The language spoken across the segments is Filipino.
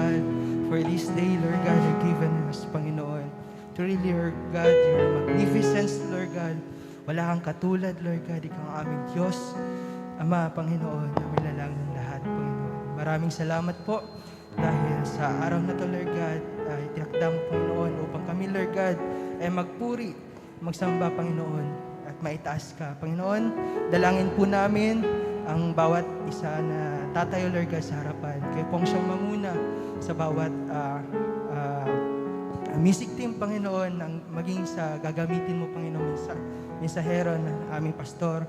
God, for this day, Lord God, you've given us, Panginoon. Truly, Lord God, your magnificence, Lord God. Wala kang katulad, Lord God. Ikaw ang aming Diyos, Ama, Panginoon, na may lalang ng lahat, Panginoon. Maraming salamat po dahil sa araw na to, Lord God, itinakda mo, Panginoon, upang kami, Lord God, ay magpuri, magsamba, Panginoon, at maitaas ka. Panginoon, dalangin po namin ang bawat isa na tatayo, Lord God, sa harapan. Kayo pong siyang mamuna sa bawat music team, Panginoon, ang maging sa gagamitin mo, Panginoon, sa mensahero ng aming pastor.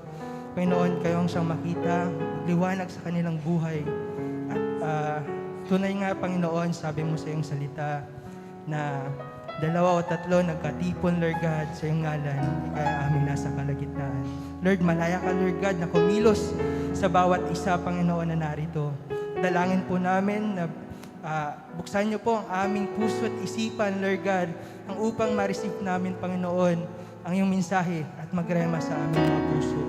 Panginoon, kayo ang siyang makita, liwanag sa kanilang buhay. At tunay nga, Panginoon, sabi mo sa iyong salita na 2 o 3 nagkatipon, Lord God, sa iyong ngalan, kaya aming nasa kalagitnaan. Lord, malaya ka, Lord God, na kumilos sa bawat isa, Panginoon, na narito. Dalangin po namin na buksan niyo po ang aming puso at isipan, Lord God, ang upang ma-receive namin, Panginoon, ang iyong mensahe at magrema sa aming mga puso.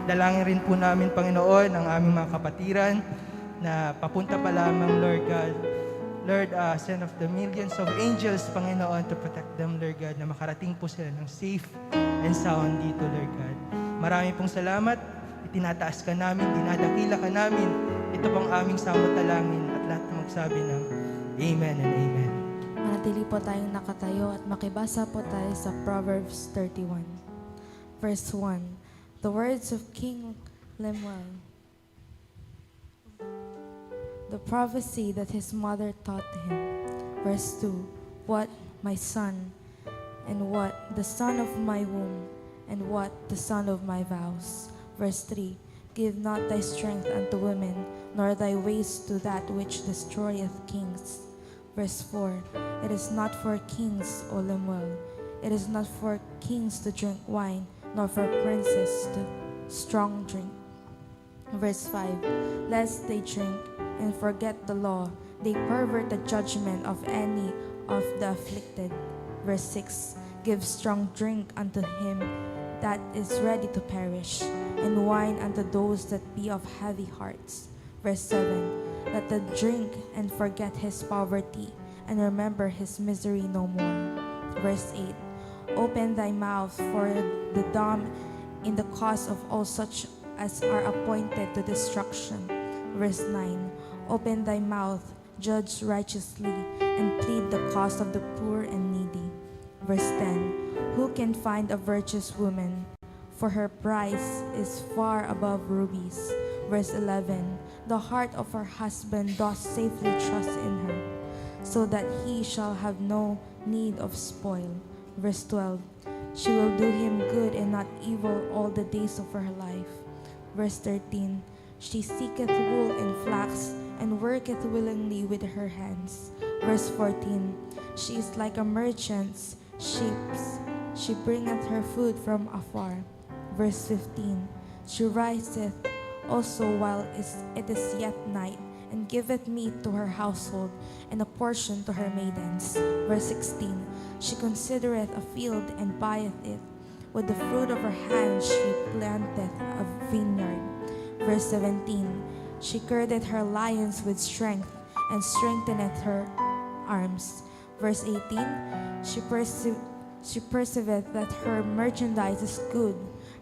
Dalangin rin po namin, Panginoon, ang aming mga kapatiran na papunta pa lamang, Lord God. Lord, send of the millions of angels, Panginoon, to protect them, Lord God, na makarating po sila ng safe and sound dito, Lord God. Marami pong salamat. Itinataas ka namin, dinadakila ka namin. Ito pong aming samotalangin at lahat na magsabi ng Amen and Amen. Manatili po tayong nakatayo at makibasa po tayo sa Proverbs 31. Verse 1. The words of King Lemuel. The prophecy that his mother taught him. Verse 2. What, my son, and what the son of my womb, and what the son of my vows. Verse 3. Give not thy strength unto women, nor thy ways to that which destroyeth kings. Verse 4. It is not for kings, O Lemuel. It is not for kings to drink wine, nor for princes to strong drink. Verse 5. Lest they drink and forget the law, they pervert the judgment of any of the afflicted. Verse 6. Give strong drink unto him that is ready to perish, and wine unto those that be of heavy hearts. Verse 7. Let them drink and forget his poverty, and remember his misery no more. Verse 8. Open thy mouth for the dumb in the cause of all such as are appointed to destruction. Verse 9. Open thy mouth, judge righteously, and plead the cause of the poor and needy. Verse 10. Who can find a virtuous woman? For her price is far above rubies. Verse 11. The heart of her husband doth safely trust in her, so that he shall have no need of spoil. Verse 12. She will do him good and not evil all the days of her life. Verse 13. She seeketh wool and flax, and worketh willingly with her hands. Verse 14. She is like a merchant's ships. She bringeth her food from afar. Verse 15. She riseth also while it is yet night, and giveth meat to her household, and a portion to her maidens. Verse 16. She considereth a field, and buyeth it. With the fruit of her hands she planteth a vineyard. Verse 17. She girdeth her lions with strength, and strengtheneth her arms. Verse 18. She perceiveth that her merchandise is good.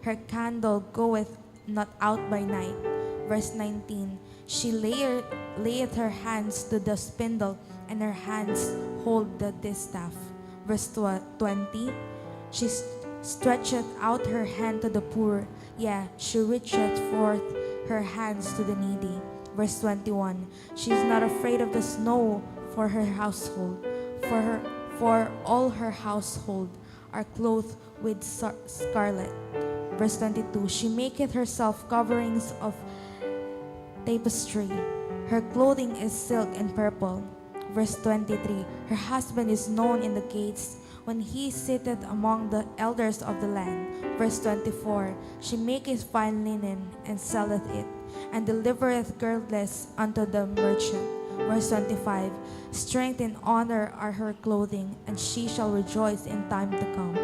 Her candle goeth not out by night. Verse 19. She layeth her hands to the spindle, and her hands hold the distaff. Verse 20. She stretcheth out her hand to the poor, yea, she reacheth forth her hands to the needy. Verse 21. She is not afraid of the snow for her household, for all her household are clothed with scarlet. Verse 22. She maketh herself coverings of tapestry. Her clothing is silk and purple. Verse 23. Her husband is known in the gates, when he sitteth among the elders of the land. Verse 24. She maketh fine linen, and selleth it, and delivereth girdless unto the merchant. Verse 25. Strength and honor are her clothing, and she shall rejoice in time to come.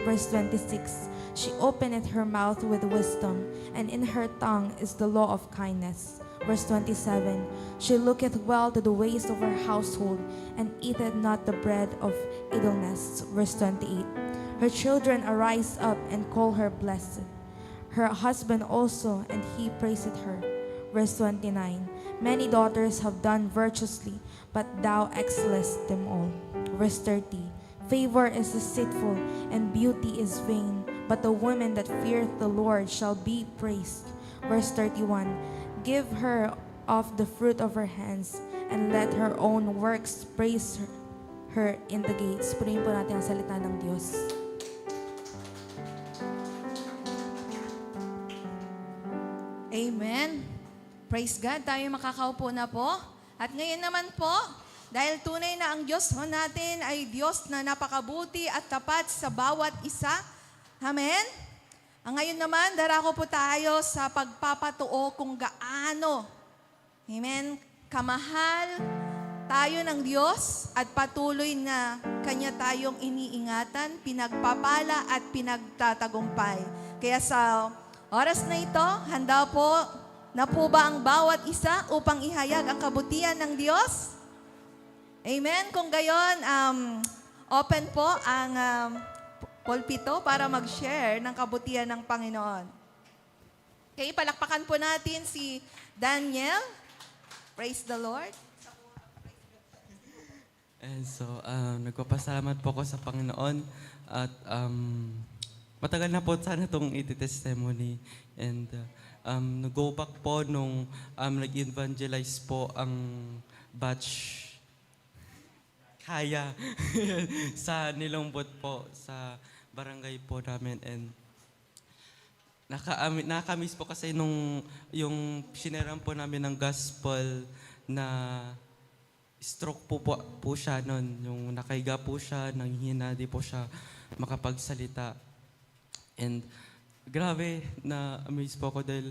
Verse 26. She openeth her mouth with wisdom, and in her tongue is the law of kindness. Verse 27, she looketh well to the ways of her household, and eateth not the bread of idleness. Verse 28, her children arise up and call her blessed. Her husband also, and he praiseth her. Verse 29, many daughters have done virtuously, but thou excellest them all. Verse 30, favor is deceitful, and beauty is vain, but the woman that feareth the Lord shall be praised. Verse 31, give her of the fruit of her hands, and let her own works praise her in the gates. Purihin po natin ang salita ng Diyos. Amen. Praise God. Tayo makakaupo na po. At ngayon naman po, dahil tunay na ang Diyos ho natin ay Diyos na napakabuti at tapat sa bawat isa. Amen? Ang ngayon naman, darako po tayo sa pagpapatuo kung gaano, amen, kamahal tayo ng Diyos at patuloy na Kanya tayong iniingatan, pinagpapala at pinagtatagumpay. Kaya sa oras na ito, handa po na po ba ang bawat isa upang ihayag ang kabutihan ng Diyos? Amen? Kung gayon, open po ang pulpito para mag-share ng kabutihan ng Panginoon. Okay, palakpakan po natin si Daniel. Praise the Lord. And so, nagpapasalamat po ako sa Panginoon at matagal na po sana itong iti-testimony. And nag-go back po nung nag-evangelize po ang batch kaya sa Nilombot po, sa barangay po namin. And nakamiss po kasi nung yung sineran po namin ng gospel na stroke po siya noon. Yung nakaiga po siya, nanghihina, di po siya makapagsalita. And grabe, na-amaze po ako dahil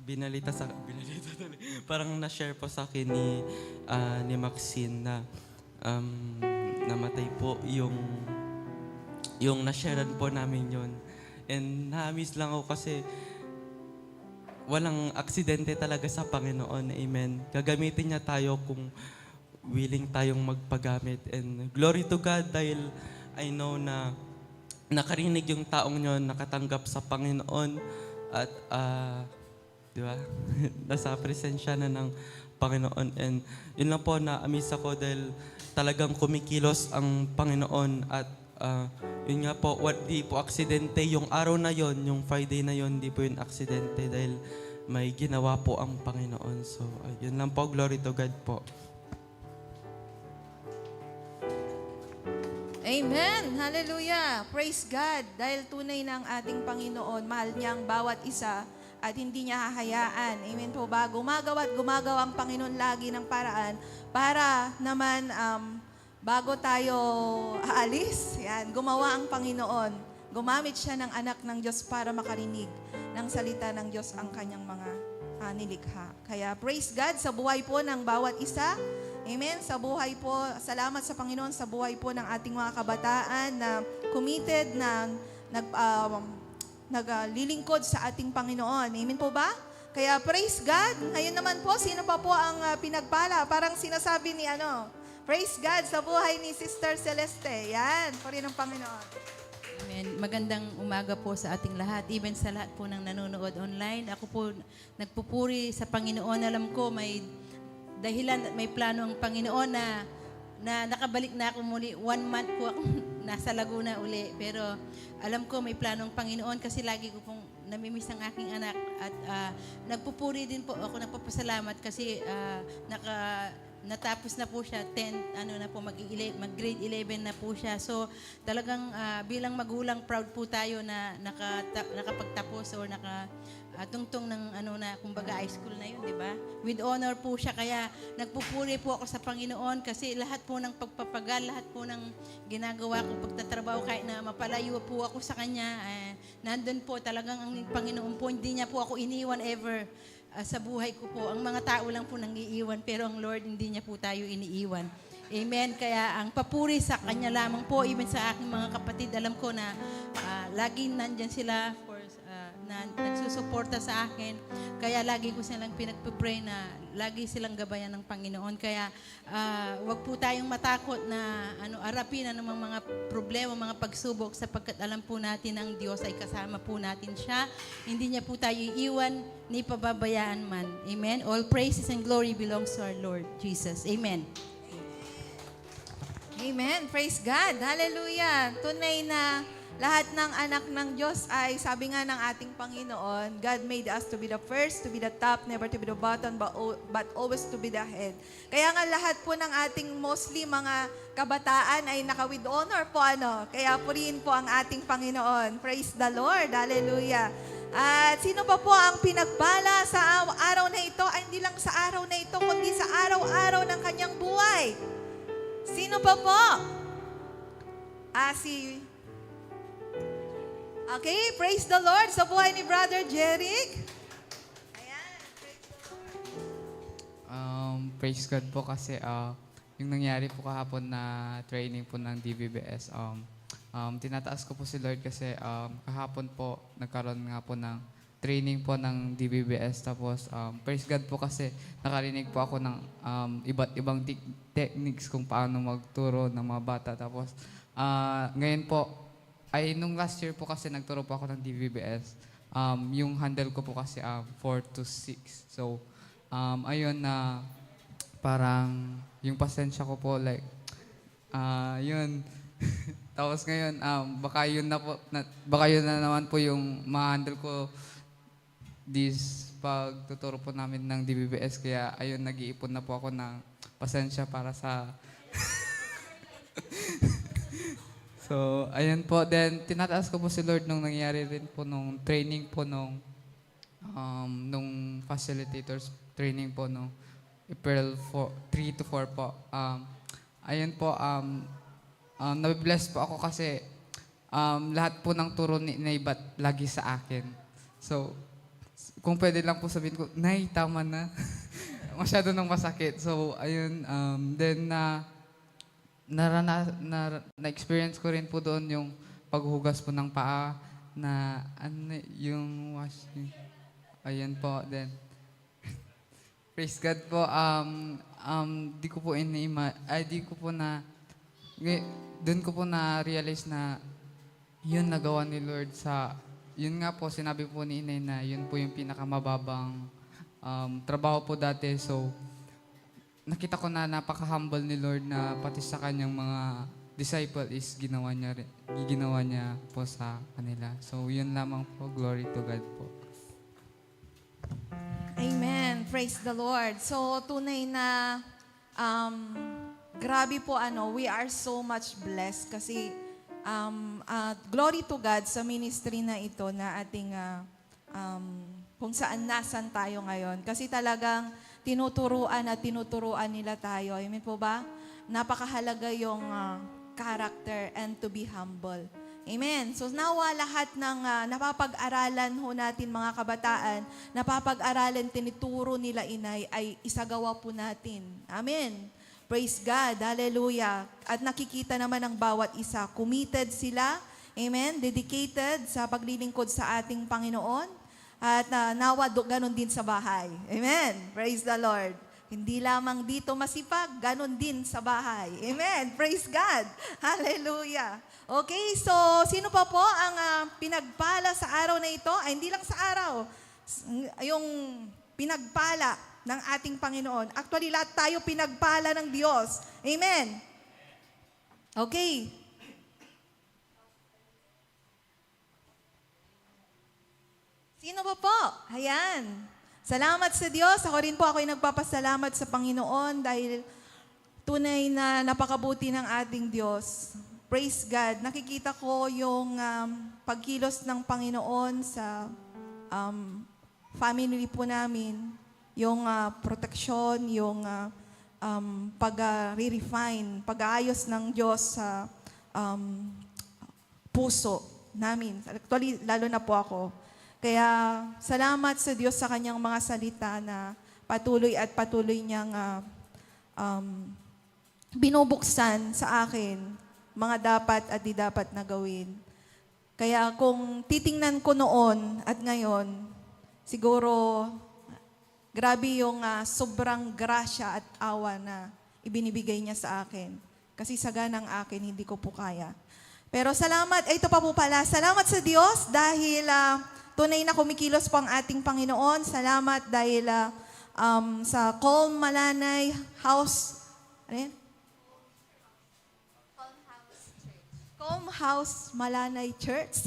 binalita parang na-share po sa akin ni Maxine na namatay po yung na-sharean po namin yon. And na-amaze lang ako kasi walang aksidente talaga sa Panginoon. Amen. Gagamitin niya tayo kung willing tayong magpagamit. And glory to God dahil I know na nakarinig yung taong yon, nakatanggap sa Panginoon at di ba? Nasa presensya na ng Panginoon. And yun lang po, na-amaze ako dahil talagang kumikilos ang Panginoon at yun nga po, di po aksidente yung araw na yon, yung Friday na yon, di po yun aksidente dahil may ginawa po ang Panginoon. So, yun lang po, glory to God po. Amen. Hallelujah. Praise God. Dahil tunay ng ating Panginoon, mahal niya ang bawat isa at hindi niya hahayaan. Amen po ba? Gumagawa at gumagawa ang Panginoon lagi ng paraan para naman bago tayo aalis, yan, gumawa ang Panginoon. Gumamit siya ng anak ng Diyos para makarinig ng salita ng Diyos ang kanyang mga nilikha. Kaya praise God sa buhay po ng bawat isa. Amen. Sa buhay po, salamat sa Panginoon sa buhay po ng ating mga kabataan na committed, na naglilingkod sa ating Panginoon. Amen po ba? Kaya praise God. Ngayon naman po, sino pa po ang pinagpala? Parang sinasabi ni praise God sa buhay ni Sister Celeste. Yan, po rin ang Panginoon. Amen. Magandang umaga po sa ating lahat, even sa lahat po ng nanonood online. Ako po nagpupuri sa Panginoon. Alam ko may dahilan at may plano ang Panginoon na nakabalik na ako muli. 1 month po ako nasa Laguna uli. Pero alam ko may plano ang Panginoon kasi lagi ko pong namimiss ang aking anak. At nagpupuri din po ako, nagpapasalamat kasi natapos na po siya, mag-grade 11 na po siya. So talagang bilang magulang, proud po tayo na nakapagtapos or tungtong ng kumbaga high school na yun, di ba? With honor po siya, kaya nagpupuri po ako sa Panginoon kasi lahat po ng pagpapagal, lahat po ng ginagawa ko, pagtatrabaho, kahit na mapalayo po ako sa Kanya, nandun po talagang ang Panginoon po, hindi niya po ako iniwan ever sa buhay ko po. Ang mga tao lang po nangiiwan, pero ang Lord, hindi niya po tayo iniiwan. Amen. Kaya ang papuri sa Kanya lamang po, even sa aking mga kapatid, alam ko na laging nandyan sila for na nagsusuporta sa akin. Kaya lagi ko silang pinagpipray na lagi silang gabayan ng Panginoon. Kaya wag po tayong matakot na arapin anumang mga problema, mga pagsubok, sapagkat alam po natin ang Diyos ay kasama po natin siya. Hindi niya po tayo iiwan ni pababayaan man. Amen. All praises and glory belongs to our Lord Jesus. Amen. Amen. Praise God. Hallelujah. Tunay na lahat ng anak ng Diyos ay, sabi nga ng ating Panginoon, God made us to be the first, to be the top, never to be the bottom, but always to be the head. Kaya nga lahat po ng ating mostly mga kabataan ay naka-with honor po, Kaya purihin po ang ating Panginoon. Praise the Lord. Hallelujah. At sino pa po ang pinagpala sa araw na ito? Ay, hindi lang sa araw na ito, kundi sa araw-araw ng kanyang buhay. Sino pa po? Okay, praise the Lord sa buhay ni Brother Jeric. Ayan, praise the Lord. Praise God po kasi yung nangyari po kahapon na training po ng DBBS, tinataas ko po si Lord kasi kahapon po nagkaroon nga po ng training po ng DBBS. Tapos praise God po kasi nakarinig po ako ng iba't ibang techniques kung paano magturo ng mga bata. Tapos ngayon po, nung last year po kasi nagturo po ako ng DBBS. Yung handle ko po kasi 4 to 6. So, ayun na parang yung pasensya ko po yun. Tapos ngayon, baka yun na naman po yung ma-handle ko pagtuturo po namin ng DBBS. Kaya ayun, nag-iipon na po ako ng pasensya para sa... So, ayun po. Then, tinataas ko po si Lord nung nangyari rin po nung training po nung facilitators training po nung April 3 to 4 po. Ayun po, nabibless po ako kasi lahat po ng turo ni Nay lagi sa akin. So, kung pwede lang po sabihin ko, Nay, tama na. Masyado nang masakit. So, ayun, then na-experience ko rin po doon yung paghugas po ng paa na yung washing. Ayun po, then praise God po, di ko po doon ko po na-realize na yun nagawa ni Lord yun nga po, sinabi po ni Inay na yun po yung pinakamababang trabaho po dati. So, nakita ko na napaka-humble ni Lord na pati sa kanyang mga disciple is ginawa niya po sa kanila. So, yun lamang po. Glory to God po. Amen. Praise the Lord. So, tunay na grabe po we are so much blessed kasi glory to God sa ministry na ito na ating kung saan nasan tayo ngayon. Kasi talagang tinuturuan nila tayo. Amen po ba? Napakahalaga yung character and to be humble. Amen. So nawa lahat ng napapag-aralan ho natin mga kabataan, napapag-aralan tinituro nila Inay ay isagawa po natin. Amen. Praise God. Hallelujah. At nakikita naman ng bawat isa. Committed sila. Amen. Dedicated sa paglilingkod sa ating Panginoon. At nawa ganon din sa bahay. Amen. Praise the Lord. Hindi lamang dito masipag, ganon din sa bahay. Amen. Praise God. Hallelujah. Okay, so sino pa po ang pinagpala sa araw na ito? Ay, hindi lang sa araw. Yung pinagpala ng ating Panginoon. Actually, lahat tayo pinagpala ng Diyos. Amen. Okay. Sino pa po? Ayan. Salamat sa Diyos. Ako rin po, ako'y nagpapasalamat sa Panginoon dahil tunay na napakabuti ng ating Diyos. Praise God. Nakikita ko yung pagkilos ng Panginoon sa family po namin. Yung proteksyon, yung pag-refine, pag-aayos ng Diyos sa puso namin. Actually, lalo na po ako. Kaya salamat sa Diyos sa kanyang mga salita na patuloy niyang binubuksan sa akin mga dapat at di dapat na gawin. Kaya kung titingnan ko noon at ngayon, siguro grabe yung sobrang grasya at awa na ibinibigay niya sa akin. Kasi sa ganang akin, hindi ko po kaya. Pero salamat, ito pa po pala, salamat sa Diyos dahil tunay na kumikilos po ang ating Panginoon. Salamat dahil sa Calm Malanay House, ano yan? Calm House Malanay Church.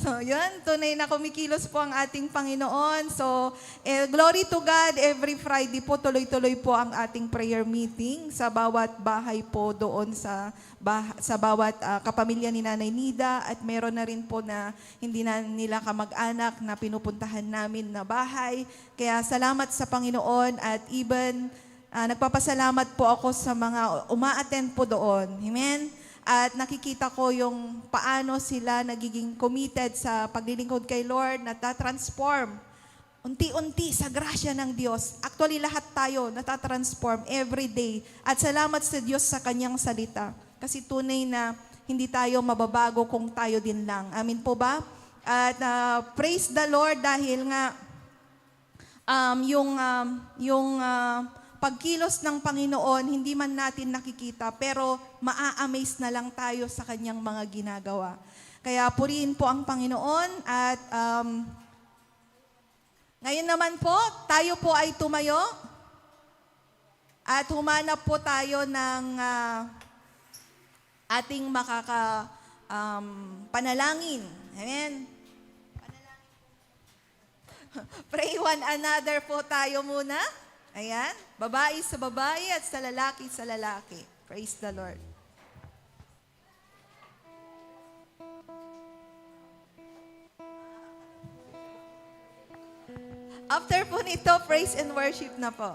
So, yun, tunay na kumikilos po ang ating Panginoon. So, glory to God, every Friday po, tuloy-tuloy po ang ating prayer meeting sa bawat bahay po doon sa bawat kapamilya ni Nanay Nida, at meron na rin po na hindi na nila kamag-anak na pinupuntahan namin na bahay. Kaya salamat sa Panginoon, at even nagpapasalamat po ako sa mga uma-attend po doon. Amen? At nakikita ko yung paano sila nagiging committed sa paglilingkod kay Lord, natatransform unti-unti sa grasya ng Diyos. Actually, lahat tayo natatransform every day. At salamat sa Diyos sa Kanyang salita. Kasi tunay na hindi tayo mababago kung tayo din lang. Amin po ba? At praise the Lord dahil nga yung pagkilos ng Panginoon, hindi man natin nakikita, pero maa-amaze na lang tayo sa Kanyang mga ginagawa. Kaya purihin po ang Panginoon, at ngayon naman po, tayo po ay tumayo at humanap po tayo ng ating panalangin. Amen? Pray one another po tayo muna. Ayan, babae sa babae at sa lalaki sa lalaki. Praise the Lord. After po nito, praise and worship na po.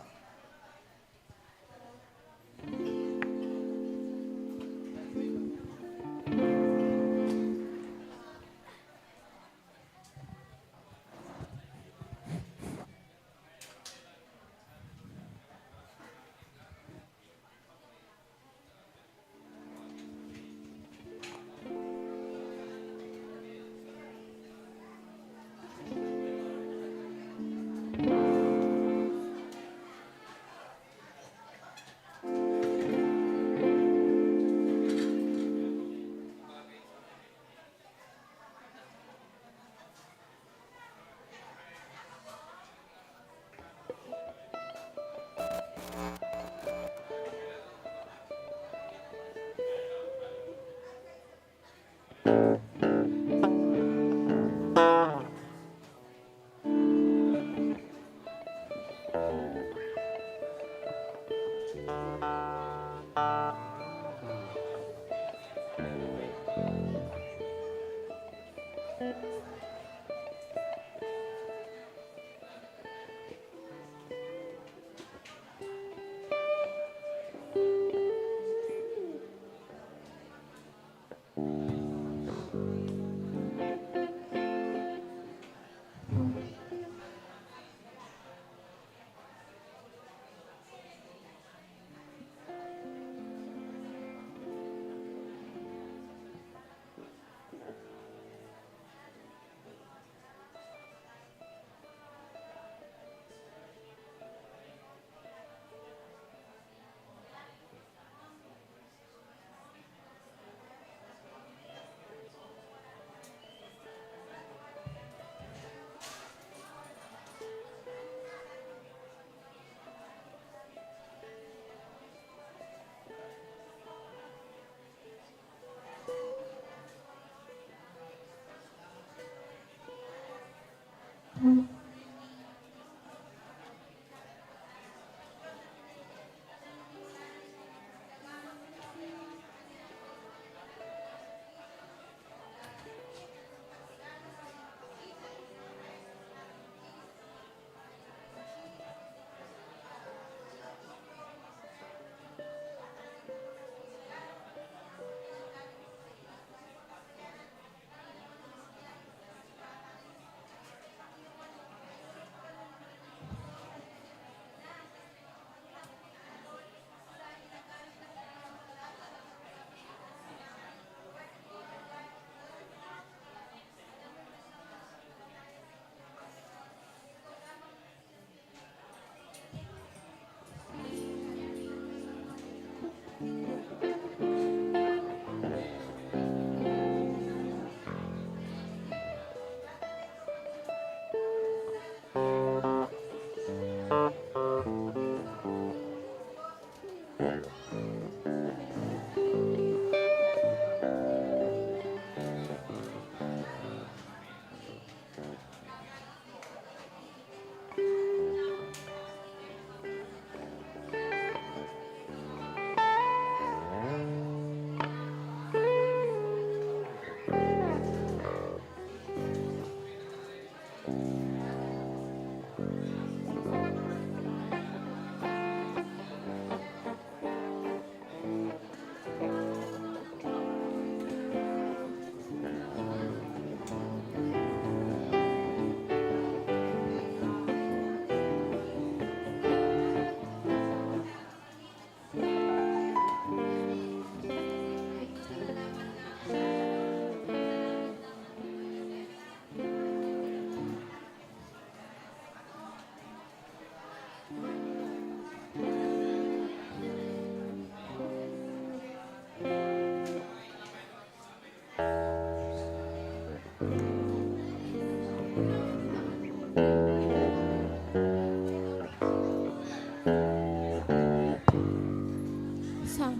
Saan?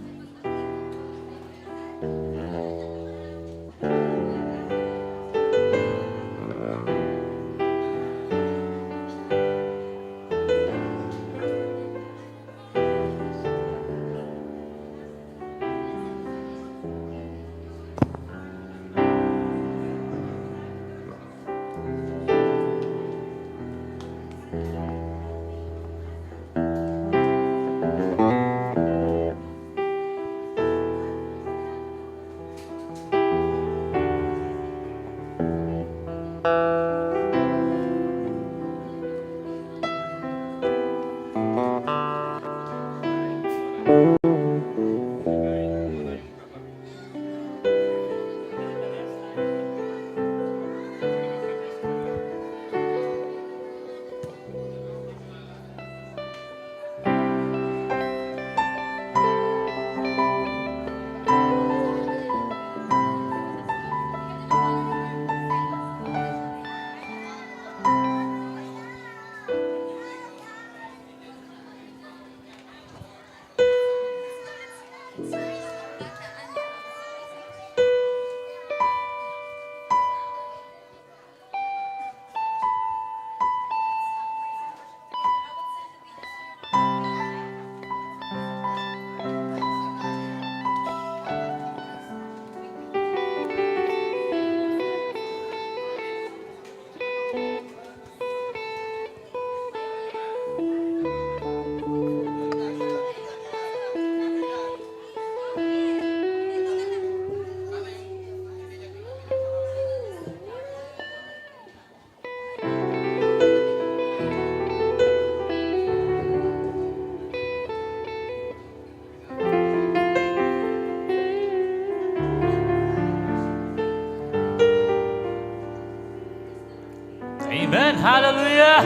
Amen. Hallelujah.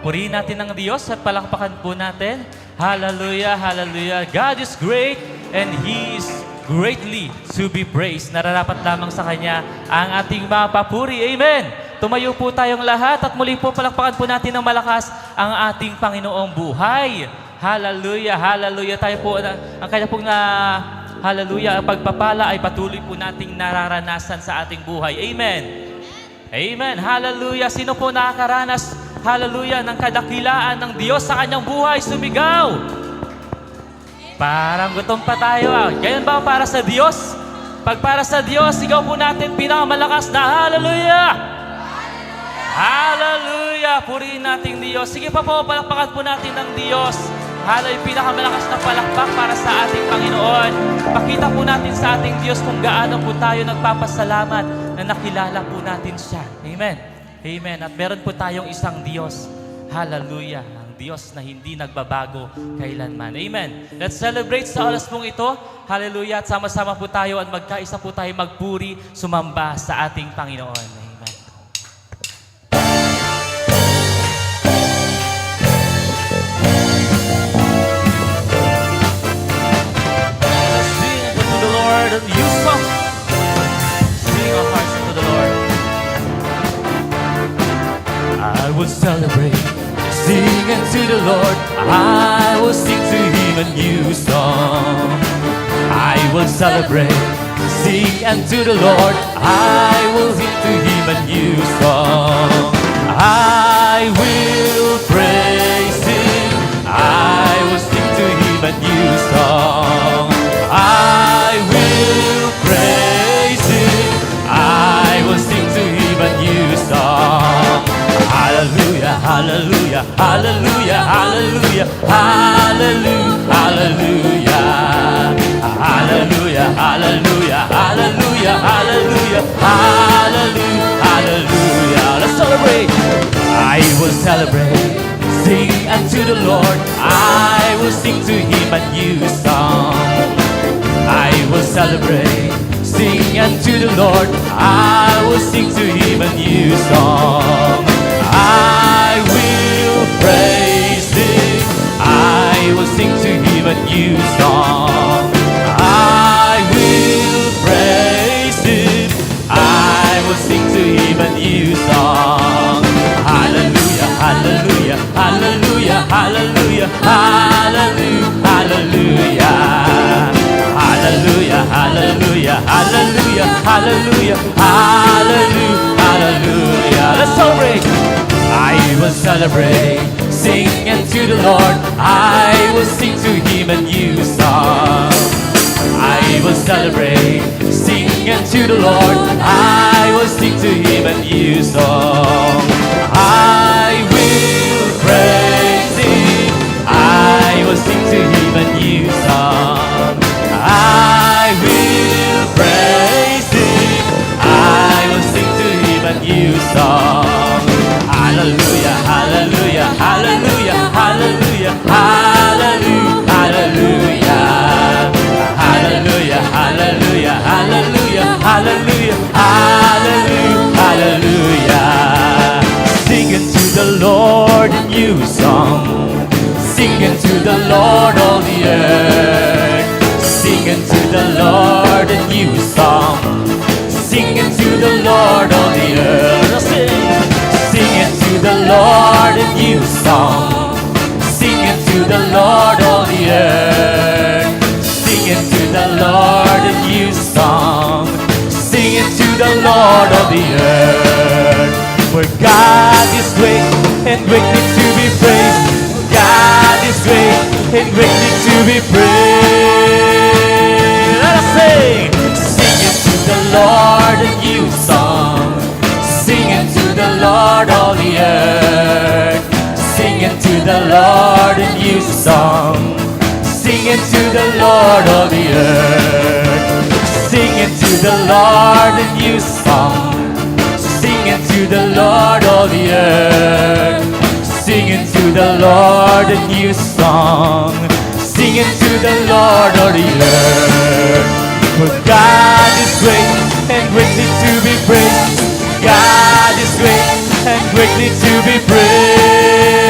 Purihin natin ang Diyos at palakpakan po natin. Hallelujah, hallelujah. God is great and He is greatly to be praised. Nararapat lamang sa Kanya ang ating mga papuri. Amen. Tumayo po tayong lahat at muli po palakpakan po natin ng malakas ang ating Panginoong buhay. Hallelujah, hallelujah. Tayo po, ang kanya pong hallelujah, ang pagpapala ay patuloy po nating nararanasan sa ating buhay. Amen. Amen. Hallelujah. Sino po nakakaranas, hallelujah, ng kadakilaan ng Diyos sa kanyang buhay? Sumigaw. Parang gutom pa tayo. Ganyan ba para sa Diyos? Pag para sa Diyos, sigaw po natin pinakamalakas na hallelujah. Hallelujah. Purihin natin Diyos. Sige pa po, palakpakan po natin ng Diyos. Hallelujah. Pinakamalakas na palakpak para sa ating Panginoon. Pakita po natin sa ating Diyos kung gaano po tayo nagpapasalamat na nakilala po natin siya. Amen. Amen. At meron po tayong isang Diyos. Hallelujah. Ang Diyos na hindi nagbabago kailanman. Amen. Let's celebrate sa oras pong ito. Hallelujah. At sama-sama po tayo at magkaisa po tayo magpuri, sumamba sa ating Panginoon. Amen. Let's sing unto the Lord and you song. Sing our hearts unto the Lord. I will celebrate, sing and unto the Lord, I will sing to Him a new song. I will celebrate, sing unto the Lord, I will sing to Him a new song. I will praise Him, I will sing to Him a new song. I will praise Him, I will sing to Him a new song. Hallelujah, hallelujah, hallelujah, hallelujah, hallelujah, hallelujah, hallelujah, hallelujah, hallelujah, hallelujah, hallelujah, hallelujah. Let's celebrate. I will celebrate, sing unto the Lord, I will sing to Him a new song. I will celebrate, sing unto the Lord, I will sing to Him a new song. I will praise Him, I will sing to Him a new song. I will praise Him, I will sing to Him a new song. Hallelujah, hallelujah, hallelujah, hallelujah, hallelujah, hallelujah. Hallelujah, hallelujah, hallelujah, hallelujah, hallelujah, hallelujah. Let's celebrate. I will celebrate, sing unto the Lord, I will sing to Him a new song. I will celebrate, sing unto the Lord, I will sing to Him a new song. I will praise Him, I will sing to Him a new song. I will praise Him, I will sing to Him a new song. Hallelujah, hallelujah, hallelujah, hallelujah, hallelujah, hallelujah, hallelujah, hallelujah, hallelujah, hallelujah, hallelujah, hallelujah. Sing unto the Lord a new song. Sing unto the Lord all the earth. Sing unto the Lord a new song. Sing unto the Lord all the earth. Sing unto the Lord a new song. Sing unto the Lord all the earth. Sing unto the Lord a new song. Sing unto the Lord of the earth. For God is great and greatly to be praised. God is great and greatly to be praised. Let us sing. Sing unto the Lord a new song. Sing unto the Lord all the earth. Sing unto the Lord a new song. Sing unto the Lord all the earth. Sing unto the Lord a new song. Sing unto the Lord all the earth. Sing unto the Lord a new song. Sing unto the Lord all the earth. For God is great and greatly to be praised. God is great and greatly to be praised.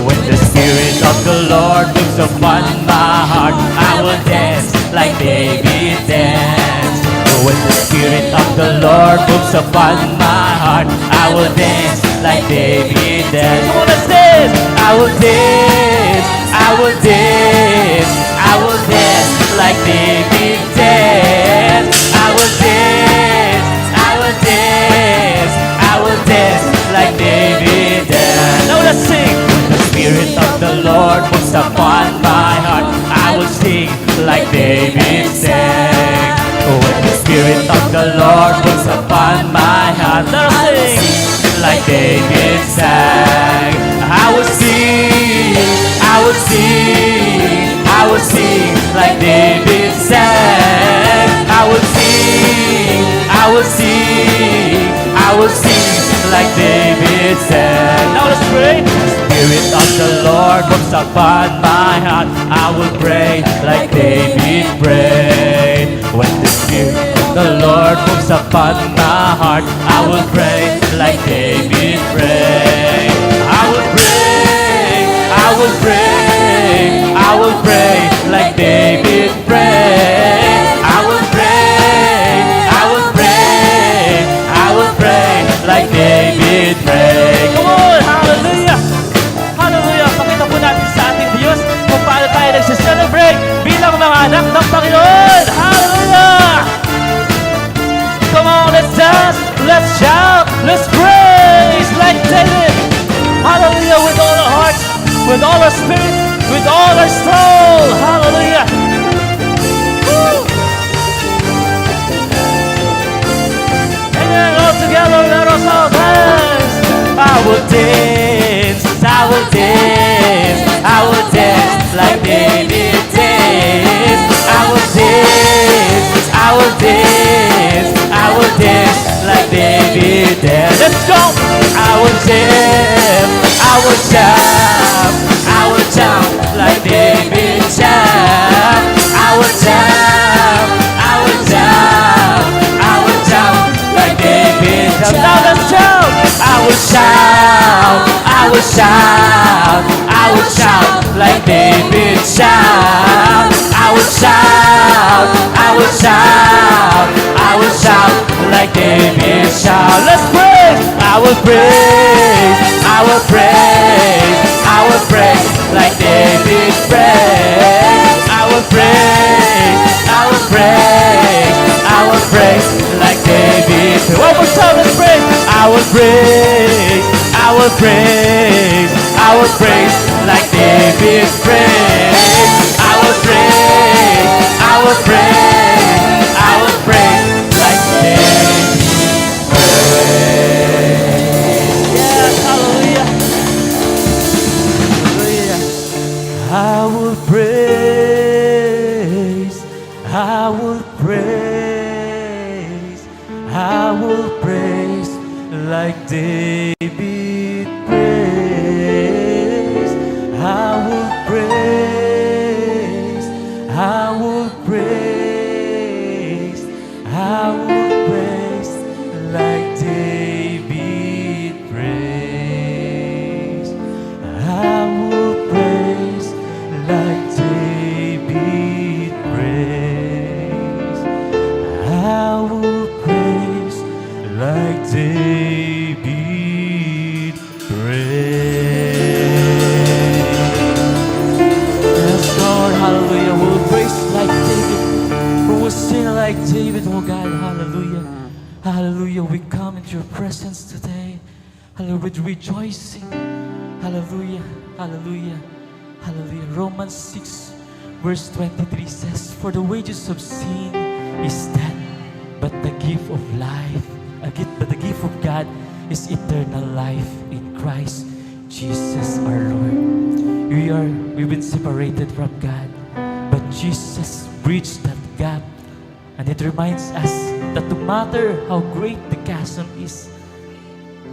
When the Spirit of the Lord moves upon my heart, I will dance like David danced. When the Spirit of the Lord moves upon my heart, I will dance like David danced. Come on, let's dance. I will dance, I will dance, I will dance like David danced. I will dance, I will dance, I will dance like David danced. Now let's sing. When the Spirit of the Lord moves upon my heart, I will sing like David sang. When the Spirit of the Lord moves upon my heart, let us sing like David sang. I will sing, I will sing, I will sing like David sang. I will sing, I will sing, I will sing like David sang. Now let's pray. Spirit of the Lord comes upon my heart, I will pray like David prayed. When the Spirit of the Lord moves upon my heart, I will pray like David prayed. I will pray, I will pray, I will pray like David prayed. I will pray, I will pray, I will pray like David prayed. Come on, hallelujah. with all our spirit, with all our soul. Hallelujah. Woo! And then all together, let us all dance. I will dance, I will dance, I will dance like David danced. I will dance, I will dance, I will dance like David danced. Let's go! I will dance, I will jump, I will jump like David jumped. I will jump, I will jump, I will jump like David jumped. Now let's jump! I will shout, I will shout, I will shout like David shout. I will shout, I will shout, I will shout like David shout. Let's praise! I will praise, I will praise, I will praise like David praise. I will praise, I will praise, I will praise like David. One more time, let's praise. I will praise, I will praise, I will praise like David praise. I will praise, I will praise, I will praise like David praise. Yes, hallelujah. Hallelujah. I will praise, I will praise, I will praise like David praise. I will praise, I will praise, I will praise like David praise. I will praise like David praise. I will praise like David praise. Yes, Lord, hallelujah. We'll praise like David. We will sing like David, oh God, hallelujah. Hallelujah. We come into your presence today. Hallelujah, with rejoicing. Hallelujah, hallelujah, hallelujah. Romans 6, verse 23 says, for the wages of sin is death, but the gift of life, but the gift of God is eternal life in Christ Jesus our Lord. We've been separated from God, but Jesus bridged that gap, and it reminds us that no matter how great the chasm is,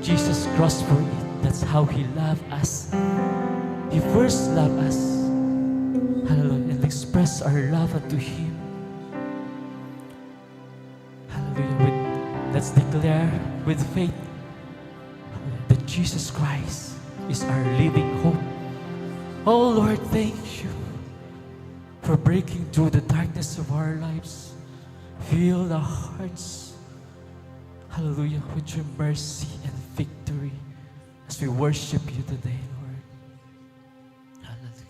Jesus crossed for it. That's how He loved us. He first loved us. Hallelujah. And express our love unto Him. Hallelujah. Let's declare with faith that Jesus Christ is our living hope. Oh Lord, thank you for breaking through the darkness of our lives. Fill our hearts, hallelujah, with your mercy and victory as we worship you today, Lord. Hallelujah.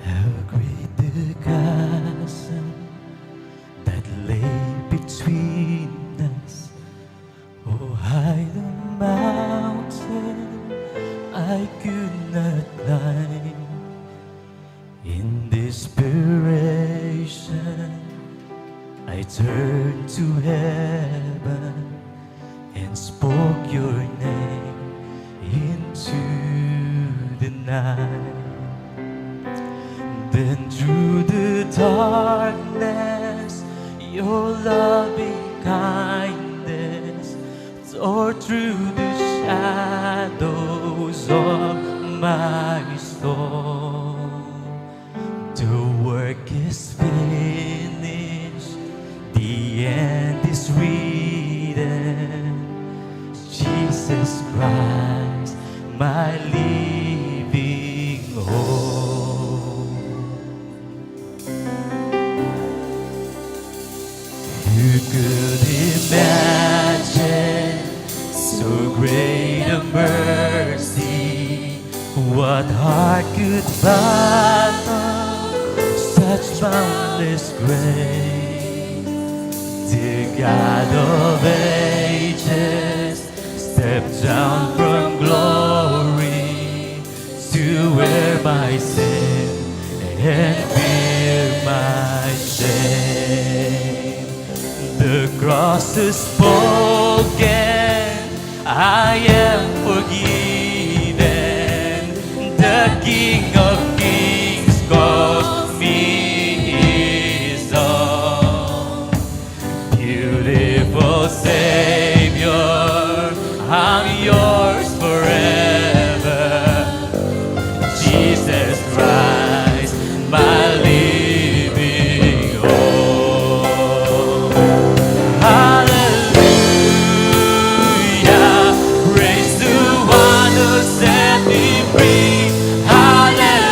How great the chasm that lay between us. Oh, high the mountain I could not climb. In desperation, I turned to heaven and spoke your name into the night. Then through the darkness, your loving kindness tore through the shadows of my soul. The work is finished, the end is written. Jesus Christ, my living hope. You could imagine so great a mercy. What heart could fathom such boundless grace. Dear God of ages, step down from glory to wear my sin and bear my shame. The cross is spoken, I am forgiven. The King of Kings calls me his own. Beautiful Savior, I'm yours forever. Jesus Christ, my living hope. Hallelujah, praise the one who set me free. Hallelujah.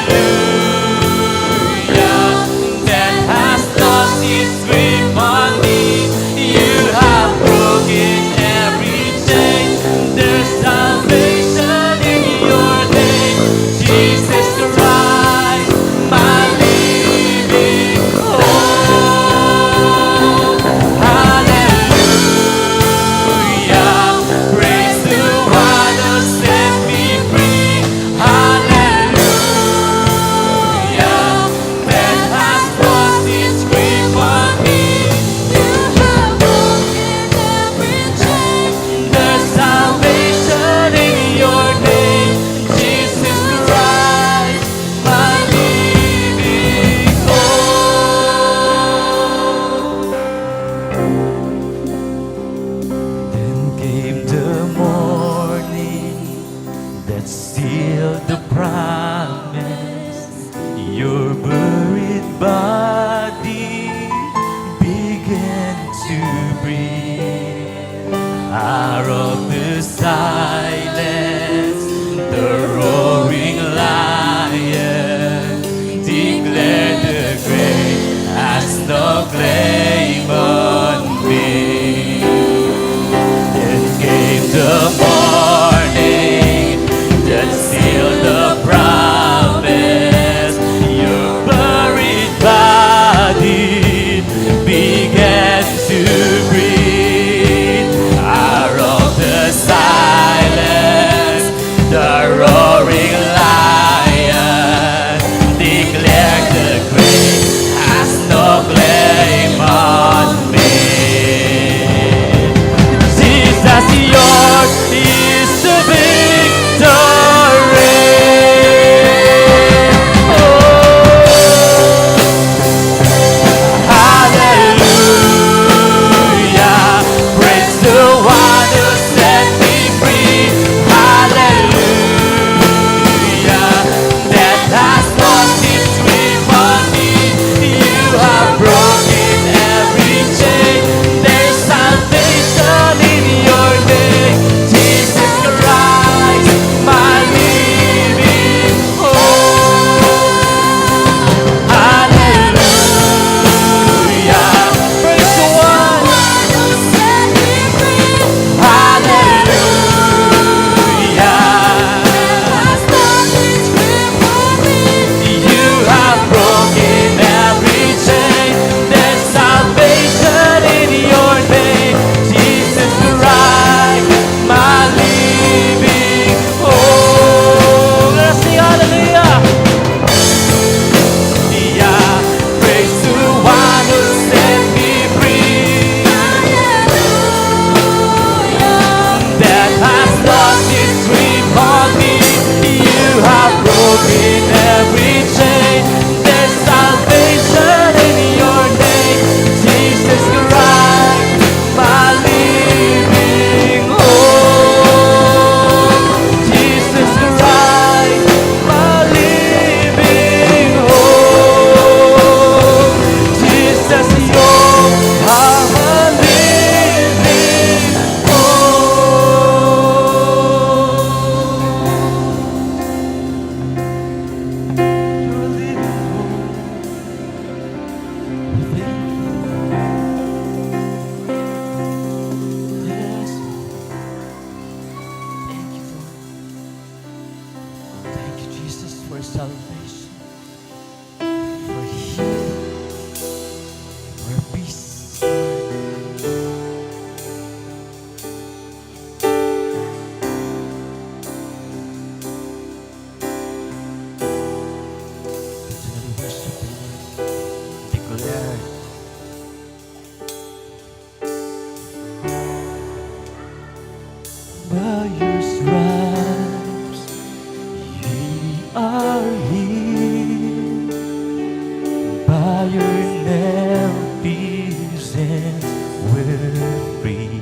By your nail piercings we're free.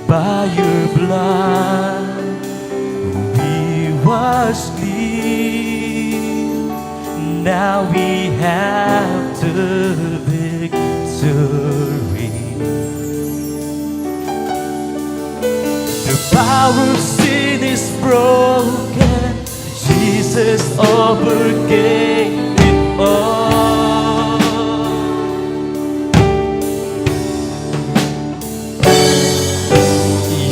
By your blood we was clean. Now we have the victory. The power of sin is broken. Jesus overcame it all.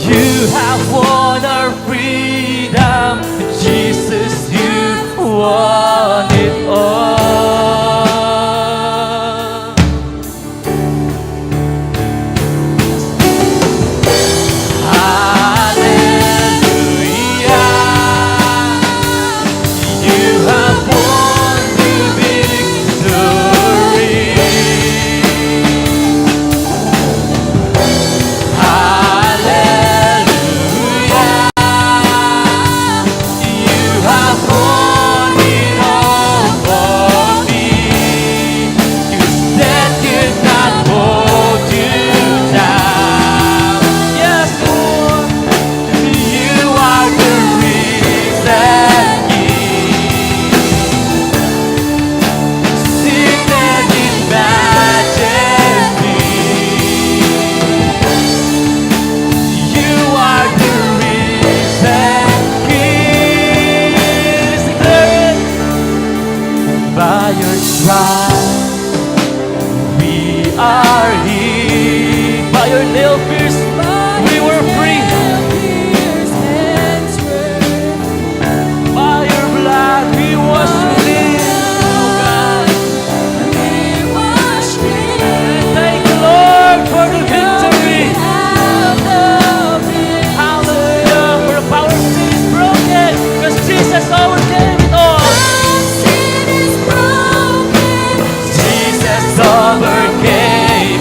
You have won our freedom. Jesus, you won it all. Hallelujah. You have won the victory. Hallelujah. You have won it all for me. 'Cause death could not hold you down. Yes, Lord, you are the risen King. Seated in majesty. You are the risen King. Declare it. By your stripes we are healed. By your nail pierced we were free. By your blood we was clean. Oh God. Thank you, Lord, for the victory. Hallelujah. For the power of sin is broken. Because Jesus overcame it all. Jesus overcame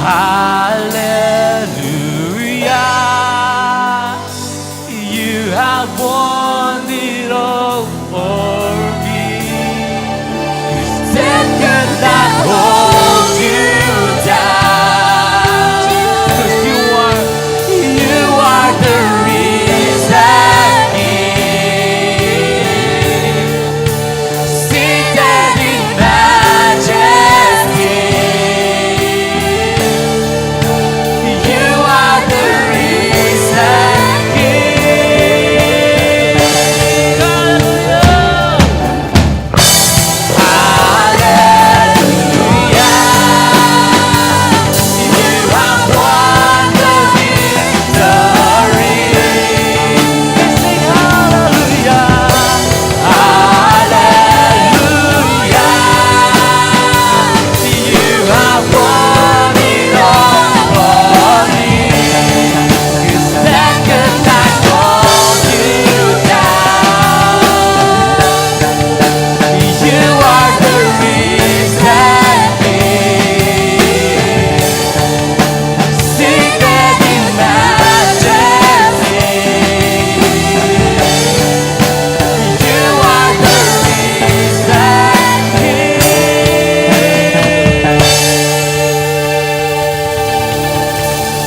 Hallelujah. You have won it all for me. Death could not hold you down. 'Cause you are the risen King. Seated in majesty. You are the risen King. Hallelujah. Hallelujah. You have won the victory. We sing hallelujah. Hallelujah. You have won it all for me. 'Cause that could not hold you down. You are the risen King. Seated in majesty. You are the risen King.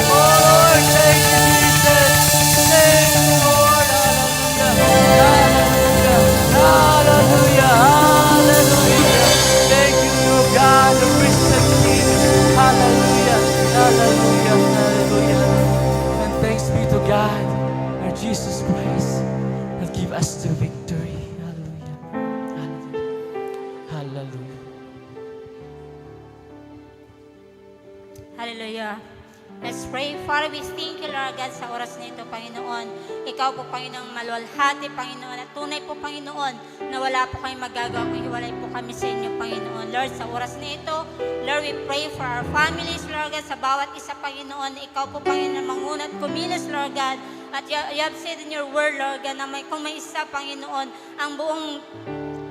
Oh Lord, thank you, Jesus. Thank you, Lord. Hallelujah. Hallelujah. Hallelujah. Thank you, God, the risen King. Hallelujah. Hallelujah. Hallelujah. And thanks be to God, our Jesus Christ, that give us the victory. Hallelujah. Hallelujah. Hallelujah. Hallelujah. Let's pray. Father, we thank you, Lord God, sa oras na ito, Panginoon. Ikaw po, Panginoon, maluwalhati, Panginoon. At tunay po, Panginoon, na wala po kayong magagawa kung hiwalay po kami sa inyo, Panginoon. Lord, sa oras na ito, Lord, we pray for our families, Lord God, sa bawat isa, Panginoon. Ikaw po, Panginoon, mangunat, kumilos, Lord God. At you have said in your word, Lord God, na kung may isa, Panginoon, ang buong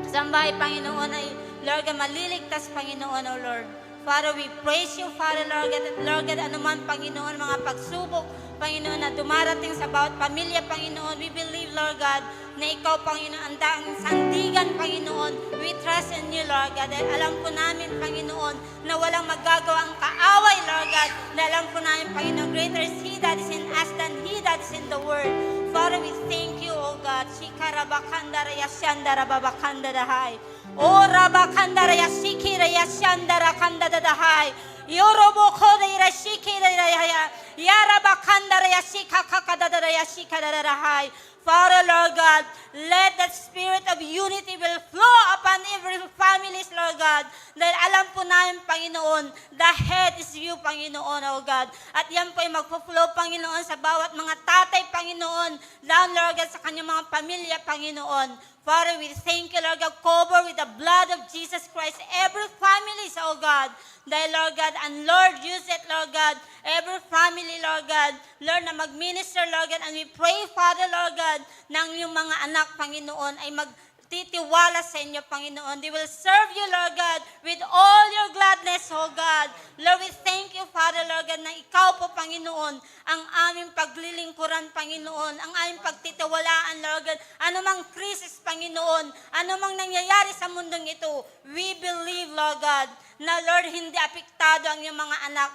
sambahay, Panginoon, ay, Lord God, maliligtas, Panginoon, O Lord. Father, we praise you, Father, Lord God, at Lord God, anuman, Panginoon, mga pagsubok, Panginoon, na dumarating sa bawat pamilya, Panginoon, we believe, Lord God, na ikaw, Panginoon, ang daang sandigan, Panginoon. We trust in you, Lord God, dahil alam po namin, Panginoon, na walang magagawa ang kaaway, Lord God, dahil alam po namin, Panginoon, greater is He that is in us than He that is in the world. Father, we thank you, O God. Shikarabakandara yashandara babakandara. O rabakandara yasikira yashandara kandadadahay. Yoroboko de irashikira yaya. Yarabakandara yasika kakadadara yashikadadahay. Father, Lord God, let that spirit of unity will flow upon every families, Lord God. Dahil alam po namin, Panginoon, the head is you, Panginoon, O God. At yan po ay magpo-flow, Panginoon, sa bawat mga tatay, Panginoon, down, Lord God, sa kanyang mga pamilya, Panginoon. Father, we thank you, Lord God, cover with the blood of Jesus Christ every family, O God. Dahil, Lord God, and Lord, use it, Lord God, every family, Lord God, Lord, na mag-minister, Lord God, and we pray, Father, Lord God, nang yung mga anak, Panginoon, ay magtitiwala sa inyo, Panginoon. They will serve you, Lord God, with all your gladness, O God. Lord, we thank you, Father, Lord God, na ikaw po, Panginoon, ang aming paglilingkuran, Panginoon, ang aming pagtitiwalaan, Lord God. Anumang krisis, Panginoon, anumang nangyayari sa mundong ito, we believe, Lord God, na, Lord, hindi apektado ang iyong mga anak.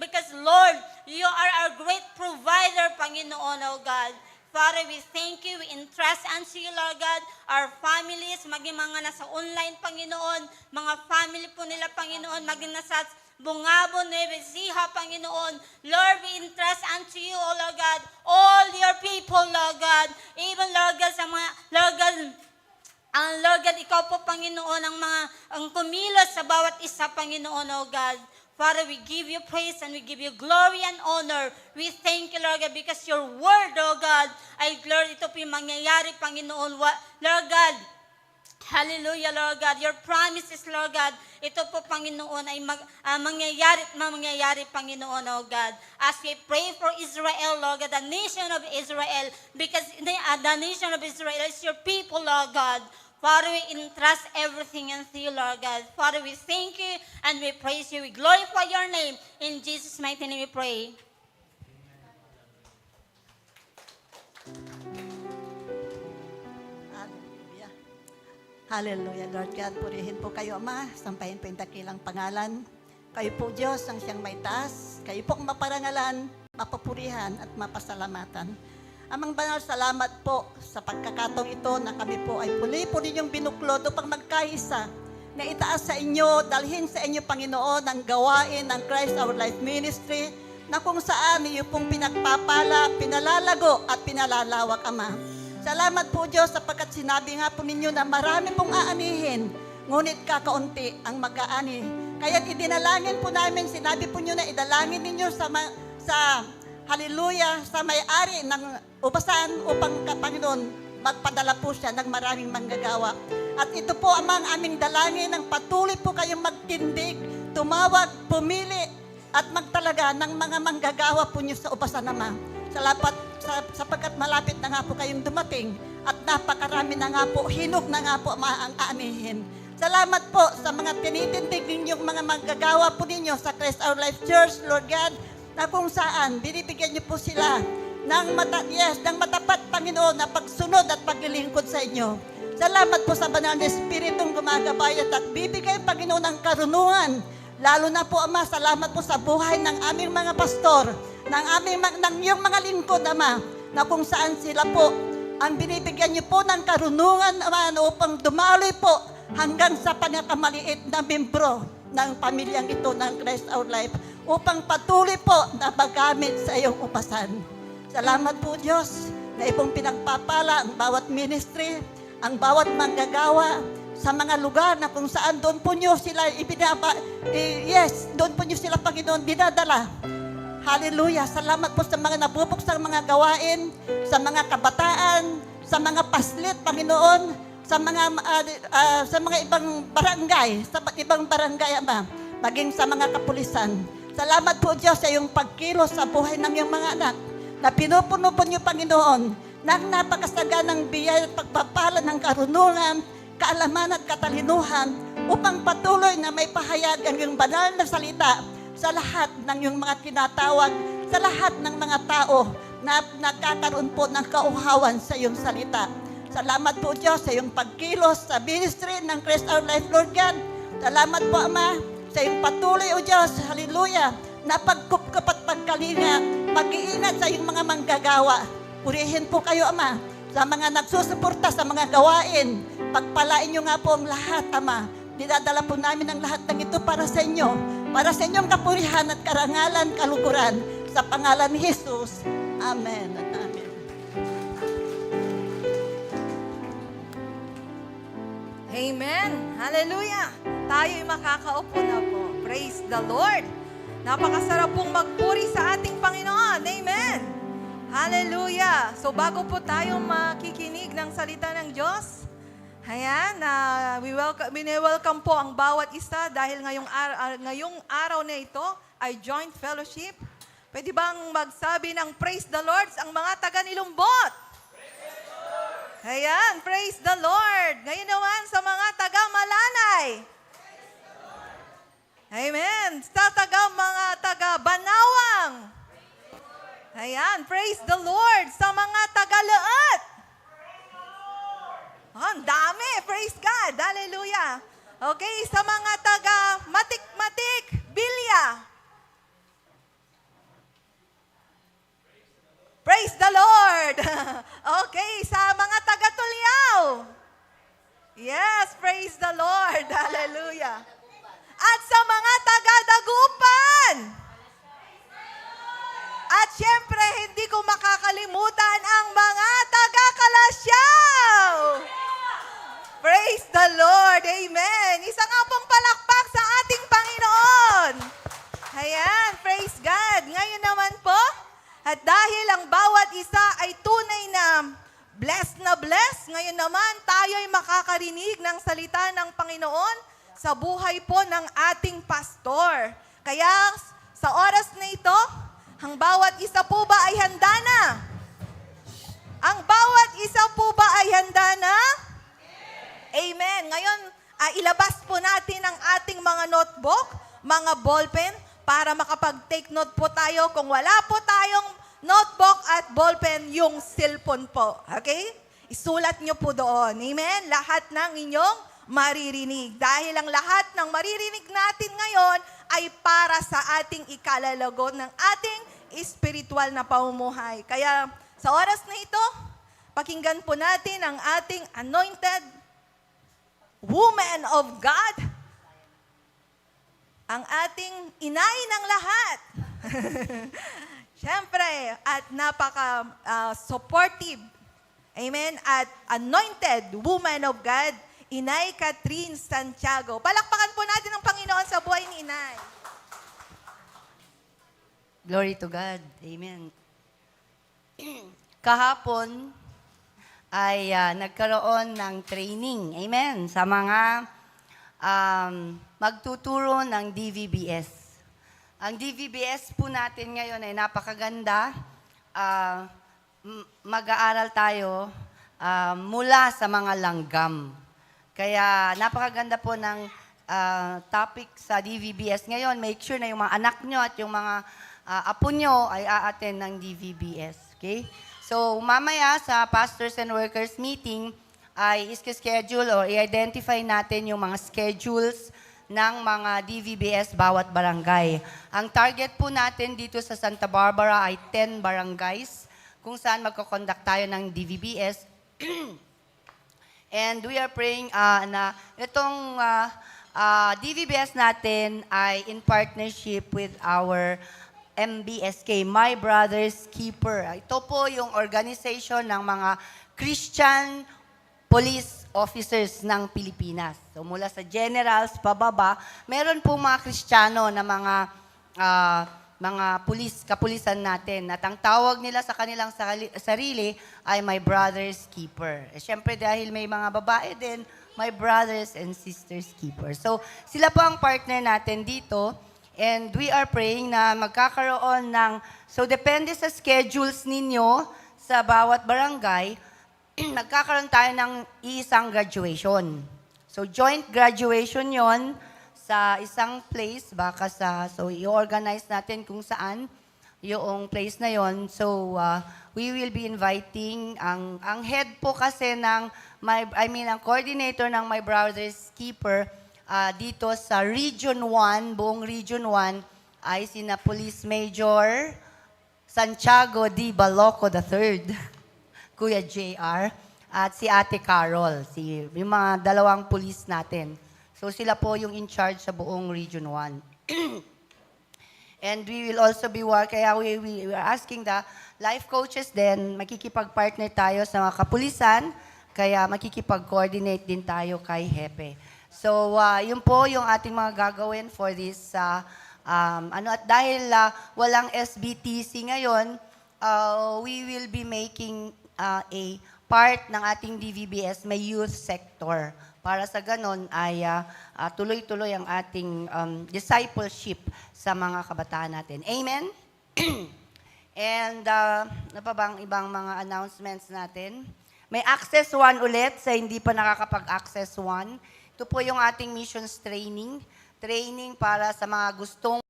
Because, Lord, you are our great provider, Panginoon, O God. Father, we thank you. We entrust unto you, Lord God, our families, maging mga nasa online, Panginoon, mga family po nila, Panginoon, maging nasa Bungabo, Nueva Ecija, Panginoon. Lord, we entrust unto you, O Lord God, all your people, Lord God. Even, Lord God, sa mga, Lord God, ang Lord God, ikaw po, Panginoon, ang kumilos sa bawat isa, Panginoon, O God. Father, we give you praise and we give you glory and honor. We thank you, Lord God, because your word, O God, ay, Lord, ito po yung mangyayari, Panginoon. Lord God, hallelujah, Lord God. Your promises, Lord God, ito po, Panginoon, ay mangyayari, Panginoon, O God. As we pray for Israel, Lord God, the nation of Israel, because the nation of Israel is your people, Lord God. Father, we entrust everything into you, Lord God. Father, we thank you and we praise you. We glorify your name. In Jesus' mighty name we pray. Hallelujah. Hallelujah, Lord God. Purihin po kayo, Ama. Sampahin po yung dakilang pangalan. Kayo po, Diyos, ang siyang may taas. Kayo po ang maparangalan, mapapurihan, at mapasalamatan. Amang banal, salamat po sa pagkakataong ito na kami po ay puli-po ninyong binuklod upang magkaisa na itaas sa inyo, dalhin sa inyo, Panginoon, ang gawain ng Christ Our Life Ministry na kung saan iyo pong pinagpapala, pinalalago at pinalalawak, Ama. Salamat po, Diyos, sapagkat sinabi nga po ninyo na marami pong aanihin, ngunit kakaunti ang mag-aani. Kaya idinalangin po namin, sinabi po nyo na idalangin ninyo sa hallelujah, sa may-ari ng ubasan upang, Panginoon, magpadala po siya ng maraming manggagawa. At ito po amang aming dalangin, ng patuloy po kayong magtindig, tumawag, pumili, at magtalaga ng mga manggagawa po niyo sa ubasan, Ama. Sapagkat malapit na nga po kayong dumating at napakarami na nga po, hinog na nga po ang aanihin. Salamat po sa mga tinitindig ninyong mga manggagawa po ninyo sa Christ Our Life Church, Lord God, na kung saan binibigyan niyo po sila ng matapat, Panginoon, na pagsunod at paglilingkod sa inyo. Salamat po sa banal na Espiritong gumagabayad at bibigay, Panginoon, ng karunungan. Lalo na po, Ama, salamat po sa buhay ng aming mga pastor, ng iyong mga lingkod, Ama, na kung saan sila po ang binibigyan niyo po ng karunungan, Ama, upang dumaloy po hanggang sa panakamaliit na membro ng pamilyang ito ng Christ Our Life upang patuloy po na magamit sa iyong upasan. Salamat po, Diyos, na ipong pinagpapala ang bawat ministry, ang bawat manggagawa sa mga lugar na kung saan doon po nyo sila doon po nyo sila, Panginoon, dinadala. Hallelujah. Salamat po sa mga nabubuksang mga gawain, sa mga kabataan, sa mga paslit, Panginoon, sa mga ibang barangay, Ama, maging sa mga kapulisan. Salamat po, Diyos, sa iyong pagkilos sa buhay ng iyong mga anak na pinupuno po niyo, Panginoon, ng napakasaganang biyaya at pagpapala ng karunungan, kaalaman at katalinuhan upang patuloy na may pahayag ang iyong banal na salita sa lahat ng iyong mga tinatawag, sa lahat ng mga tao na nagkakaroon po ng kauhawan sa iyong salita. Salamat po, Diyos, sa iyong pagkilos sa ministry ng Christ Our Life, Lord God. Salamat po, Ama, sa iyong patuloy, O Diyos, hallelujah, na pagkupkup at pagkalinga, mag-iingat sa iyong mga manggagawa. Purihin po kayo, Ama, sa mga nagsusuporta sa mga gawain. Pagpalain niyo nga po ang lahat, Ama. Dinadala po namin ang lahat ng ito para sa inyo, para sa inyong kapurihan at karangalan, kaluguran, sa pangalan ni Jesus. Amen at amen. Amen. Hallelujah. Tayo'y makakaupo na po. Praise the Lord. Napakasarap pong magpuri sa ating Panginoon. Amen. Hallelujah. So bago po tayo makikinig ng salita ng Diyos, ayan, welcome po ang bawat isa dahil ngayong araw na ito ay joint fellowship. Pwede bang magsabi ng praise the Lord ang mga taga-Nilumbot? Ayan, praise the Lord. Ngayon naman sa mga taga-Malanay. Amen. Sa mga taga-Banawang. Ayan, praise the Lord. Sa mga taga-Laat. Ang dami, praise God. Hallelujah. Okay, sa mga taga-Matik-Matik, Bilya. Praise the Lord. Okay, sa mga taga-Tulyaw. Yes, praise the Lord. Hallelujah. At sa mga taga-Dagupan. At syempre, hindi ko makakalimutan ang mga taga-Kalasyaw. Praise the Lord. Amen. Isa nga pong palakpak sa ating Panginoon. Ayan, praise God. Ngayon naman po, at dahil ang bawat isa ay tunay na blessed, ngayon naman tayo'y makakarinig ng salita ng Panginoon sa buhay po ng ating pastor. Kaya sa oras na ito, ang bawat isa po ba ay handa na? Ang bawat isa po ba ay handa na? Amen. Ngayon, ilabas po natin ang ating mga notebook, mga ballpen, para makapag-take note po tayo. Kung wala po tayong notebook at ballpen, yung cellphone po. Okay? Isulat nyo po doon. Amen? Lahat ng inyong maririnig. Dahil ang lahat ng maririnig natin ngayon ay para sa ating ikalalago ng ating spiritual na pamumuhay. Kaya sa oras na ito, pakinggan po natin ang ating anointed woman of God, ang ating inay ng lahat. Siyempre, at napaka-supportive, amen, at anointed woman of God, Inay Catherine Santiago. Palakpakan po natin ang Panginoon sa buhay ni Inay. Glory to God. Amen. Kahapon ay nagkaroon ng training. Amen. Sa mga magtuturo ng DVBS. Ang DVBS po natin ngayon ay napakaganda. Mag-aaral tayo mula sa mga langgam. Kaya napakaganda po ng topic sa DVBS ngayon. Make sure na yung mga anak nyo at yung mga apo nyo ay a-attend ng DVBS. Okay? So, mamaya sa Pastors and Workers meeting ay iske-schedule o i-identify natin yung mga schedules ng mga DVBS bawat barangay. Ang target po natin dito sa Santa Barbara ay 10 barangays kung saan magkoconduct tayo ng DVBS. And we are praying na itong DVBS natin ay in partnership with our MBSK, My Brother's Keeper. Ito po yung organization ng mga Christian police officers ng Pilipinas. So mula sa generals pababa, meron po mga Kristiyano na mga kapulisan natin. At ang tawag nila sa kanilang sarili ay My Brother's Keeper. Siyempre dahil may mga babae din, My Brothers and Sisters Keeper. So sila po ang partner natin dito. And we are praying na magkakaroon ng, so depende sa schedules ninyo sa bawat barangay, nagkakaroon tayo ng isang graduation. So joint graduation yon sa isang place, baka so i-organize natin kung saan yung place na yon. So we will be inviting, ang head po kasi ng, ang coordinator ng My Brother's Keeper, dito sa Region 1, buong Region 1, ay sina Police Major Santiago D. Baloco III, Kuya JR, at si Ate Carol, yung mga dalawang police natin. So sila po yung in charge sa buong Region 1. And we will also be kaya we are asking the life coaches din, makikipag-partner tayo sa mga kapulisan, kaya makikipag-coordinate din tayo kay Hepe. So, yun po yung ating mga gagawin for this, at dahil walang SBTC ngayon, we will be making a part ng ating DVBS, may youth sector. Para sa ganon ay tuloy-tuloy ang ating discipleship sa mga kabataan natin. Amen? And, ano pa bang ibang mga announcements natin? May Access 1 ulit sa hindi pa nakakapag-Access 1. Ito po yung ating missions training para sa mga gustong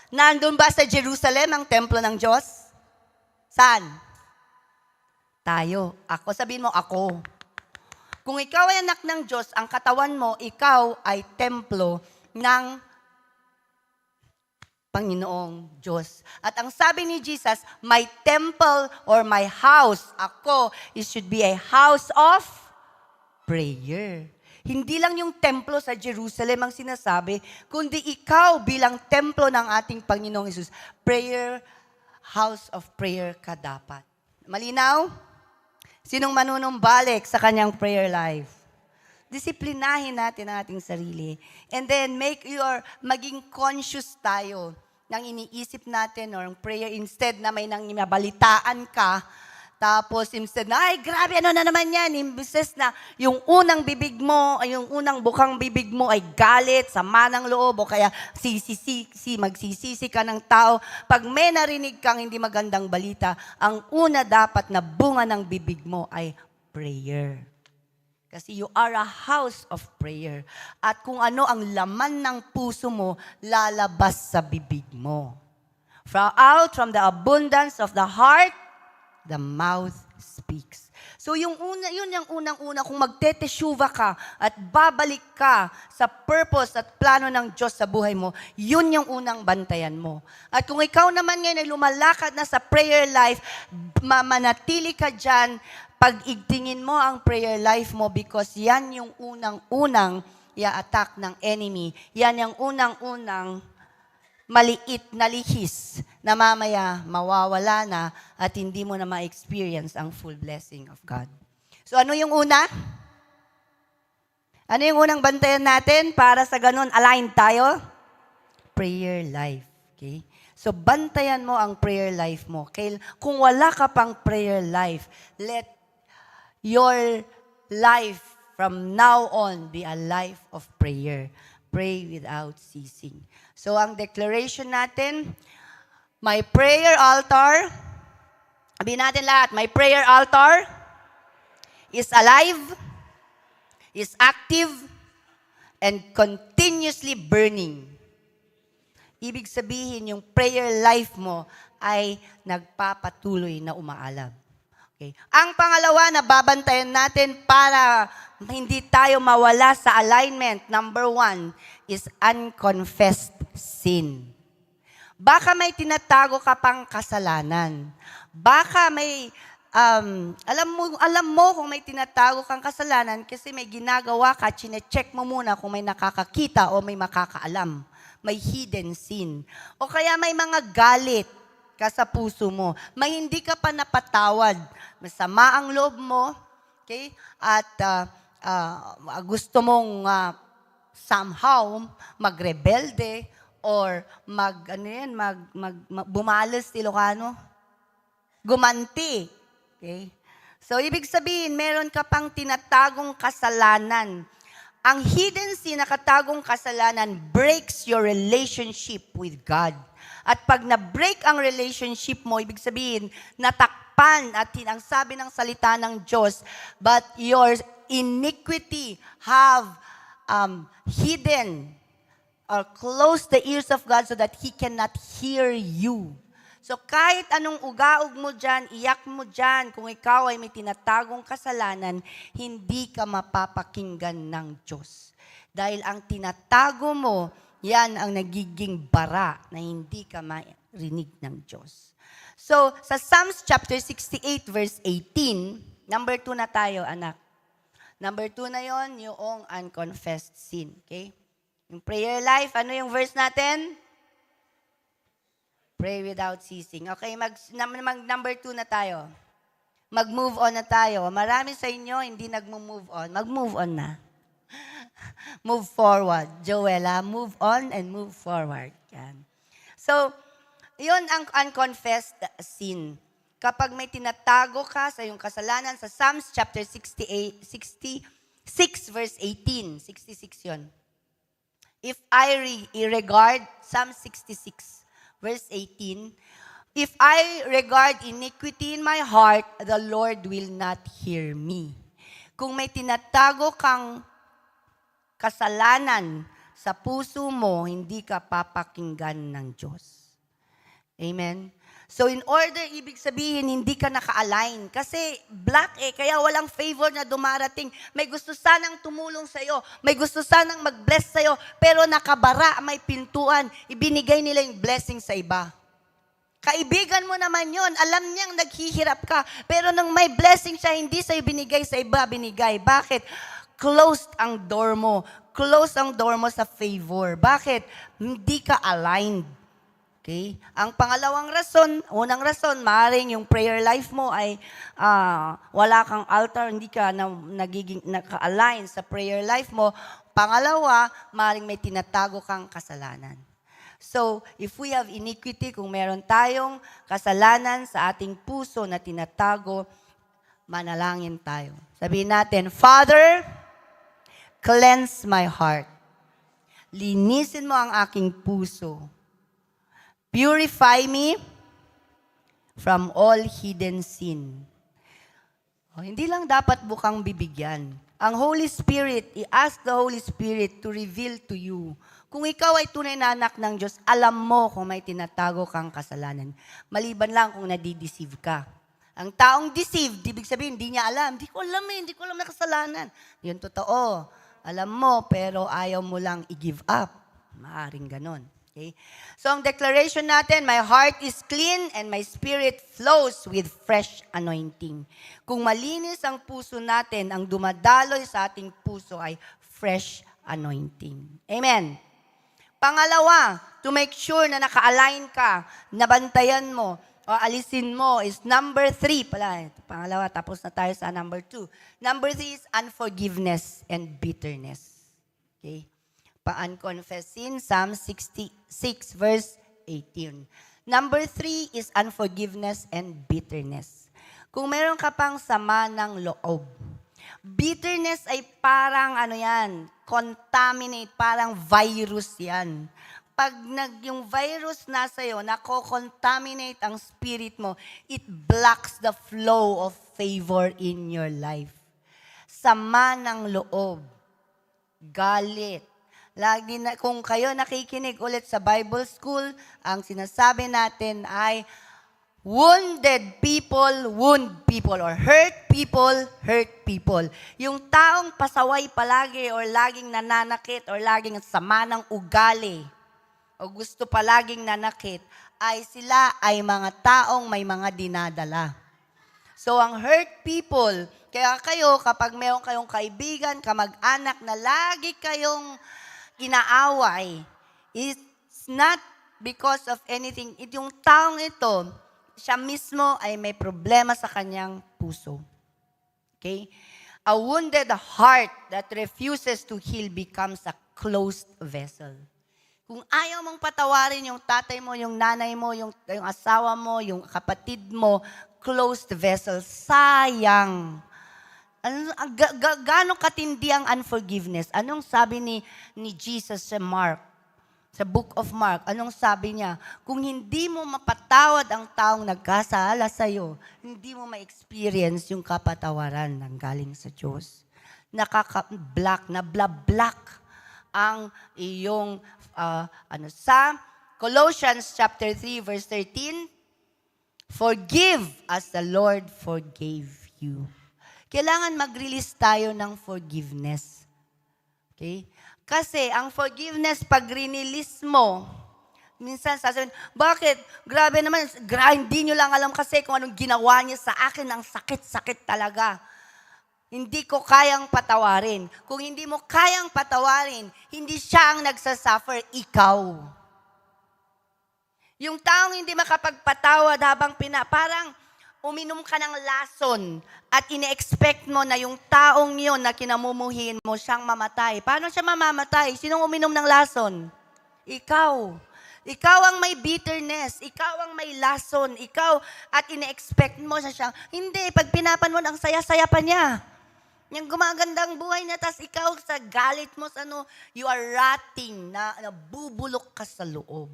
Nandun ba sa Jerusalem ang templo ng Diyos? Saan? Tayo. Ako. Sabihin mo, ako. Kung ikaw ay anak ng Diyos, ang katawan mo, ikaw ay templo ng Panginoong Diyos. At ang sabi ni Jesus, my temple or my house, ako, it should be a house of prayer. Hindi lang yung templo sa Jerusalem ang sinasabi, kundi ikaw bilang templo ng ating Panginoong Hesus, prayer, house of prayer ka dapat. Malinaw? Sinong manunumbalik sa kanyang prayer life? Disiplinahin natin ang ating sarili. And then maging conscious tayo ng iniisip natin or prayer instead na may nang mabalitaan ka. Tapos instead na, ay grabe, ano na naman yan? Imbes na yung unang bibig mo, ay yung unang bukang bibig mo ay galit, sama ng loob, o kaya magsisisi ka ng tao. Pag may narinig kang hindi magandang balita, ang una dapat na bunga ng bibig mo ay prayer. Kasi you are a house of prayer. At kung ano ang laman ng puso mo, lalabas sa bibig mo. From the abundance of the heart, the mouth speaks. So yun yung unang-una, kung magteteshuva ka at babalik ka sa purpose at plano ng Diyos sa buhay mo, yun yung unang bantayan mo. At kung ikaw naman ngayon ay lumalakad na sa prayer life, manatili ka dyan, pag-igtingin mo ang prayer life mo because yan yung unang-unang i-attack ng enemy. Yan yung unang-unang maliit na lihis na mamaya mawawala na at hindi mo na ma-experience ang full blessing of God. So ano yung una? Ano yung unang bantayan natin para sa ganun align tayo? Prayer life. Okay? So bantayan mo ang prayer life mo. Kung wala ka pang prayer life, let your life from now on be a life of prayer. Pray without ceasing. So, ang declaration natin, my prayer altar, sabihin natin lahat, my prayer altar is alive, is active, and continuously burning. Ibig sabihin, yung prayer life mo ay nagpapatuloy na umaalab. Okay. Ang pangalawa na babantayan natin para hindi tayo mawala sa alignment, number 1, is unconfessed sin. Baka may tinatago ka pang kasalanan. Baka may, alam mo kung may tinatago kang kasalanan kasi may ginagawa ka, chine-check mo muna kung may nakakakita o may makakaalam. May hidden sin. O kaya may mga galit ka sa puso mo. May hindi ka pa napatawad. Masama ang loob mo, okay? At gusto mong somehow magrebelde or bumalas Ilocano, gumanti. Okay? So, ibig sabihin, meron ka pang tinatagong kasalanan. Ang hidden sin, nakatagong kasalanan, breaks your relationship with God. At pag na-break ang relationship mo, ibig sabihin, natakpan at ang sabi ng salita ng Diyos, but your iniquity have hidden or closed the ears of God so that He cannot hear you. So kahit anong ugaog mo dyan, iyak mo dyan, kung ikaw ay may tinatagong kasalanan, hindi ka mapapakinggan ng Diyos. Dahil ang tinatago mo, yan ang nagiging bara na hindi ka marinig ng Diyos. So, sa Psalms chapter 68 verse 18, number 2 na tayo, anak. Number 2 na yon, yung unconfessed sin. Okay? Yung prayer life, ano yung verse natin? Pray without ceasing. Okay, number 2 na tayo. Mag-move on na tayo. Marami sa inyo hindi nag-move on. Mag-move on na. Move forward. Joella, move on and move forward. Yan. So, yun ang unconfessed sin. Kapag may tinatago ka sa iyong kasalanan, sa Psalms chapter 66 verse 18. 66 yun. If I regard, Psalm 66 verse 18, if I regard iniquity in my heart, the Lord will not hear me. Kung may tinatago kang kasalanan sa puso mo, hindi ka papakinggan ng Diyos. Amen? So in order, ibig sabihin, hindi ka naka-align. Kasi black kaya walang favor na dumarating. May gusto sanang tumulong sa'yo. May gusto sanang mag-bless sa'yo. Pero nakabara, may pintuan. Ibinigay nila yung blessing sa iba. Kaibigan mo naman yon. Alam niyang naghihirap ka. Pero nang may blessing siya, hindi sa'yo binigay, sa iba binigay. Bakit? Closed ang door mo. Closed ang door mo sa favor. Bakit? Hindi ka aligned. Okay? Ang pangalawang rason, unang rason, maaaring yung prayer life mo ay wala kang altar, hindi ka nagiging naka-align sa prayer life mo. Pangalawa, maaaring may tinatago kang kasalanan. So, if we have iniquity, kung meron tayong kasalanan sa ating puso na tinatago, manalangin tayo. Sabihin natin, Father, cleanse my heart. Linisin mo ang aking puso. Purify me from all hidden sin. Hindi lang dapat bukang bibigyan. Ang Holy Spirit, i-ask the Holy Spirit to reveal to you. Kung ikaw ay tunay na anak ng Diyos, alam mo kung may tinatago kang kasalanan. Maliban lang kung nadideceive ka. Ang taong deceived, ibig sabihin, hindi niya alam. Hindi ko alam na kasalanan. Yun totoo. Alam mo, pero ayaw mo lang i-give up. Maaring ganon. Okay? So, ang declaration natin, my heart is clean and my spirit flows with fresh anointing. Kung malinis ang puso natin, ang dumadaloy sa ating puso ay fresh anointing. Amen. Pangalawa, to make sure na naka-align ka, nabantayan mo, o alisin mo is number 3 pala. Pangalawa, tapos na tayo sa number 2. Number 3 is unforgiveness and bitterness. Okay? Pa-unconfessed sin, Psalm 66 verse 18. Number 3 is unforgiveness and bitterness. Kung meron ka pang sama ng loob, bitterness ay parang contaminate, parang virus yan. Pag yung virus nasa iyo, nako-contaminate ang spirit mo, it blocks the flow of favor in your life. Sama ng loob, galit. Lagi na, kung kayo nakikinig ulit sa Bible School, ang sinasabi natin ay wounded people wound people or hurt people. Yung taong pasaway palagi or laging nananakit or laging sama ng ugali o gusto palaging nanakit, ay sila ay mga taong may mga dinadala. So ang hurt people, kaya kayo kapag meron kayong kaibigan, kamag-anak na lagi kayong inaaway, it's not because of anything. Yung taong ito, siya mismo ay may problema sa kanyang puso. Okay? A wounded heart that refuses to heal becomes a closed vessel. Kung ayaw mong patawarin yung tatay mo, yung nanay mo, yung asawa mo, yung kapatid mo, closed vessel, sayang. Gaano katindi ang unforgiveness? Anong sabi ni Jesus sa Mark? Sa Book of Mark, anong sabi niya? Kung hindi mo mapatawad ang taong nagkasala sa'yo, hindi mo ma-experience yung kapatawaran ng galing sa Diyos. Nakaka-block, nabla-block ang iyong, sa Colossians chapter 3, verse 13, forgive as the Lord forgave you. Kailangan mag-release tayo ng forgiveness. Okay? Kasi ang forgiveness, pag rinilis mo, minsan sasabihin, bakit? Grabe naman, hindi nyo lang alam kasi kung anong ginawa niya sa akin, ang sakit-sakit talaga. Hindi ko kayang patawarin. Kung hindi mo kayang patawarin, hindi siya ang nagsasuffer, ikaw. Yung taong hindi makapagpatawad habang parang uminom ka ng lason at ine-expect mo na yung taong yun na kinamumuhin mo siyang mamatay. Paano siya mamamatay? Sinong uminom ng lason? Ikaw. Ikaw ang may bitterness. Ikaw ang may lason. Ikaw at ine-expect mo siya. Hindi, pag pinapan mo, ang saya-saya pa niya. Yung gumagandang buhay niya, tas ikaw sa galit mo, you are rotting, nabubulok ka sa loob.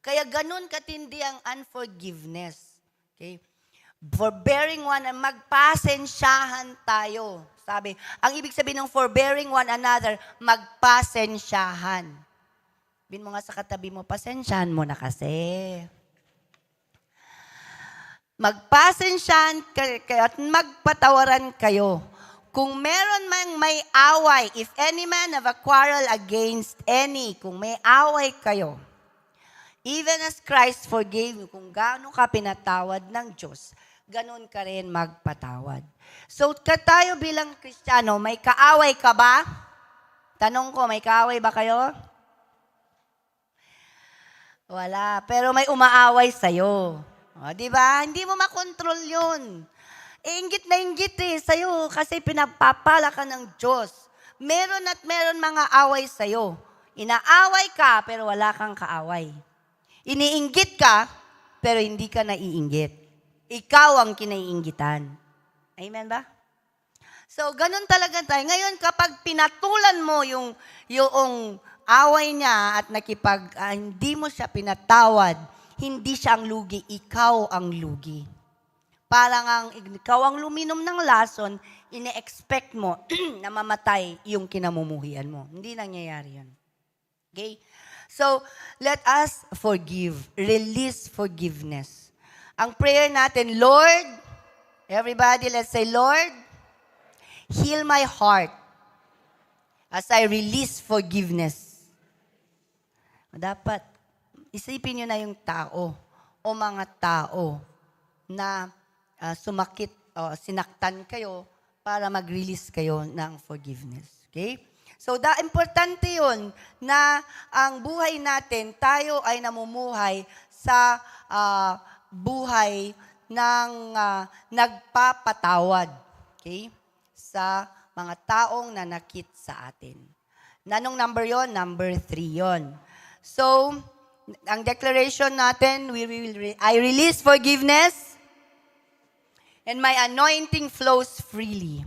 Kaya ganun katindi ang unforgiveness. Okay? Forbearing one, magpasensyahan tayo sabi. Ang ibig sabihin ng forbearing one another, magpasensyahan. Bin mo nga sa katabi mo, pasensyahan mo na kasi. Magpasensyahan kayo at magpatawaran kayo. Kung meron mang may away, if any man have a quarrel against any, kung may away kayo, even as Christ forgave you, kung gaano ka pinatawad ng Diyos, ganun ka rin magpatawad. So, tayo bilang Kristiyano, may kaaway ka ba? Tanong ko, may kaaway ba kayo? Wala. Pero may umaaway sa'yo. O, di ba? Hindi mo makontrol yun. Inggit na inggit sa'yo kasi pinagpapala ka ng Diyos. Meron at meron mga away sa'yo. Inaaway ka, pero wala kang kaaway. Iniinggit ka, pero hindi ka naiinggit. Ikaw ang kinaiinggitan. Amen ba? So, ganun talaga tayo. Ngayon, kapag pinatulan mo yung away niya at hindi mo siya pinatawad, hindi siya ang lugi, ikaw ang lugi. Parang ikaw ang luminom ng lason, ine-expect mo na mamatay yung kinamumuhian mo. Hindi nangyayari yun. Okay? So, let us forgive. Release forgiveness. Ang prayer natin, Lord, everybody, let's say, Lord, heal my heart as I release forgiveness. Dapat, isipin nyo na yung tao o mga tao na sumakit o sinaktan kayo para mag-release kayo ng forgiveness. Okay? So, importante yun na ang buhay natin, tayo ay namumuhay sa buhay ng nagpapatawad. Okay? Sa mga taong nanakit sa atin. Nanong number yon? Number 3 yon. So, ang declaration natin, I release forgiveness and my anointing flows freely.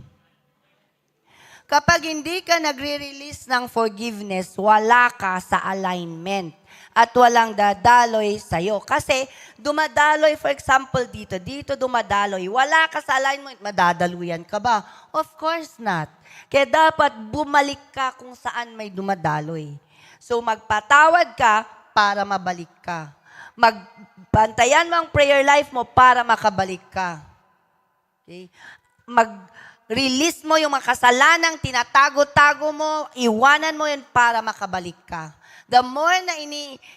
Kapag hindi ka nagre-release ng forgiveness, wala ka sa alignment at walang dadaloy sa'yo. Kasi dumadaloy, for example, dito dumadaloy. Wala ka sa alignment, madadaluyan ka ba? Of course not. Kaya dapat bumalik ka kung saan may dumadaloy. So magpatawad ka para mabalik ka. Magbantayan mo ang prayer life mo para makabalik ka. Okay? Mag-release mo yung mga kasalanang tinatago-tago mo, iwanan mo yun para makabalik ka. The more na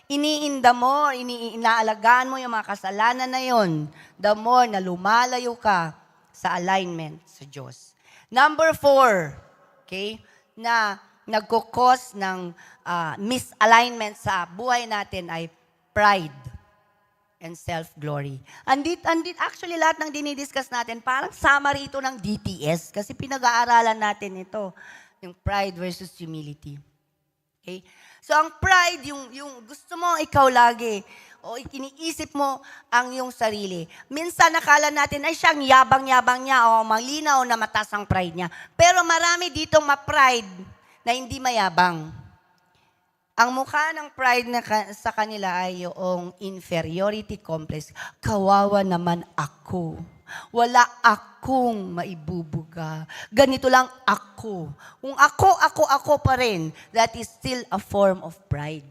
iniinda mo, inaalagaan mo yung mga kasalanan na yun, the more na lumalayo ka sa alignment sa Diyos. Number 4, okay, na nagkukos ng misalignment sa buhay natin ay pride and self-glory. Actually, lahat ng dinidiscuss natin, parang summary ito ng DTS kasi pinag-aaralan natin ito, yung pride versus humility. Okay? So, ang pride, yung gusto mo ikaw lagi, o iniisip mo ang iyong sarili. Minsan, nakala natin, ay siyang yabang-yabang niya, o malinaw na mataas ang pride niya. Pero marami ditong ma-pride na hindi mayabang. Ang mukha ng pride sa kanila ay yung inferiority complex. Kawawa naman ako. Wala akong maibubuga. Ganito lang ako. Kung ako pa rin, that is still a form of pride.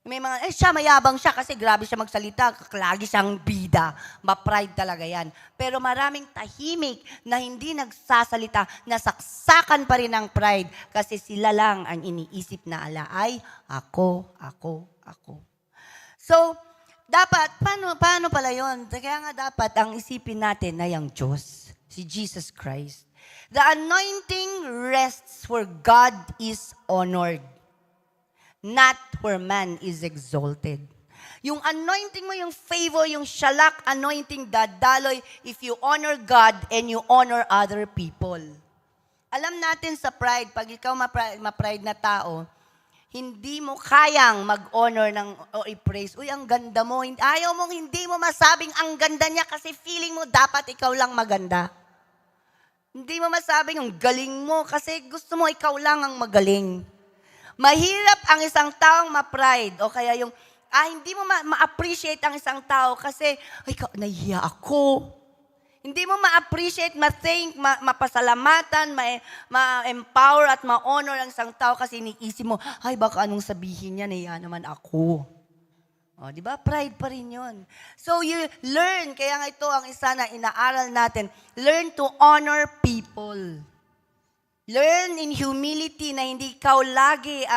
May mga, siya mayabang siya kasi grabe siya magsalita, lagi siyang bida. Ma-pride talaga yan. Pero maraming tahimik na hindi nagsasalita, nasaksakan pa rin ng pride kasi sila lang ang iniisip na ala ay ako. So, dapat, paano pala yun? Kaya nga dapat ang isipin natin na yung Diyos, si Jesus Christ. The anointing rests where God is honored, not where man is exalted. Yung anointing mo, yung favor, yung shalak anointing, dadaloy if you honor God and you honor other people. Alam natin sa pride, pag ikaw ma-pride na tao, hindi mo kayang mag-honor o i-praise. Uy, ang ganda mo. Ayaw mong hindi mo masabing ang ganda niya kasi feeling mo dapat ikaw lang maganda. Hindi mo masabing ang galing mo kasi gusto mo ikaw lang ang magaling. Mahirap ang isang taong ma-pride o kaya yung, hindi mo ma-appreciate ang isang tao kasi, nahihiya ako. Hindi mo ma-appreciate, ma-thank, mapasalamatan, ma-empower at ma-honor ang isang tao kasi iniisip mo, ay baka anong sabihin niya, nahiya naman ako. O, di ba? Pride pa rin yun. So you learn, kaya nga ito ang isa na inaaral natin, learn to honor people. Learn in humility na hindi ikaw lagi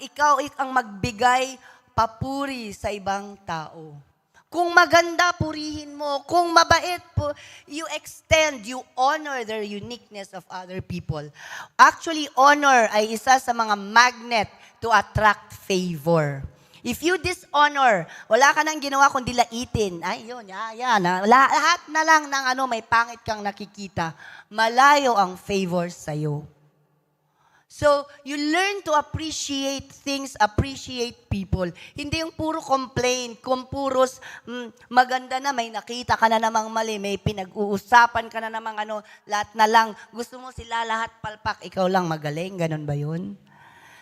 ikaw ang magbigay papuri sa ibang tao. Kung maganda, purihin mo. Kung mabait, you extend, you honor their uniqueness of other people. Actually, honor ay isa sa mga magnet to attract favor. If you dishonor, wala ka nang ginawa kundi laitin. Ay, yun, yan. Lahat na lang ng may pangit kang nakikita. Malayo ang favor sa'yo. So, you learn to appreciate things, appreciate people. Hindi yung puro complain, kung puros maganda na, may nakita ka na namang mali, may pinag-uusapan ka na namang lahat na lang. Gusto mo sila lahat palpak, ikaw lang magaling. Ganon ba yun?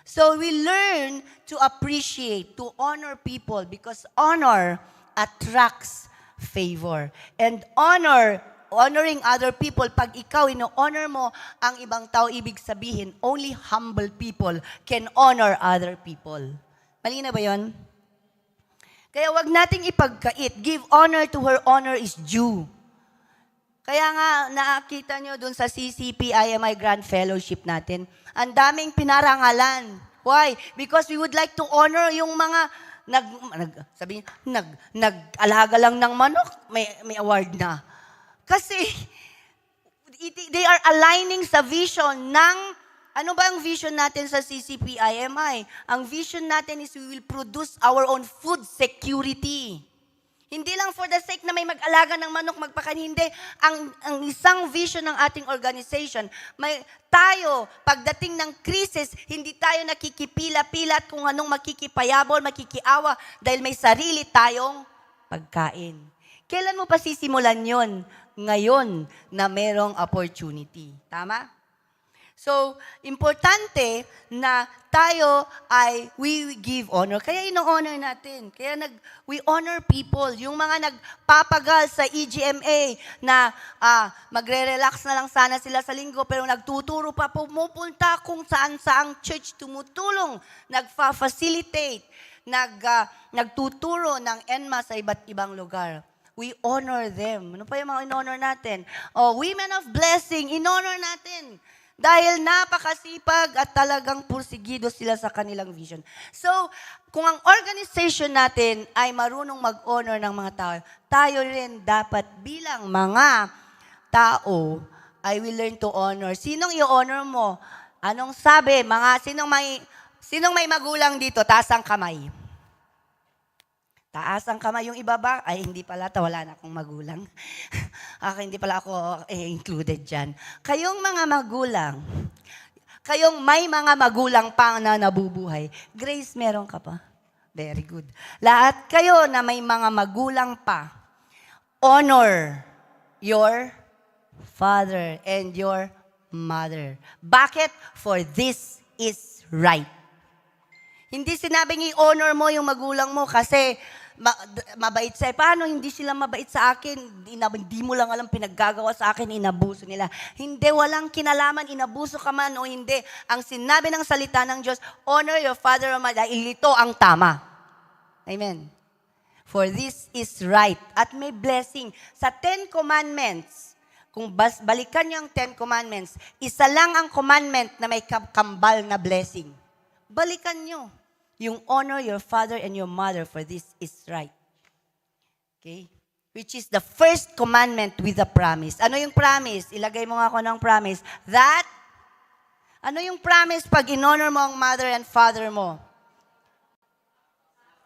So, we learn to appreciate, to honor people because honor attracts favor. And honoring other people, pag ikaw ino-honor mo ang ibang tao, ibig sabihin, only humble people can honor other people. Mali na ba yun? Kaya wag nating ipagkait. Give honor to where honor is due. Kaya nga, nakita nyo dun sa CCP IMI Grand Fellowship natin, ang daming pinarangalan. Why? Because we would like to honor yung mga nag-alaga lang ng manok, may award na. Kasi, they are aligning sa vision ng, ano ba ang vision natin sa CCP IMI? Ang vision natin is we will produce our own food security. Hindi lang for the sake na may mag-alaga ng manok, magpakan, hindi. Ang isang vision ng ating organization, tayo, pagdating ng krisis, hindi tayo nakikipila-pila at kung anong makikipayabol, makikiawa, dahil may sarili tayong pagkain. Kailan mo pa sisimulan yon? Ngayon na merong opportunity. Tama? So, importante na tayo we give honor. Kaya ino-honor natin. Kaya we honor people. Yung mga nagpapagal sa EGMA na magre-relax na lang sana sila sa linggo pero nagtuturo pa, pumupunta kung saan-saang church, tumutulong, nagfa-facilitate, nagtuturo ng ENMA sa iba't ibang lugar. We honor them. Ano pa yung mga in-honor natin? Women of blessing, in-honor natin. Dahil napakasipag at talagang pursigido sila sa kanilang vision. So, kung ang organization natin ay marunong mag-honor ng mga tao, tayo rin dapat bilang mga tao ay will learn to honor. Sinong i-honor mo? Anong sabi? Sinong may magulang dito? Taas ang kamay. Taas ang kamay. Yung iba ba? Ay, hindi pala. Wala na akong magulang. Hindi pala ako included dyan. Kayong mga magulang, kayong may mga magulang pa na nabubuhay, Grace, meron ka pa? Very good. Lahat kayo na may mga magulang pa, honor your father and your mother. Bakit? For this is right. Hindi sinabing i-honor mo yung magulang mo kasi mabait sa'yo. Paano hindi sila mabait sa akin? Hindi mo lang alam pinaggagawa sa akin, inabuso nila. Hindi, walang kinalaman, inabuso ka man o hindi. Ang sinabi ng salita ng Diyos, honor your father or mother, dahil ito ang tama. Amen. For this is right. At may blessing. Sa 10 Commandments, kung balikan niyo ang 10 Commandments, isa lang ang commandment na may kambal na blessing. Balikan niyo. Yung honor your father and your mother, for this is right. Okay? Which is the first commandment with a promise. Ano yung promise? Ilagay mo nga ako ng promise. Ano yung promise pag in-honor mo ang mother and father mo?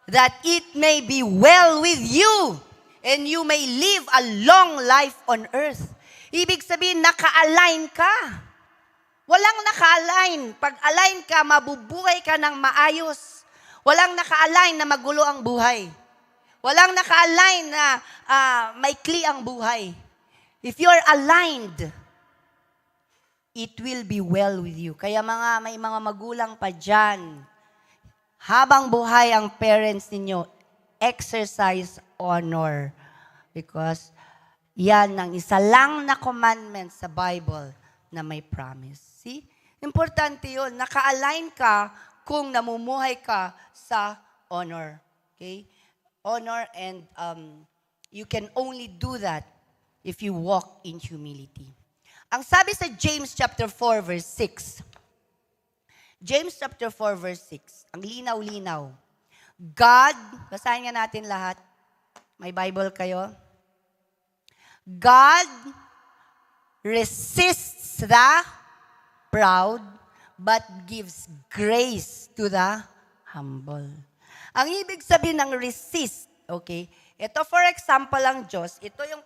That it may be well with you and you may live a long life on earth. Ibig sabihin, naka-align ka. Walang naka-align. Pag align ka, mabubuhay ka ng maayos. Walang naka-align na magulo ang buhay. Walang naka-align na maikli ang buhay. If you're aligned, it will be well with you. Kaya may mga magulang pa dyan, habang buhay ang parents ninyo, exercise honor. Because Yan ang isa lang na commandment sa Bible na may promise. See? Importante yun. Naka-align ka kung namumuhay ka sa honor. Okay? Honor, and you can only do that if you walk in humility. Ang sabi sa James chapter 4 verse 6. James chapter 4 verse 6. Ang linaw-linaw. God, basahin nga natin lahat. May Bible kayo? God resists the proud, but gives grace to the humble. Ang ibig sabihin ng resist, okay? Ito for example ang Diyos, ito yung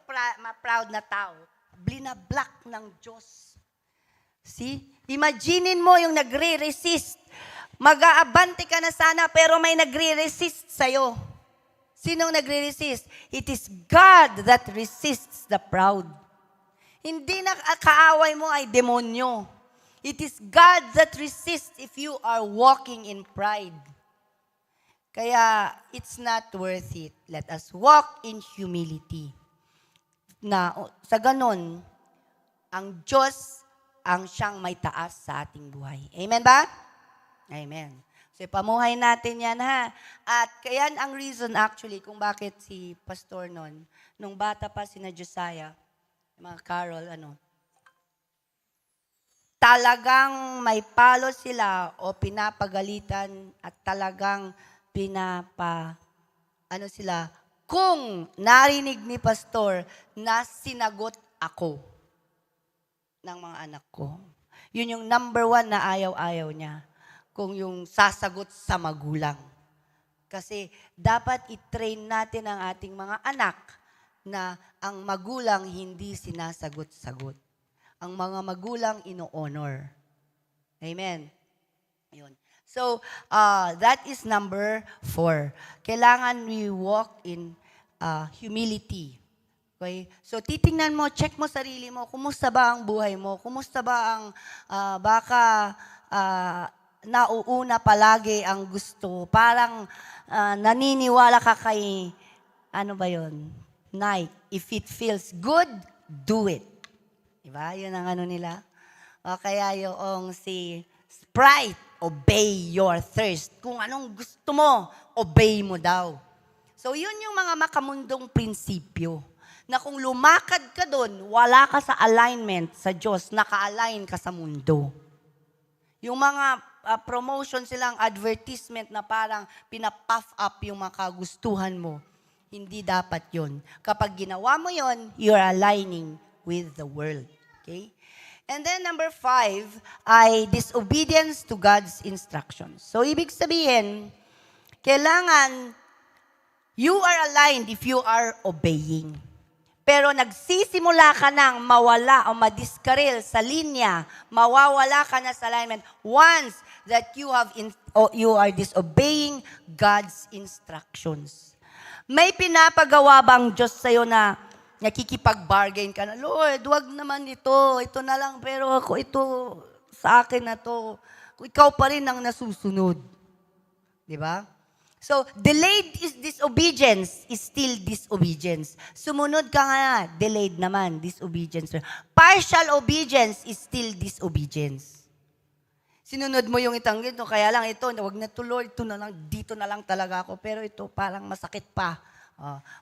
proud na tao, blinablock ng Diyos. See? Imaginin mo yung nagre-resist. Mag-aabante ka na sana pero may nagre-resist sa'yo. Sinong nagre-resist? It is God that resists the proud. Hindi na kaaway mo ay demonyo. It is God that resists if you are walking in pride. Kaya, it's not worth it. Let us walk in humility. Na sa ganon, ang Diyos ang siyang may taas sa ating buhay. Amen ba? Amen. So, pamuhay natin yan, ha? At kaya ang reason actually kung bakit si Pastor nung bata pa si Josiah, mga Carol, talagang may palo sila o pinapagalitan at talagang sila, kung narinig ni Pastor na sinagot ako ng mga anak ko. Yun yung number 1 na ayaw-ayaw niya. Kung yung sasagot sa magulang. Kasi dapat i-train natin ang ating mga anak na ang magulang hindi sinasagot-sagot. Ang mga magulang ino-honor. Amen. Yun. So, that is number 4. Kailangan we walk in humility. Okay? So, titingnan mo, check mo sarili mo, kumusta ba ang buhay mo? Kumusta ba ang nauuna palagi ang gusto? Parang naniniwala ka kay, Nike. If it feels good, do it. Diba? Yun ang nila. O kaya yung si Sprite, obey your thirst. Kung anong gusto mo, obey mo daw. So, yun yung mga makamundong prinsipyo. Na kung lumakad ka doon, wala ka sa alignment sa Diyos, naka-align ka sa mundo. Yung mga promotion silang advertisement na parang pinapuff up yung mga kagustuhan mo, hindi dapat yun. Kapag ginawa mo yun, you're aligning with the world. Okay? And then number 5 ay disobedience to God's instructions. So, ibig sabihin, kailangan you are aligned if you are obeying. Pero nagsisimula ka nang mawala o madiskaril sa linya, mawawala ka na sa alignment once that you are disobeying God's instructions. May pinapagawa bang Diyos sa'yo na nakikipag-bargain ka na, Lord, wag naman ito na lang, pero ako ito, sa akin na to. Ikaw pa rin ang nasusunod. Di ba? So, delayed disobedience is still disobedience. Sumunod ka nga, delayed naman, disobedience. Partial obedience is still disobedience. Sinunod mo yung itang ito, kaya lang ito, wag na to Lord, ito na lang, dito na lang talaga ako, pero ito parang masakit pa.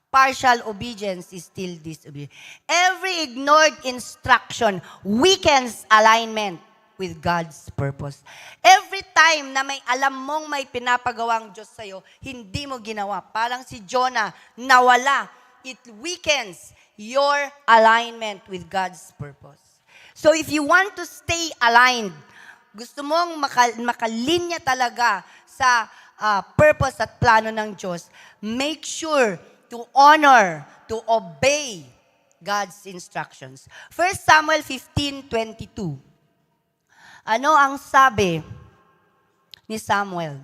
Partial obedience is still disobedience. Every ignored instruction weakens alignment with God's purpose. Every time na may alam mong may pinapagawang Diyos sa'yo, hindi mo ginawa. Parang si Jonah, nawala. It weakens your alignment with God's purpose. So if you want to stay aligned, gusto mong makalinya talaga sa purpose at plano ng Diyos, make sure to honor, to obey God's instructions. 1 Samuel 15:22. Ano ang sabi ni Samuel?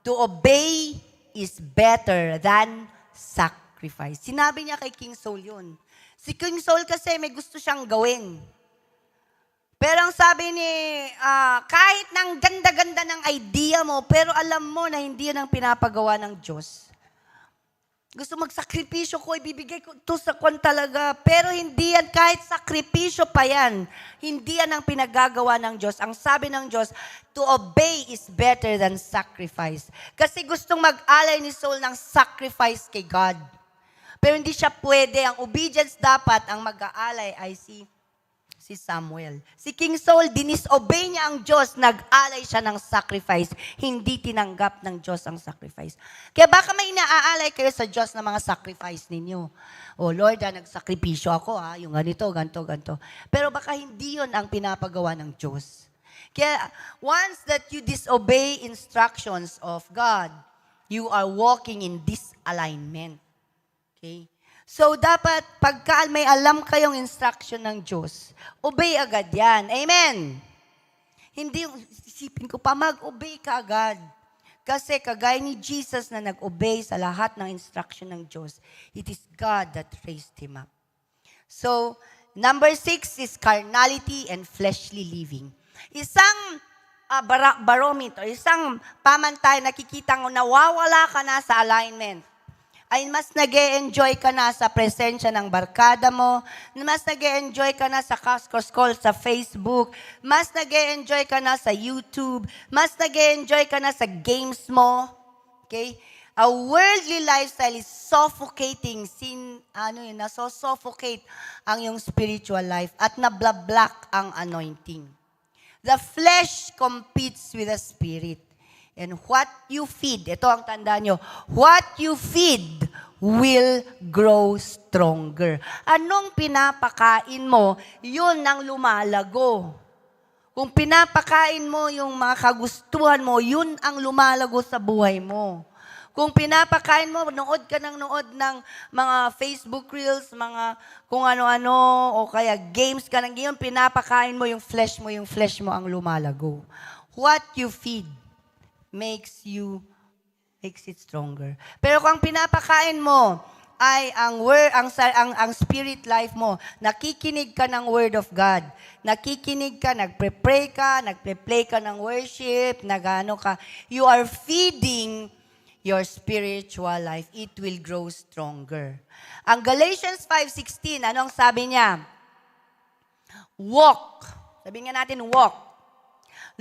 To obey is better than sacrifice. Sinabi niya kay King Saul yun. Si King Saul kasi may gusto siyang gawin. Pero ang sabi ni, kahit nang ganda-ganda ng idea mo, pero alam mo na hindi yun ang pinapagawa ng Diyos, Gusto magsakripisyo ko, ibibigay ko ito sa kwan talaga. Pero hindi yan, kahit sakripisyo pa yan, hindi yan ang pinagagawa ng Diyos. Ang sabi ng Diyos, to obey is better than sacrifice. Kasi gustong mag-alay ni Saul ng sacrifice kay God. Pero hindi siya pwede. Ang obedience dapat, ang mag-aalay ay si Samuel. Si King Saul, dinisobey niya ang Diyos, nag-alay siya ng sacrifice. Hindi tinanggap ng Diyos ang sacrifice. Kaya baka may inaalay kayo sa Diyos na mga sacrifice ninyo. Oh Lord, nagsakripisyo ako, yung ganito, ganito. Pero baka hindi yun ang pinapagawa ng Diyos. Kaya once that you disobey instructions of God, you are walking in disalignment. Okay? So, dapat, pagka may alam kayong instruction ng Diyos, obey agad yan. Amen? Hindi, isipin ko pa, mag-obey ka agad. Kasi kagaya ni Jesus na nag-obey sa lahat ng instruction ng Diyos, it is God that raised Him up. So, number 6 is carnality and fleshly living. Isang barometer, isang pamantay nakikita mo nawawala ka na sa alignment. Ay mas nag-e-enjoy ka na sa presensya ng barkada mo, mas nag-e-enjoy ka na sa call sa Facebook, mas nag-e-enjoy ka na sa YouTube, mas nag-e-enjoy ka na sa games mo. Okay? A worldly lifestyle is suffocating. Naso-suffocate ang iyong spiritual life at nabla-block ang anointing. The flesh competes with the spirit. And what you feed, ito ang tanda nyo, what you feed will grow stronger. Anong pinapakain mo, yun ang lumalago. Kung pinapakain mo yung mga kagustuhan mo, yun ang lumalago sa buhay mo. Kung pinapakain mo, nood ka ng mga Facebook Reels, mga kung ano-ano, o kaya games ka ng games, pinapakain mo yung flesh mo ang lumalago. What you feed makes it stronger. Pero kung pinapakain mo ay ang spirit life mo, nakikinig ka ng word of God, nakikinig ka, nagpe-pray ka, nagpe-play ka ng worship, nagano ka, you are feeding your spiritual life, it will grow stronger. Ang Galatians 5:16, ano ang sabi niya? Walk. Sabihin nga natin, walk.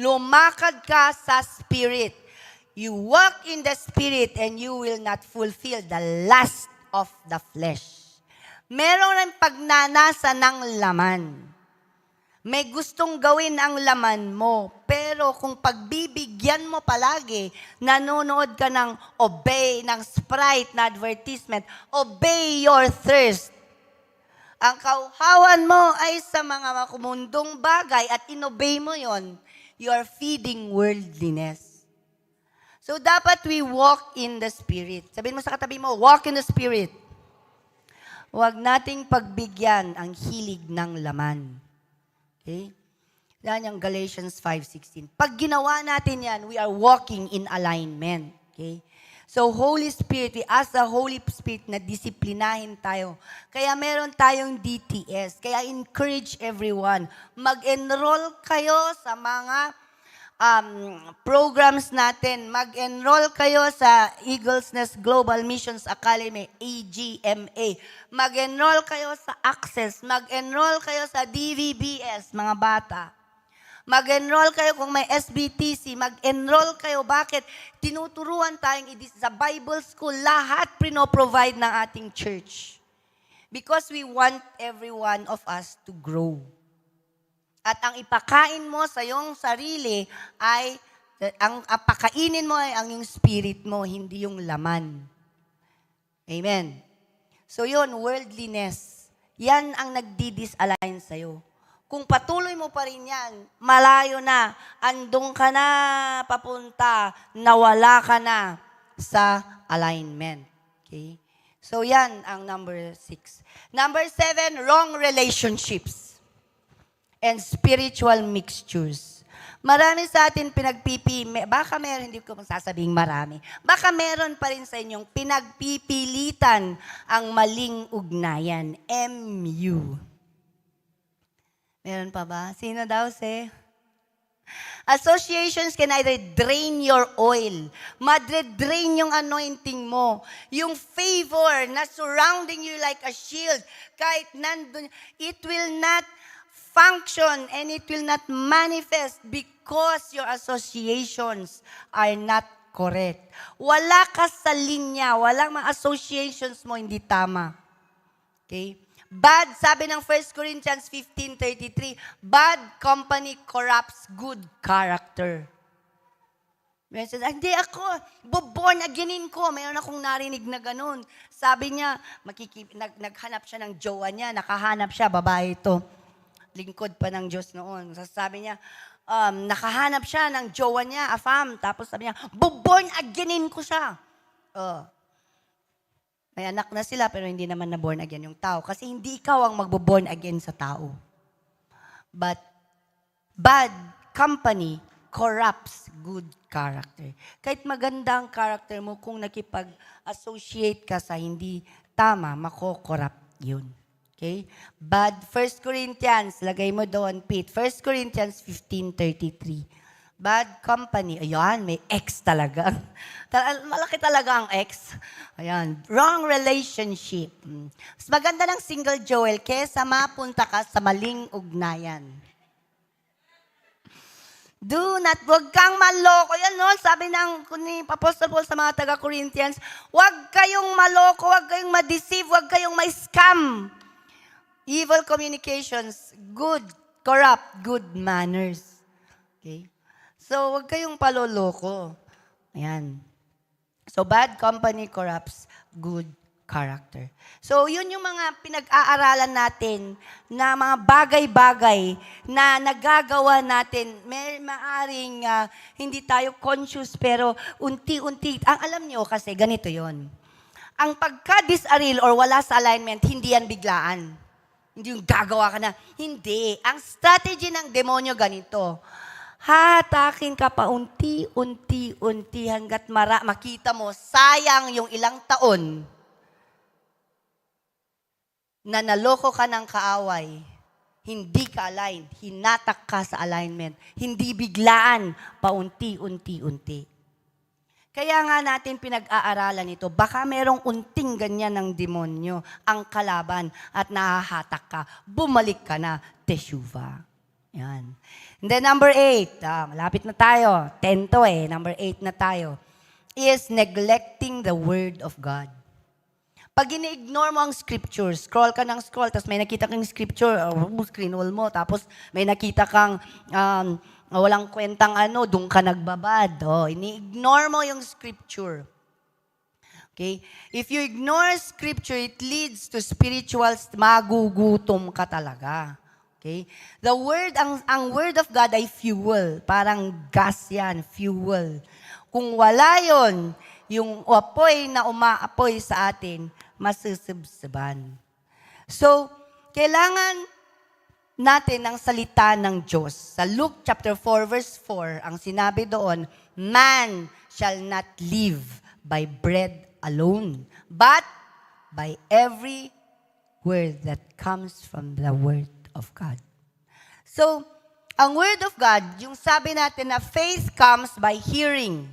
Lumakad ka sa Spirit. You walk in the Spirit and you will not fulfill the lust of the flesh. Meron ng pagnanasa ng laman. May gustong gawin ang laman mo, pero kung pagbibigyan mo palagi, nanonood ka ng obey, ng Sprite na advertisement, obey your thirst. Ang kauhawan mo ay sa mga makumundong bagay at inobey mo yon. You are feeding worldliness. So, dapat we walk in the Spirit. Sabihin mo sa katabi mo, walk in the Spirit. Huwag nating pagbigyan ang hilig ng laman. Okay? Yan yung Galatians 5:16. Pag ginawa natin yan, we are walking in alignment. Okay? So, Holy Spirit, we ask the Holy Spirit na disiplinahin tayo. Kaya meron tayong DTS. Kaya encourage everyone. Mag-enroll kayo sa mga programs natin. Mag-enroll kayo sa Eagles Nest Global Missions Academy, AGMA. Mag-enroll kayo sa Access. Mag-enroll kayo sa DVBS, mga bata. Mag-enroll kayo kung may SBTC, mag-enroll kayo. Bakit? Tinuturuan tayong sa Bible School, lahat provide ng ating church. Because we want every one of us to grow. At ang ipakain mo sa iyong sarili ay, ang pakainin mo ay ang iyong spirit mo, hindi yung laman. Amen. So yun, worldliness. Yan ang nagdi-disalign sa'yo. Kung patuloy mo pa rin yan, malayo na, andong ka na papunta, nawala ka na sa alignment. Okay? So yan ang number 6. Number 7, wrong relationships and spiritual mixtures. Marami sa atin baka meron, hindi ko masasabing marami, baka meron pa rin sa inyong pinagpipilitan ang maling ugnayan. MU. Meron pa ba? Sino daw, Associations can either drain your oil, madre-drain yung anointing mo, yung favor na surrounding you like a shield, kahit nandun, it will not function and it will not manifest because your associations are not correct. Wala ka sa linya, walang mga associations mo hindi tama. Okay? Bad, sabi ng 1 Corinthians 15:33, bad company corrupts good character. May said, hindi ako, born againin ko. Mayroon akong narinig na ganun. Sabi niya, naghanap siya ng jowa niya, nakahanap siya, babae ito. Lingkod pa ng Diyos noon. Sabi niya, nakahanap siya ng jowa niya, afam. Tapos sabi niya, born againin ko siya. May anak na sila pero hindi naman na born again yung tao. Kasi hindi ikaw ang magbo-born again sa tao. But bad company corrupts good character. Kahit maganda ang character mo, kung nakipag-associate ka sa hindi tama, mako-corrupt yun. Okay? Bad, 1 Corinthians, lagay mo doon, Pete. 1 Corinthians 15:33. Bad company. Ayan, may X talaga. Malaki talaga ang X. Ayan, wrong relationship. Mas maganda ng single Joel kesa mapunta ka sa maling ugnayan. Huwag kang maloko. Yan, no? Sabi ni Apostle Paul sa mga taga-Corinthians, huwag kayong maloko, huwag kayong ma-deceive, huwag kayong ma-scam. Evil communications, corrupt good manners. Okay? So, huwag kayong paloloko. Ayan. So, bad company corrupts good character. So, yun yung mga pinag-aaralan natin na mga bagay-bagay na nagagawa natin. May maaring hindi tayo conscious pero unti-unti. Ang alam nyo kasi, ganito yon. Ang pagka-disaril or wala sa alignment, hindi yan biglaan. Hindi yung gagawa ka na. Hindi. Ang strategy ng demonyo ganito. Hatakin ka pa unti-unti hanggat makita mo, sayang yung ilang taon na naloko ka ng kaaway, hindi ka aligned, hinatak ka sa alignment, hindi biglaan, paunti-unti. Kaya nga natin pinag-aaralan ito, baka merong unting ganyan ng demonyo ang kalaban at nahahatak ka, bumalik ka na, teshuva. Yan. And then number 8, malapit na tayo. 10 to number 8 na tayo. Is neglecting the Word of God. Pag ini-ignore mo ang scripture, scroll ka ng scroll, tapos may nakita kang scripture, screen wall mo, tapos may nakita kang walang kwentang doon ka nagbabad. Ini-ignore mo yung scripture. Okay? If you ignore scripture, it leads to spiritual, magugutom ka talaga. Okay? The word, ang word of God ay fuel. Parang gas yan, fuel. Kung wala yon, yung apoy na umaapoy sa atin, masusubsoban. So, kailangan natin ang salita ng Diyos. Sa Luke chapter 4 verse 4, ang sinabi doon, man shall not live by bread alone, but by every word that comes from the word of God. So, ang Word of God, yung sabi natin na faith comes by hearing.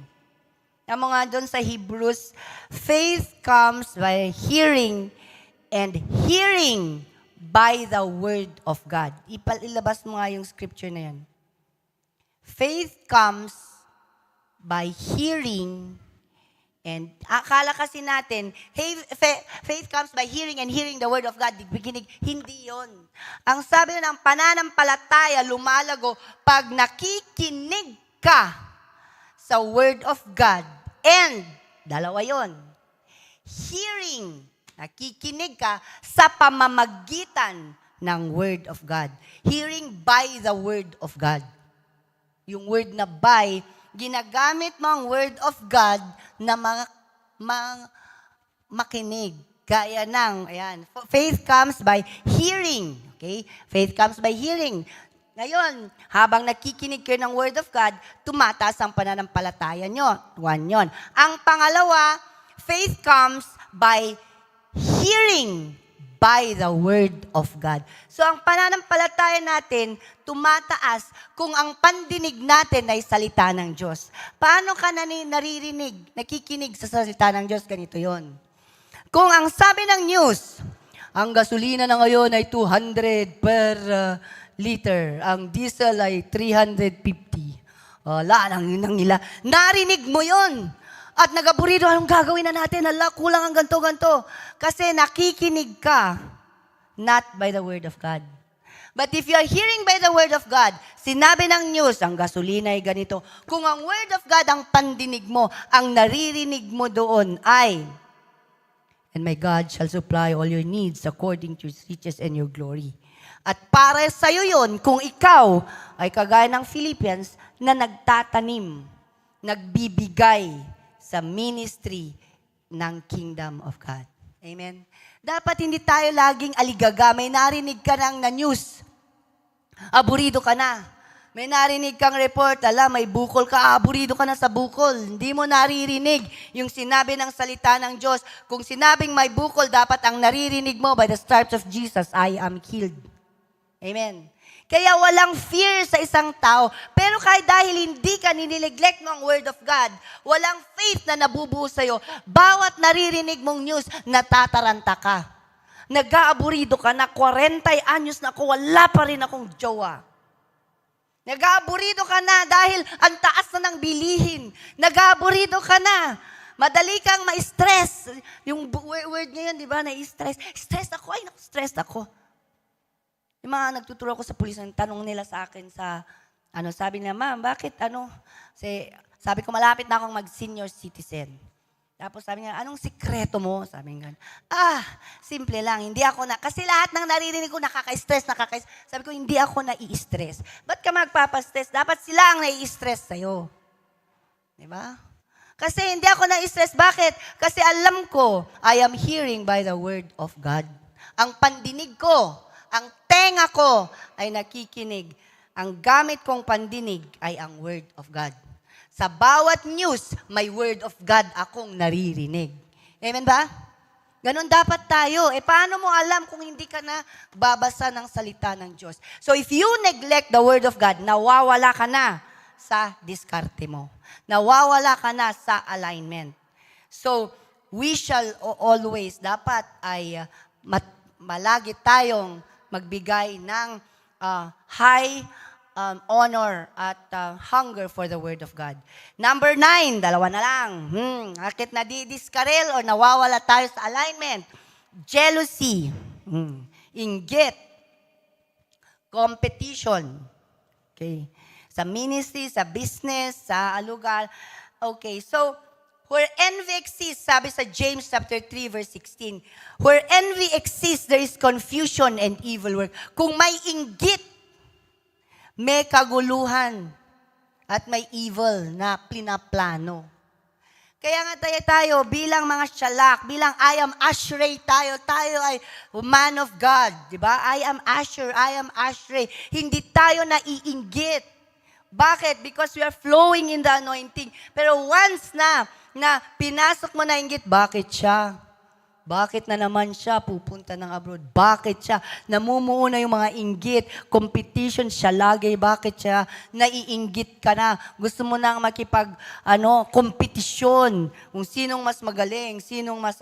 Ang mga doon sa Hebrews, faith comes by hearing and hearing by the Word of God. Ilabas mo nga yung scripture na yan. Faith comes by hearing and akala kasi natin, faith comes by hearing and hearing the Word of God. Hindi yon. Ang sabi ng pananampalataya, lumalago pag nakikinig ka sa Word of God. And, dalawa yon. Hearing, nakikinig ka sa pamamagitan ng Word of God. Hearing by the Word of God. Yung word na by, ginagamit mo ang Word of God na makinig. Gaya ng, ayan, faith comes by hearing. Okay? Faith comes by hearing. Ngayon, habang nakikinig kayo ng Word of God, tumataas ang pananampalataya nyo. One yon. Ang pangalawa, faith comes by hearing by the Word of God. So ang pananampalataya natin, tumataas kung ang pandinig natin ay salita ng Diyos. Paano ka naririnig, nakikinig sa salita ng Diyos? Ganito yon. Kung ang sabi ng news, ang gasolina na ngayon ay 200 per liter, ang diesel ay 350. Wala nang nila. Narinig mo yon. At nagaburido, anong gagawin na natin? Hala, kulang ang ganto-ganto. Kasi nakikinig ka, not by the Word of God. But if you are hearing by the Word of God, sinabi ng news, ang gasolina ay ganito. Kung ang Word of God ang pandinig mo, ang naririnig mo doon ay, and my God shall supply all your needs according to His riches and your glory. At para sa'yo yun, kung ikaw ay kagaya ng Philippians na nagtatanim, nagbibigay sa ministry ng Kingdom of God. Amen? Dapat hindi tayo laging aligaga. May narinig ka ng na news. Aburido ka na. May narinig kang report, may bukol ka, aburido ka na sa bukol. Hindi mo naririnig yung sinabi ng salita ng Diyos. Kung sinabing may bukol, dapat ang naririnig mo by the stripes of Jesus, I am healed. Amen. Kaya walang fear sa isang tao. Pero kahit dahil hindi ka ninineglect mo ang Word of God, walang faith na nabubuo sa'yo, bawat naririnig mong news, natataranta ka. Nag-aaburido ka na, 40 anyos na ako, wala pa rin akong jowa. Nag-aaburido ka na dahil ang taas na ng bilihin. Nag-aaburido ka na. Madali kang ma-stress. Yung word ngayon, di ba, na-stress. Stress ako, ay naku, stress ako. Yung mga nagtuturo ako sa pulis, tanong nila sa akin sa, sabi nila, ma'am, bakit sabi ko, malapit na akong mag-senior citizen. Tapos sabi niya, anong sikreto mo? Sabi niya, simple lang, hindi ako kasi lahat ng naririnig ko nakaka-stress. Sabi ko, hindi ako nai-stress. Ba't ka magpapastress? Dapat sila ang nai-stress sa'yo. Diba? Kasi hindi ako nai-stress. Bakit? Kasi alam ko, I am hearing by the Word of God. Ang pandinig ko, ang tenga ko ay nakikinig. Ang gamit kong pandinig ay ang Word of God. Sa bawat news, may Word of God akong naririnig. Amen ba? Ganon dapat tayo. Paano mo alam kung hindi ka na babasa ng salita ng Diyos? So if you neglect the Word of God, nawawala ka na sa diskarte mo. Nawawala ka na sa alignment. So, we shall always, dapat ay malagi tayong magbigay ng high honor at hunger for the Word of God. Number 9, dalawa na lang. Bakit nadidiskarel o nawawala tayo sa alignment? Jealousy, inggit, competition. Okay. Sa ministry, sa business, sa lugar. Okay, so where envy exists, sabi sa James chapter 3 verse 16, where envy exists, there is confusion and evil work. Kung may inggit, may kaguluhan, at may evil na pinaplano. Kaya nga tayo bilang mga shalak, bilang I am Ashrei tayo ay man of God, di ba? I am Asher, I am Ashrei. Hindi tayo naiinggit. Bakit? Because we are flowing in the anointing. Pero once na pinasok mo na inggit, bakit siya? Bakit na naman siya pupunta ng abroad? Bakit siya? Namumuo na yung mga inggit, competition siya lagi. Bakit siya? Naiinggit ka na. Gusto mo nang kompetisyon. Kung sinong mas magaling, sinong mas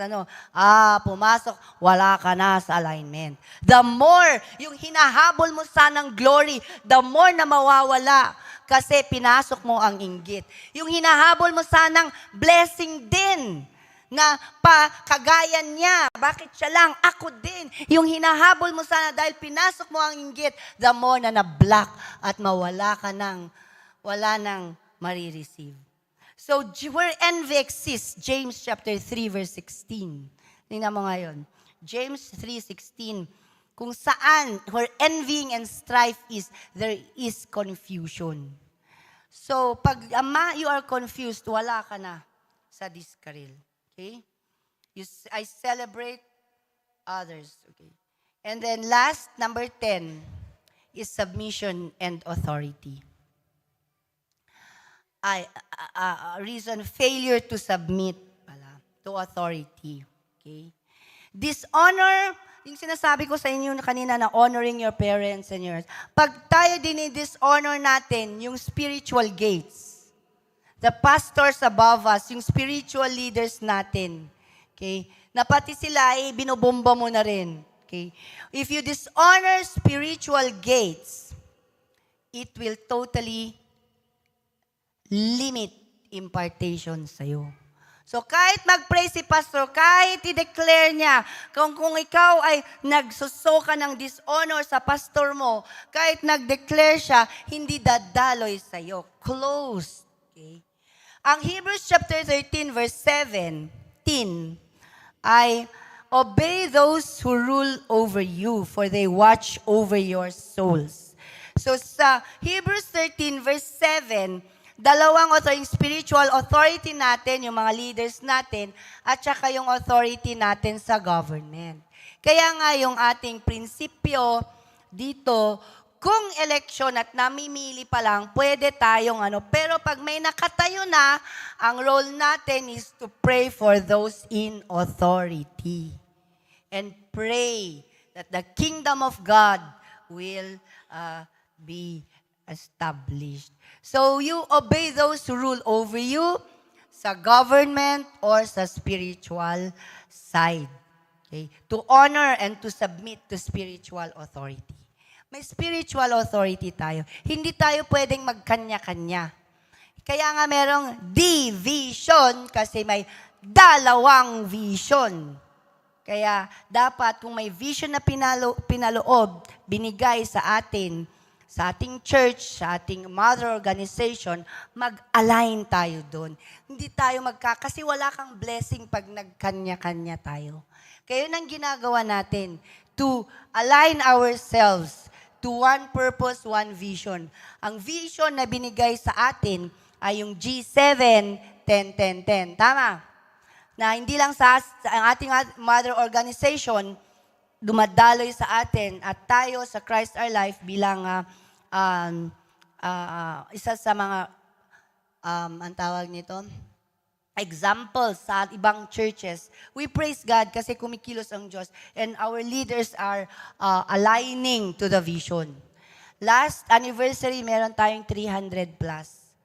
pumasok, wala ka na sa alignment. The more, yung hinahabol mo sanang glory, the more na mawawala. Kasi pinasok mo ang inggit. Yung hinahabol mo sanang blessing din, na kagaya niya, bakit siya lang? Ako din. Yung hinahabol mo sana dahil pinasok mo ang inggit, the more na na-block at wala nang marireceive. So, where envy exists, James chapter 3 verse 16. Tingnan mo ngayon. James 3:16. Kung saan, where envying and strife is, there is confusion. So, pag you are confused, wala ka na sa diskaril. Okay? I celebrate others. Okay. And then last, number 10, is submission and authority. Reason, failure to submit to authority. Okay? Dishonor yung sinasabi ko sa inyo kanina na honoring your parents and yours, pag tayo dinidishonor natin yung spiritual gates, the pastors above us, yung spiritual leaders natin, okay, na pati sila ay binobomba mo na rin. Okay? If you dishonor spiritual gates, it will totally limit impartation sa'yo. So kahit mag-pray si pastor, kahit i-declare niya, kung ikaw ay nagsuso ka ng dishonor sa pastor mo, kahit nag-declare siya, hindi dadaloy sa'yo. Closed. Okay? Ang Hebrews chapter 13 verse 17 ay, obey those who rule over you, for they watch over your souls. So sa Hebrews 13 verse 7, dalawang yung spiritual authority natin, yung mga leaders natin, at saka yung authority natin sa government. Kaya nga yung ating prinsipyo dito, kung election at namimili pa lang, pwede tayong pero pag may nakatayo na, ang role natin is to pray for those in authority. And pray that the kingdom of God will be established. So you obey those who rule over you sa government or sa spiritual side. Okay? To honor and to submit to spiritual authority. May spiritual authority tayo. Hindi tayo pwedeng magkanya-kanya. Kaya nga merong division kasi may dalawang vision. Kaya dapat kung may vision na pinaloob, binigay sa atin, sa ating church, sa ating mother organization, mag-align tayo doon. Hindi tayo kasi wala kang blessing pag nagkanya-kanya tayo. Kaya yun ang ginagawa natin, to align ourselves to one purpose, one vision. Ang vision na binigay sa atin ay yung G7, 10-10-10. Tama? Na hindi lang sa ang ating mother organization, dumadaloy sa atin at tayo sa Christ Our Life bilang isa sa mga ang tawag nito, examples sa ibang churches. We praise God kasi kumikilos ang Diyos and our leaders are aligning to the vision. Last anniversary, meron tayong 300 plus.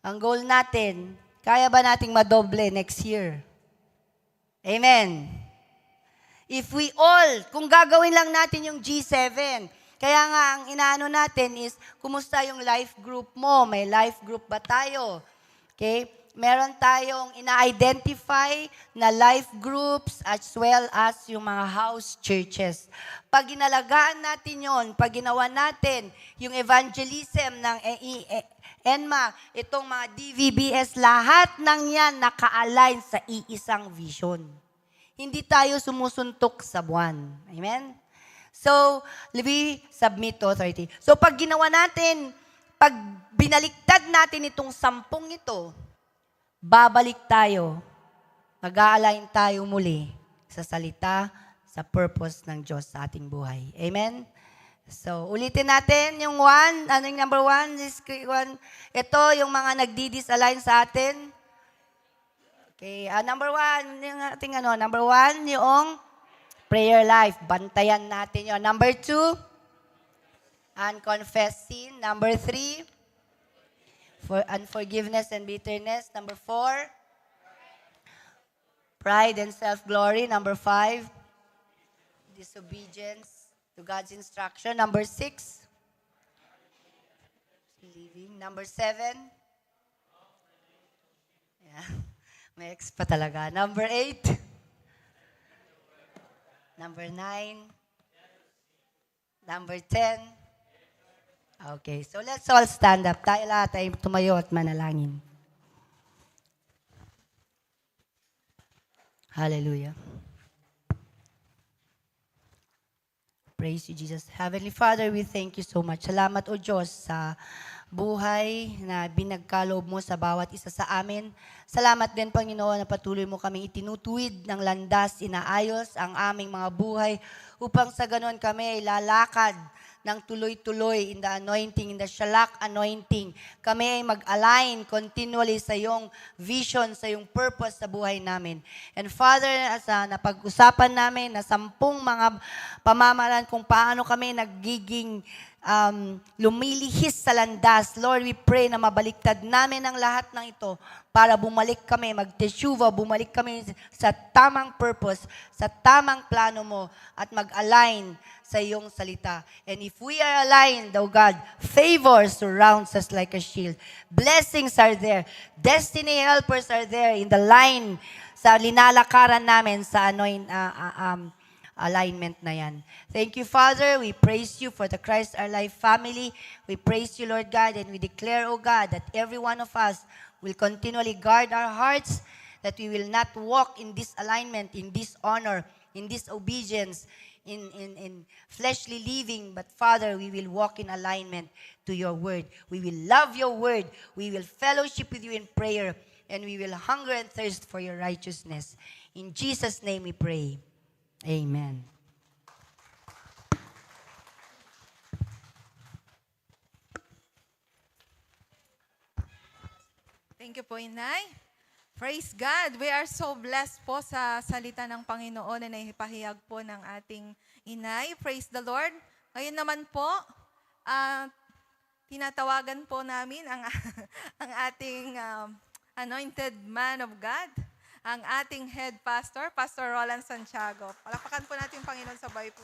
Ang goal natin, kaya ba nating madoble next year? Amen. If we all, kung gagawin lang natin yung G7, kaya nga ang inaano natin is, kumusta yung life group mo? May life group ba tayo? Okay? Meron tayong ina-identify na life groups as well as yung mga house churches. Pag inalagaan natin yon, pag ginawa natin yung evangelism ng ENMA, itong mga DVBS, lahat ng yan naka-align sa iisang vision. Hindi tayo sumusuntok sa buwan. Amen? So, we submit to authority. So, pag ginawa natin, pag binaliktad natin itong 10 ito, babalik tayo, mag-a-align tayo muli sa salita, sa purpose ng Diyos sa ating buhay. Amen? So, ulitin natin yung 1. Ano yung number 1? Ito, yung mga nagdi-disalign sa atin. Okay, number 1, yung ating number 1, yung prayer life. Bantayan natin yun. Number 2, unconfessed sin. Number 3, for unforgiveness and bitterness. Number 4, pride and self-glory. Number 5, disobedience to God's instruction. Number 6, living. Number 7, yeah, may X pa talaga. Number 8, Number 9, number 10. Okay, so let's all stand up. Tayo lahat ay tumayo at manalangin. Hallelujah. Praise you, Jesus. Heavenly Father, we thank you so much. Salamat, O Diyos, sa buhay na binagkaloob mo sa bawat isa sa amin. Salamat din, Panginoon, na patuloy mo kaming itinutuwid ng landas, inaayos ang aming mga buhay upang sa ganon kami ay lalakad ng tuloy-tuloy in the anointing, in the Shalak anointing. Kami ay mag-align continually sa iyong vision, sa iyong purpose sa buhay namin. And Father, sa napag-usapan namin na 10 mga pamamaraan kung paano kami nagiging lumilihis sa landas. Lord, we pray na mabaliktad namin ang lahat ng ito para bumalik kami, mag-teshuva, bumalik kami sa tamang purpose, sa tamang plano mo at mag-align sa iyong salita. And if we are aligned, O God, favor surrounds us like a shield. Blessings are there. Destiny helpers are there in the line sa linalakaran namin sa alignment na yan. Thank you, Father. We praise you for the Christ Our Life family. We praise you, Lord God, and we declare, O God, that every one of us will continually guard our hearts, that we will not walk in this alignment, in this honor, in this obedience, in fleshly living, but Father, we will walk in alignment to your word. We will love your word. We will fellowship with you in prayer, and we will hunger and thirst for your righteousness. In Jesus' name we pray. Amen. Thank you po, Inay. Praise God. We are so blessed po sa salita ng Panginoon na naipahayag po ng ating Inay. Praise the Lord. Ngayon naman po, tinatawagan po namin ang, ang ating anointed man of God, ang ating head pastor, Pastor Roland Santiago. Palakpakan po natin yung Panginoon sa bahay po.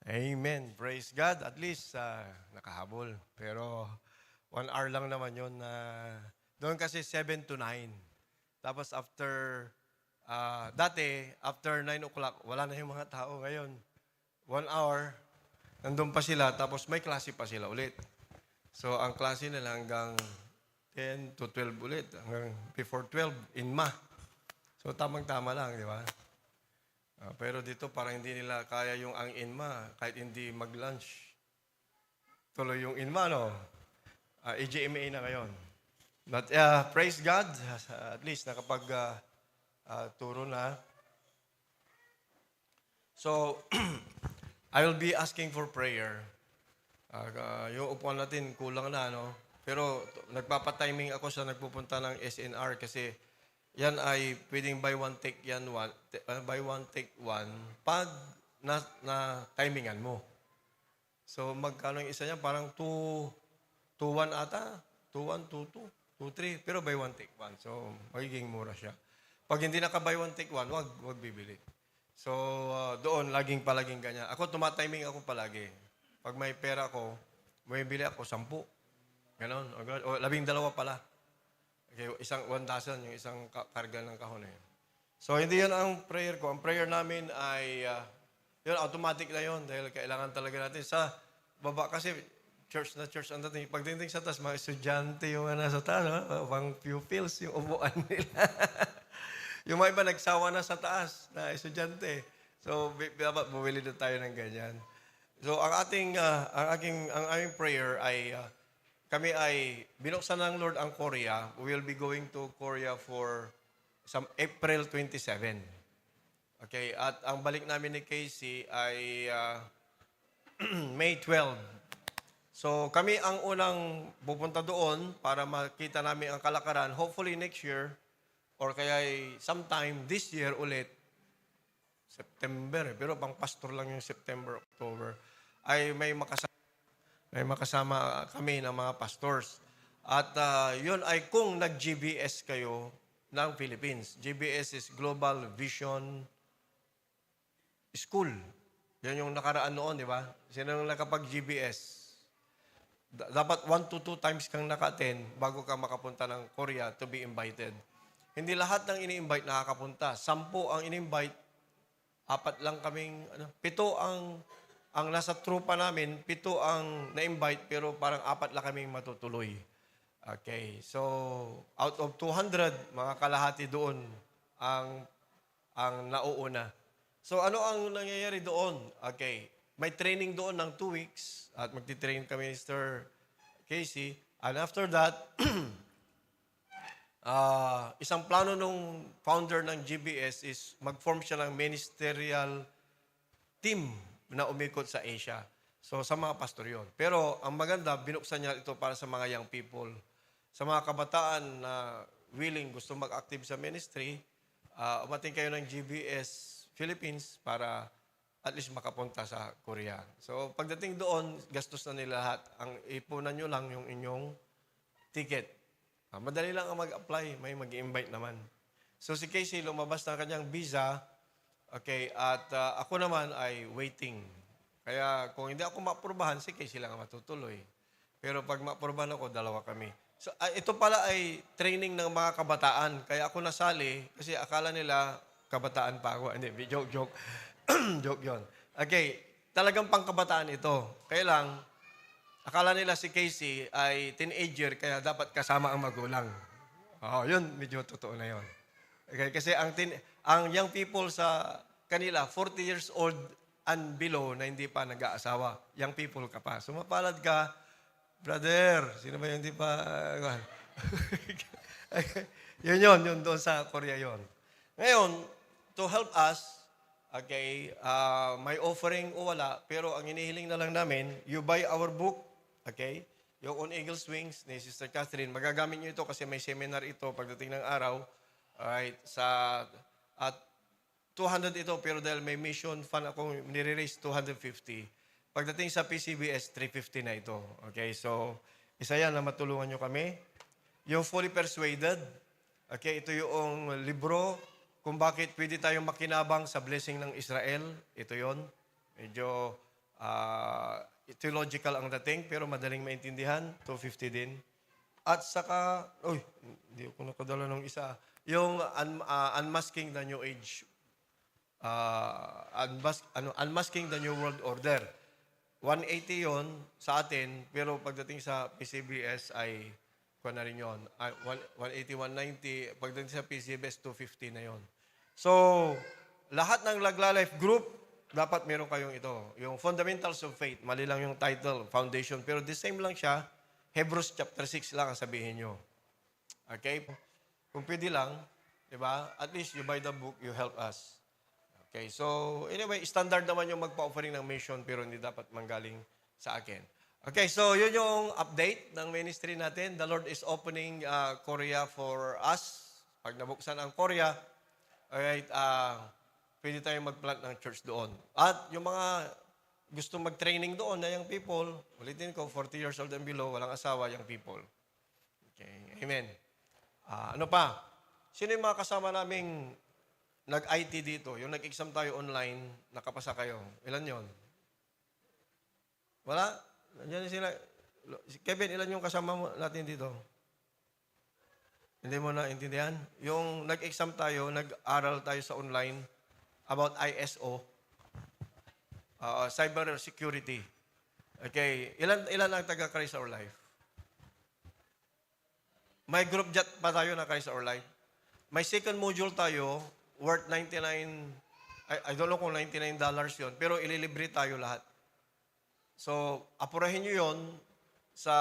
Amen. Praise God. At least nakahabol. Pero 1 hour lang naman yun. Doon kasi 7 to 9. Tapos after, dati, after 9 o'clock, wala na yung mga tao ngayon. 1 hour, nandun pa sila, tapos may klase pa sila ulit. So, ang klase nila hanggang 10 to 12 ulit. Hanggang before 12, inma. So, tamang-tama lang, di ba? Pero dito parang hindi nila kaya yung ang inma kahit hindi mag-lunch. Tuloy yung inma, no? EGMA na ngayon. But praise God, at least nakapag-turo na. So, I will be asking for prayer. Yung upuan natin, kulang na, no? Pero nagpapatiming ako sa nagpupunta ng SNR kasi yan ay pwedeng buy one, take one pag na-timingan mo. So, magkano yung isa niya? Parang 2-1 ata. 2-1, 2-2, 2-3. Pero buy one, take one. So, magiging mura siya. Pag hindi naka-buy one, take one, wag bibili. So, doon, palaging ganyan. Ako, tumatiming ako palagi. Pag may pera ko, may bili ako 10. Ganon. O 12 pala. Okay, isang 1,000, yung isang karga ng kahon na yun. So, hindi yun ang prayer ko. Ang prayer namin ay, yun, automatic na yun dahil kailangan talaga natin. Sa baba kasi, church na church ang dating. Pagdating sa taas, mga estudyante yung nasa taas, pang pupils, yung upuan nila. Yung mga iba nagsawa na sa taas na estudyante. So, dapat bumili na tayo ng ganyan. So, ang aming prayer ay, kami ay binuksan ng Lord ang Korea. We will be going to Korea for April 27. Okay, at ang balik namin ni Casey ay May 12. So kami ang unang pupunta doon para makita namin ang kalakaran. Hopefully next year or kaya sometime this year ulit, September. Pero pang pastor lang yung September, October. Ay may makasama kami ng mga pastors. At yun ay kung nag-GBS kayo ng Philippines. GBS is Global Vision School. Yan yung nakaraan noon, di ba? Sino yung nakapag-GBS? Dapat 1 to 2 times kang naka-attend bago ka makapunta ng Korea to be invited. Hindi lahat ng ini-invite nakakapunta. 10 ang ini-invite, 4 lang kaming, 7 ang nasa trupa namin, 7 ang na-invite, pero parang 4 lang kaming matutuloy. Okay, so out of 200, mga kalahati doon ang nauuna. So ano ang nangyayari doon? Okay, may training doon ng 2 weeks at magti-train kami Mr. Casey. And after that, isang plano nung founder ng GBS is mag-form siya ng ministerial team na umikot sa Asia. So, sa mga pastor yun. Pero, ang maganda, binuksan niya ito para sa mga young people. Sa mga kabataan na willing, gusto mag-active sa ministry, umating kayo ng GBS Philippines para at least makapunta sa Korea. So, pagdating doon, gastos na nila lahat. Ang ipunan nyo lang yung inyong ticket. Madali lang ang mag-apply, may mag-invite naman. So, si Casey lumabas ng kanyang visa, okay, at ako naman ay waiting. Kaya kung hindi ako maaprubahan, si Casey lang ang matutuloy. Pero pag maaprubahan ako, dalawa kami. So, ito pala ay training ng mga kabataan. Kaya ako nasali kasi akala nila kabataan pa ako. Hindi, joke. Joke yun. Okay, talagang pangkabataan ito. Kaya lang, akala nila si Casey ay teenager kaya dapat kasama ang magulang. Yun, medyo totoo na yun. Okay, kasi ang young people sa kanila, 40 years old and below na hindi pa nag-aasawa. Young people ka pa. So mapalad ka, brother, sino ba yung hindi pa? yun doon sa Korea yun. Ngayon, to help us, okay, may offering o wala, pero ang inihiling na lang namin, you buy our book, okay, yung On Eagle's Wings ni Sister Catherine, magagamit nyo ito kasi may seminar ito pagdating ng araw, alright, at 200 ito, pero dahil may mission fund akong nire-raise 250, pagdating sa PCBS, 350 na ito, okay, so, isa yan na matulungan nyo kami. Yung Fully Persuaded, okay, ito yung libro, kung bakit pwede tayong makinabang sa blessing ng Israel. Ito yon. Medyo theological ang dating, pero madaling maintindihan. 250 din. At saka, hindi ako nakadala ng isa. Yung Unmasking the New Age. Unmasking the New World Order. 180 yon sa atin, pero pagdating sa PCBS ay kuha na rin yun. 180, 190. Pagdating sa PCBS, 250 na yon. So, lahat ng Lagla Life Group, dapat meron kayong ito. Yung Fundamentals of Faith, mali lang yung title, Foundation. Pero the same lang siya. Hebrews chapter 6 lang ang sabihin nyo. Okay? Kung pwede lang, di ba? At least you buy the book, you help us. Okay, so anyway, standard naman yung magpa-offering ng mission, pero hindi dapat manggaling sa akin. Okay, so yun yung update ng ministry natin. The Lord is opening Korea for us. Pag nabuksan ang Korea, alright, pwede tayong mag-plant ng church doon. At yung mga gusto mag-training doon na young people, ulitin ko, 40 years old and below, walang asawa, young people. Okay, amen. Ano pa? Sino yung mga kasama naming nag-IT dito? Yung nag-exam tayo online, nakapasa kayo. Ilan yon? Wala? Nandiyan sila. Kevin, ilan yung kasama mo natin dito? Hindi mo na intindihan? Yung nag-exam tayo, nag-aral tayo sa online about ISO, cyber security. Okay, ilan ang taga Christ Our Life? May group chat pa tayo na Christ Our Life. May second module tayo, worth $99, I don't know kung $99 yon, pero ililibre tayo lahat. So, apurahin nyo yon sa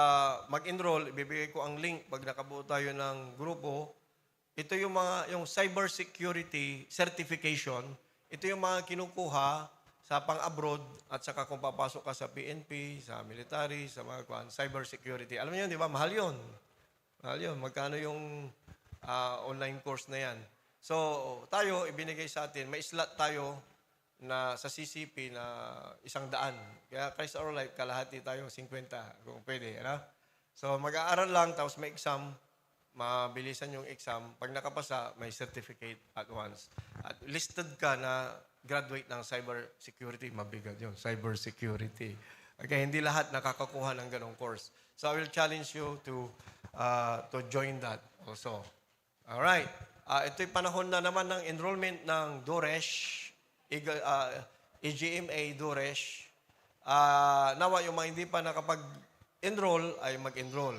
mag-enroll, ibibigay ko ang link pag nakabuo tayo ng grupo. Ito yung yung cyber security certification. Ito yung mga kinukuha sa pang-abroad at saka kung papasok ka sa PNP, sa military, sa mga cyber security. Alam niyo, di ba? Mahal yun. Mahal yun. Magkano yung online course na yan? So, tayo, ibinigay sa atin, may slot tayo na sa CCP na 100. Kaya Christ Our Life, kalahati tayo 50, kung pwede. Ano? So, mag-aaral lang, tapos may exam, mabilisan yung exam. Pag nakapasa, may certificate at once. At listed ka na graduate ng cyber security, mabigat yun, cyber security. Okay, hindi lahat nakakakuha ng ganong course. So, I will challenge you to join that also. Alright. Ito'y panahon na naman ng enrollment ng DORESH, EGMA DORESH. Nawa yung mga hindi pa nakapag-enroll ay mag-enroll.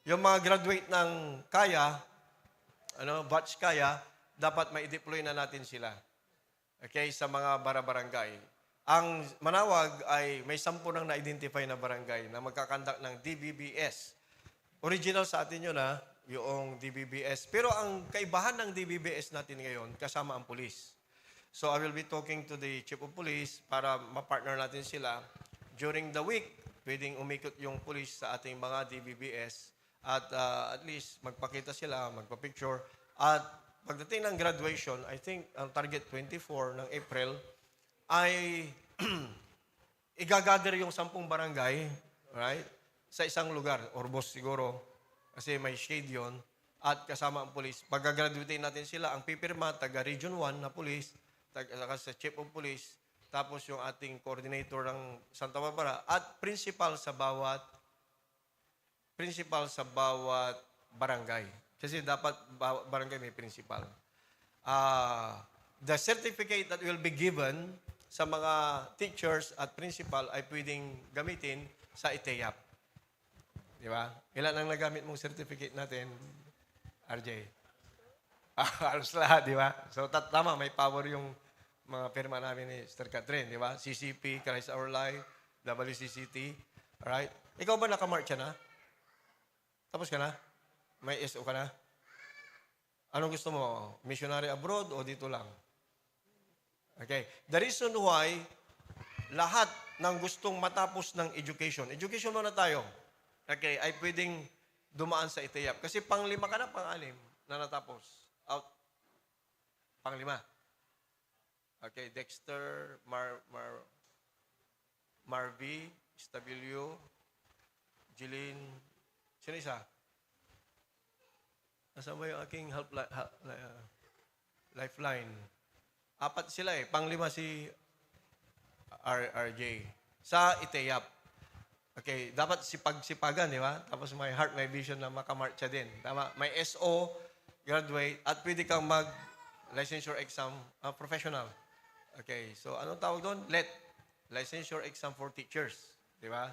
Yung mga graduate ng Kaya, batch Kaya, dapat ma-deploy na natin sila. Okay, sa mga barangay. Ang Manawag ay may 10 nang na-identify na barangay na magkakandak ng DBBS. Original sa atin yun yung DBBS. Pero ang kaibahan ng DBBS natin ngayon, kasama ang pulis. So I will be talking to the Chief of Police para ma-partner natin sila. During the week, pwedeng umikot yung pulis sa ating mga DBBS at at least magpakita sila, magpa-picture. At pagdating ng graduation, I think ang target 24 ng April ay igagather yung 10 barangay, right? Sa isang lugar, Orbos siguro, kasi may shade yon, at kasama ang police. Pag-graduate natin sila, ang pipirma, taga Region 1 na police, taga sa Chief of Police, tapos yung ating coordinator ng Santa Barbara, at principal sa bawat barangay. Kasi dapat barangay may principal. The certificate that will be given sa mga teachers at principal ay pwedeng gamitin sa ITEAP. Di ba? Ilan ang nagamit mong certificate natin, RJ? Halos lahat, di ba? So, tama, may power yung mga firma namin ni Sister Catherine, di ba? CCP, Christ Our Life, WCCT, alright? Ikaw ba nakamarch ka na? Tapos ka na? May SO ka na? Anong gusto mo? Missionary abroad o dito lang? Okay. The reason why lahat ng gustong matapos ng education muna tayo, okay, ay pwedeng dumaan sa ITEAP. Kasi pang-5 ka na, pang-6 na natapos. Out. Pang-5. Okay, Dexter, Marvy, Stabilio, Jeline, sino isa? Nasaan ba yung aking lifeline? 4 sila eh. Pang-5 si RJ. Sa ITEAP. Okay, dapat sipag-sipagan, di ba? Tapos may heart, may vision na makamarcha din. Tama? May SO, graduate, at pwede kang mag-licensure exam professional. Okay, so anong tawag doon? Licensure exam for teachers. Di ba?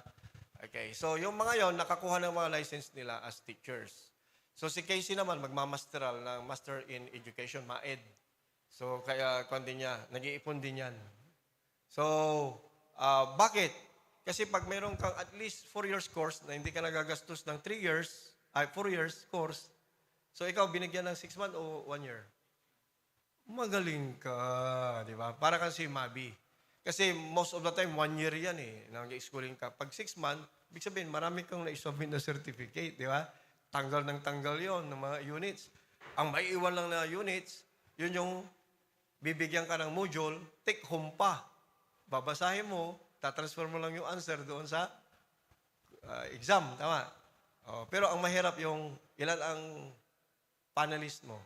Okay, so yung mga yon nakakuha ng mga license nila as teachers. So si Casey naman, magmamasteral na Master in Education, MAED. So kaya din niya, nag-iipon din yan. So, bakit? Kasi pag mayroon kang at least 4 years course na hindi ka nagagastos ng 4 years course, so ikaw binigyan ng 6 months o 1 year? Magaling ka, di ba? Para kang si Mabi. Kasi most of the time, 1 year yan eh, nag-schooling ka. Pag 6 months, ibig sabihin, marami kang na-submit na certificate, di ba? Tanggal ng tanggal yon ng mga units. Ang maiiwan lang na units, yun yung bibigyan ka ng module, take home pa. Babasahin mo, tatransfer mo lang yung answer doon sa exam, tama? Pero ang mahirap yung ilan ang panelist mo.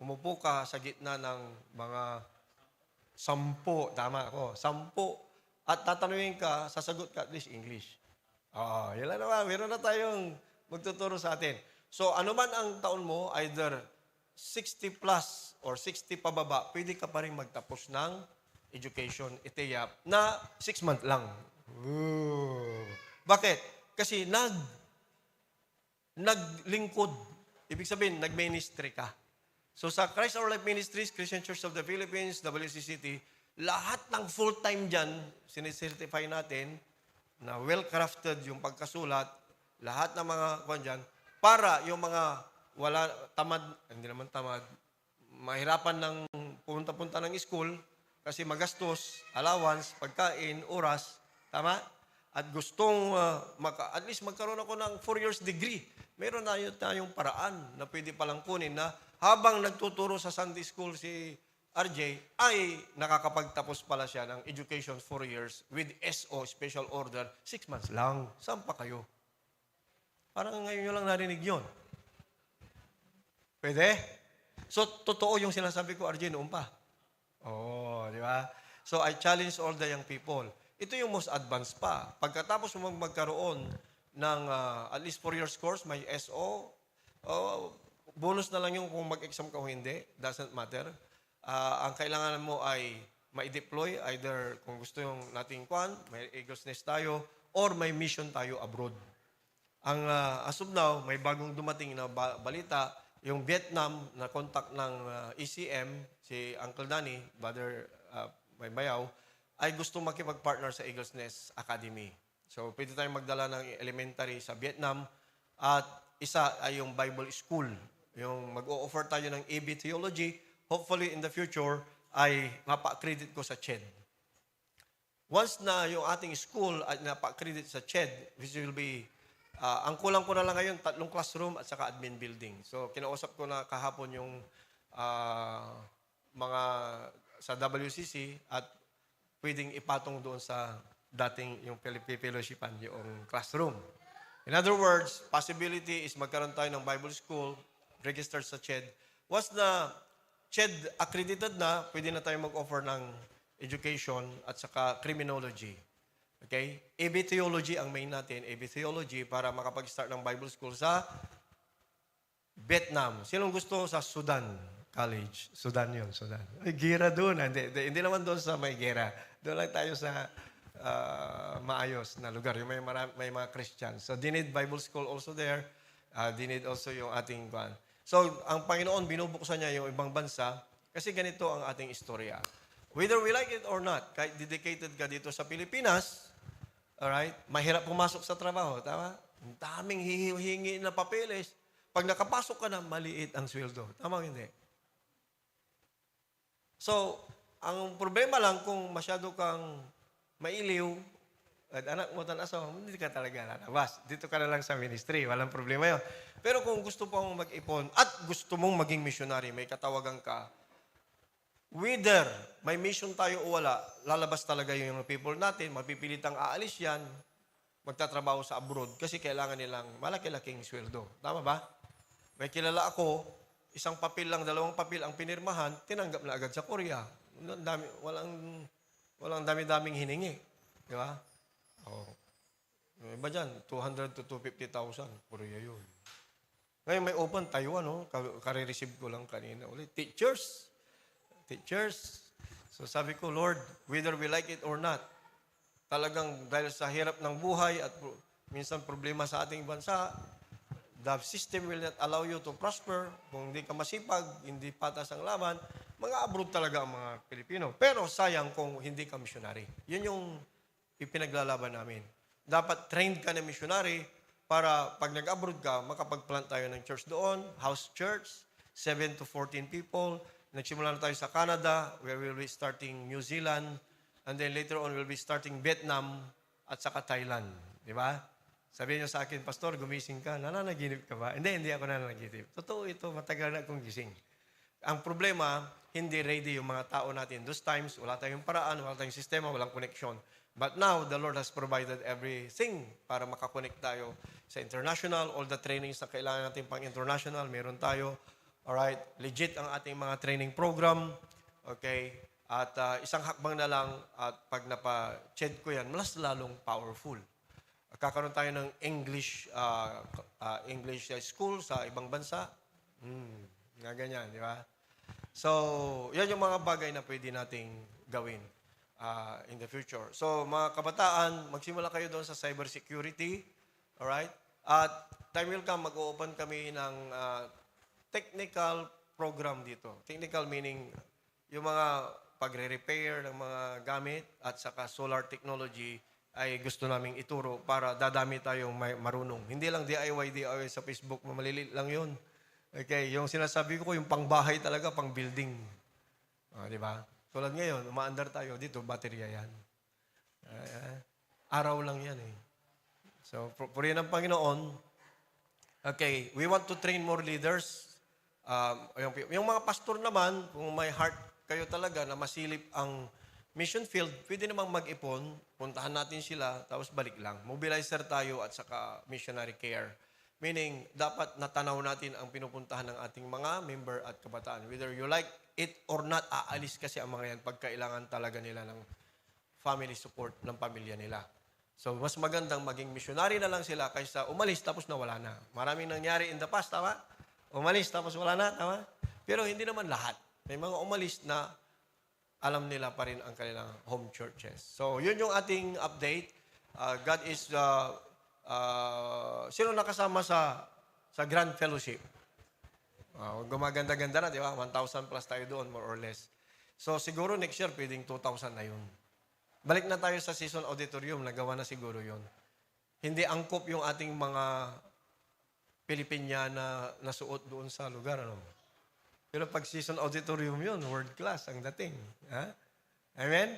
Umupo ka sa gitna ng mga 10, tama ako, 10, at tatanungin ka, sasagot ka at least English. Yan lang naman, meron na tayong magtuturo sa atin. So, ano man ang taon mo, either 60 plus or 60 pababa, pwede ka pa rin magtapos ng education, ITEAP, na 6 months lang. Ooh. Bakit? Kasi naglingkod. Ibig sabihin, nag-ministry ka. So sa Christ Our Life Ministries, Christian Church of the Philippines, WCCT, lahat ng full-time dyan, sinicertify natin na well-crafted yung pagkasulat, lahat ng mga kwan dyan, para yung mga wala tamad, hindi naman tamad, mahirapan ng punta-punta ng school, kasi magastos, allowance, pagkain, oras, tama? At gustong at least magkaroon ako ng 4 years degree. Meron na tayong paraan na pwede palang kunin na habang nagtuturo sa Sunday School si RJ, ay nakakapagtapos pala siya ng education 4 years with SO, Special Order, 6 months lang. Saan pa kayo? Parang ngayon nyo lang narinig yun. Pwede? So, totoo yung sinasabi ko, RJ, noon pa. Di ba? So, I challenge all the young people. Ito yung most advanced pa. Pagkatapos mo magkaroon ng at least 4 years course, may SO, bonus na lang yung kung mag-exam ka o hindi. Doesn't matter. Ang kailangan mo ay ma-deploy, either kung gusto yung nating may Eagles Nest tayo, or may mission tayo abroad. Ang as of now, may bagong dumating na balita, yung Vietnam na contact ng ECM, si Uncle Danny, Brother Baybayaw, ay gusto makipag-partner sa Eagles Nest Academy. So, pwede tayong magdala ng elementary sa Vietnam at isa ay yung Bible School. Yung mag-o-offer tayo ng AB Theology, hopefully in the future ay mapa-accredit ko sa CHED. Once na yung ating school ay napa-accredit sa CHED, which will be, ang kulang ko na lang ngayon, 3 classroom at saka admin building. So, kinausap ko na kahapon yung mga sa WCC at pwedeng ipatong doon sa dating yung fellowshipan, yung classroom. In other words, possibility is magkaroon tayo ng Bible school, registered sa CHED. Once na CHED accredited na, pwede na tayo mag-offer ng education at saka criminology. Okay? AB Theology ang main natin, AB Theology para makapag-start ng Bible school sa Vietnam. Sinong gusto sa Sudan College? Sudan yun, Sudan. May gira doon. Hindi naman doon sa may gira. Doon lang tayo sa maayos na lugar. Yung may mga Christians. So, they need Bible school also there. They need also yung ating kwan. So, ang Panginoon, binubuksan niya yung ibang bansa kasi ganito ang ating istorya. Whether we like it or not, kahit dedicated ka dito sa Pilipinas, alright, mahirap pumasok sa trabaho, tama? Ang daming hihingi na papeles. Pag nakapasok ka na, maliit ang sweldo. Tama o hindi? So, ang problema lang kung masyado kang mailiw, at anak mo asawa mo, hindi ka talaga lalabas. Dito ka na lang sa ministry, walang problema yun. Pero kung gusto pong mag-ipon at gusto mong maging missionary, may katawagan ka, whether may mission tayo o wala, lalabas talaga yung people natin, mapipilitang aalis yan, magtatrabaho sa abroad kasi kailangan nilang malaki-laking sweldo. Tama ba? May kilala ako, isang papel lang, 2 papel ang pinirmahan, tinanggap na agad sa Korea. Walang dami-daming hiningi. Di ba? Oh. Iba dyan, 200 to 250,000. Korea yun. Ngayon may open Taiwan, no? Kare-receive ko lang kanina ulit. Teachers. So sabi ko, Lord, whether we like it or not, talagang dahil sa hirap ng buhay at minsan problema sa ating bansa, the system will not allow you to prosper. Kung hindi ka masipag, hindi patas ang laban, mga abroad talaga ang mga Pilipino. Pero sayang kung hindi ka missionary. Yun yung ipinaglalaban namin. Dapat trained ka na missionary para pag nag-abroad ka, makapag-plant tayo ng church doon, house church, 7 to 14 people. Nagsimula na tayo sa Canada, where we'll be starting New Zealand, and then later on, we'll be starting Vietnam at saka Thailand. Di ba? Sabihin niyo sa akin, Pastor, gumising ka, nananaginip ka ba? Hindi ako nananaginip. Totoo ito, matagal na akong gising. Ang problema, hindi ready yung mga tao natin. Those times, wala tayong paraan, wala tayong sistema, walang connection. But now, the Lord has provided everything para makakonect tayo sa international, all the trainings na kailangan natin pang international, meron tayo. Alright, legit ang ating mga training program. Okay? At isang hakbang na lang, at pag napa-ched ko yan, mas lalong powerful. Kakaroon tayo ng English school sa ibang bansa. Nga ganyan, di ba? So, yan yung mga bagay na pwede nating gawin in the future. So, mga kabataan, magsimula kayo doon sa cybersecurity. Alright? At time will come, mag-o-open kami ng technical program dito. Technical meaning yung mga pagre-repair ng mga gamit at saka solar technology ay gusto naming ituro para dadami tayong marunong. Hindi lang DIY sa Facebook, maliliit lang yun. Okay, yung sinasabi ko, yung pangbahay talaga, pang building. Di ba? Tulad ngayon, umaandar tayo dito, baterya yan. Araw lang yan eh. So, purihin ng Panginoon. Okay, we want to train more leaders. Yung mga pastor naman, kung may heart kayo talaga na masilip ang mission field, pwede namang mag-ipon, puntahan natin sila, tapos balik lang. Mobilizer tayo at saka missionary care. Meaning, dapat natanaw natin ang pinupuntahan ng ating mga member at kabataan. Whether you like it or not, aalis kasi ang mga yan pag kailangan talaga nila ng family support ng pamilya nila. So, mas magandang maging missionary na lang sila kaysa umalis tapos nawala na. Maraming nangyari in the past, tama? Umalis tapos wala na, tama? Pero hindi naman lahat. May mga umalis na alam nila pa rin ang kanilang home churches. So, yun yung ating update. God is, sino nakasama sa Grand Fellowship? Gumaganda-ganda na, di ba? 1,000 plus tayo doon, more or less. So, siguro next year, pwedeng 2,000 na yun. Balik na tayo sa season auditorium, nagawa na siguro yun. Hindi angkop yung ating mga Pilipiniana na suot doon sa lugar. Ano? Pero pag season auditorium yun, world class ang dating. Ha? Amen?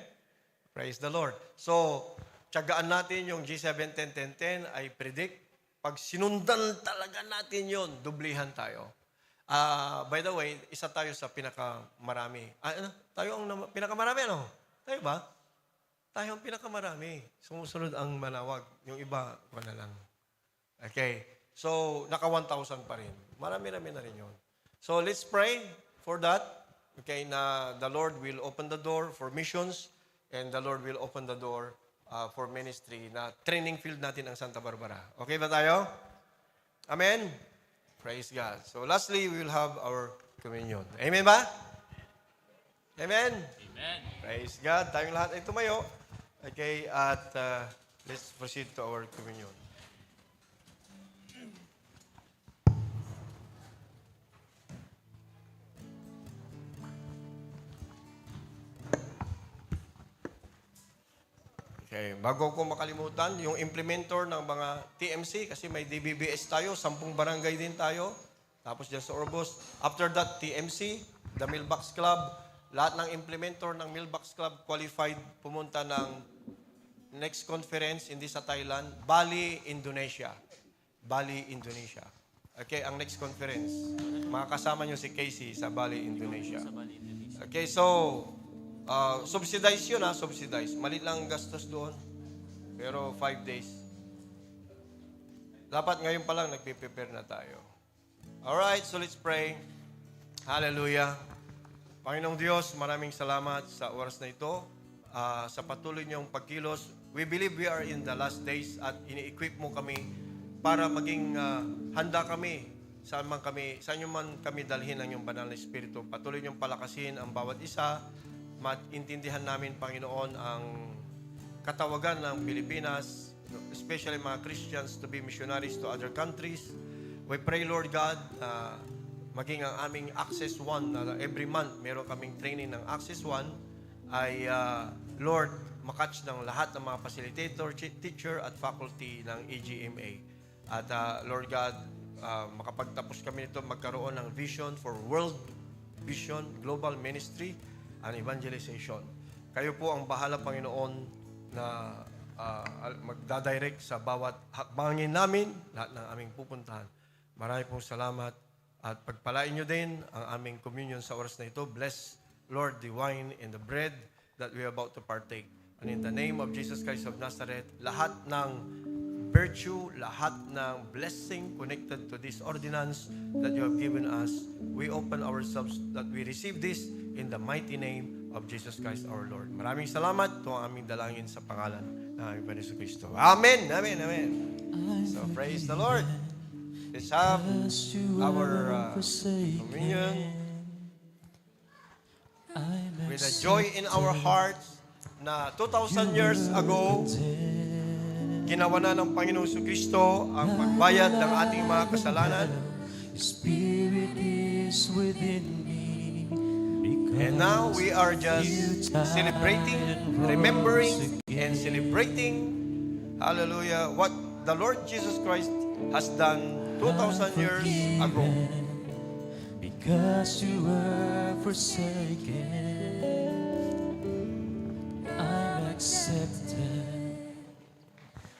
Praise the Lord. So, tiyagaan natin yung G7 10-10-10, I predict, pag sinundan talaga natin yon, dublihan tayo. By the way, isa tayo sa pinakamarami. Tayo ang pinakamarami, ano? Tayo ba? Tayo ang pinakamarami. Sumusunod ang manawag. Yung iba, wala lang. Okay. So, naka 1,000 pa rin. Marami-rami na rin yun. So, let's pray for that. Okay, na the Lord will open the door for missions and the Lord will open the door for ministry na training field natin ang Santa Barbara. Okay ba tayo? Amen? Praise God. So lastly, we will have our communion. Amen ba? Amen? Amen. Praise God. Tayong lahat ay tumayo. Okay, at let's proceed to our communion. Okay, bago ko makalimutan, yung implementor ng mga TMC, kasi may DBBS tayo, 10 barangay din tayo, tapos dyan sa Orbos. After that, TMC, the Mailbox Club, lahat ng implementor ng Mailbox Club qualified pumunta ng next conference, hindi sa Thailand, Bali, Indonesia. Bali, Indonesia. Okay, ang next conference. Makakasama nyo si Casey sa Bali, Indonesia. Okay, so, subsidize yun subsidize. Malit lang ang gastos doon. Pero 5 days. Dapat ngayon pa lang nagpe-prepare na tayo. Alright, so let's pray. Hallelujah. Panginoong Diyos, maraming salamat sa oras na ito. Sa patuloy niyong pagkilos. We believe we are in the last days at ini-equip mo kami para maging handa kami saan nyo man kami dalhin ang iyong banal na Espiritu. Patuloy niyong palakasin ang bawat isa. Maintindihan namin, Panginoon, ang katawagan ng Pilipinas, especially mga Christians, to be missionaries to other countries. We pray, Lord God, maging ang aming Access One, na every month meron kaming training ng Access One, ay, Lord, makatch ng lahat ng mga facilitator, teacher, at faculty ng EGMA. At, Lord God, makapagtapos kami nito, magkaroon ng vision for world vision, global ministry, and evangelization. Kayo po ang bahala, Panginoon, na magdadirect sa bawat hakbangin namin, lahat ng aming pupuntahan. Marami pong salamat at pagpalain nyo din ang aming communion sa oras na ito. Bless, Lord, the wine and the bread that we are about to partake. And in the name of Jesus Christ of Nazareth, lahat ng virtue, lahat ng blessing connected to this ordinance that you have given us, we open ourselves that we receive this in the mighty name of Jesus Christ our Lord. Maraming salamat. Ito ang aming dalangin sa pangalan ng aming Panginoon Kristo. Amen! Amen! Amen! So, praise the Lord. Let's have our communion with a joy in our hearts na 2,000 years ago, ginawa na ng Panginoon Kristo ang pagbayad ng ating mga kasalanan. Spirit is within me. And now we are just celebrating, remembering, and celebrating, hallelujah, what the Lord Jesus Christ has done 2,000 years ago. Because you were forsaken, I'm accepted.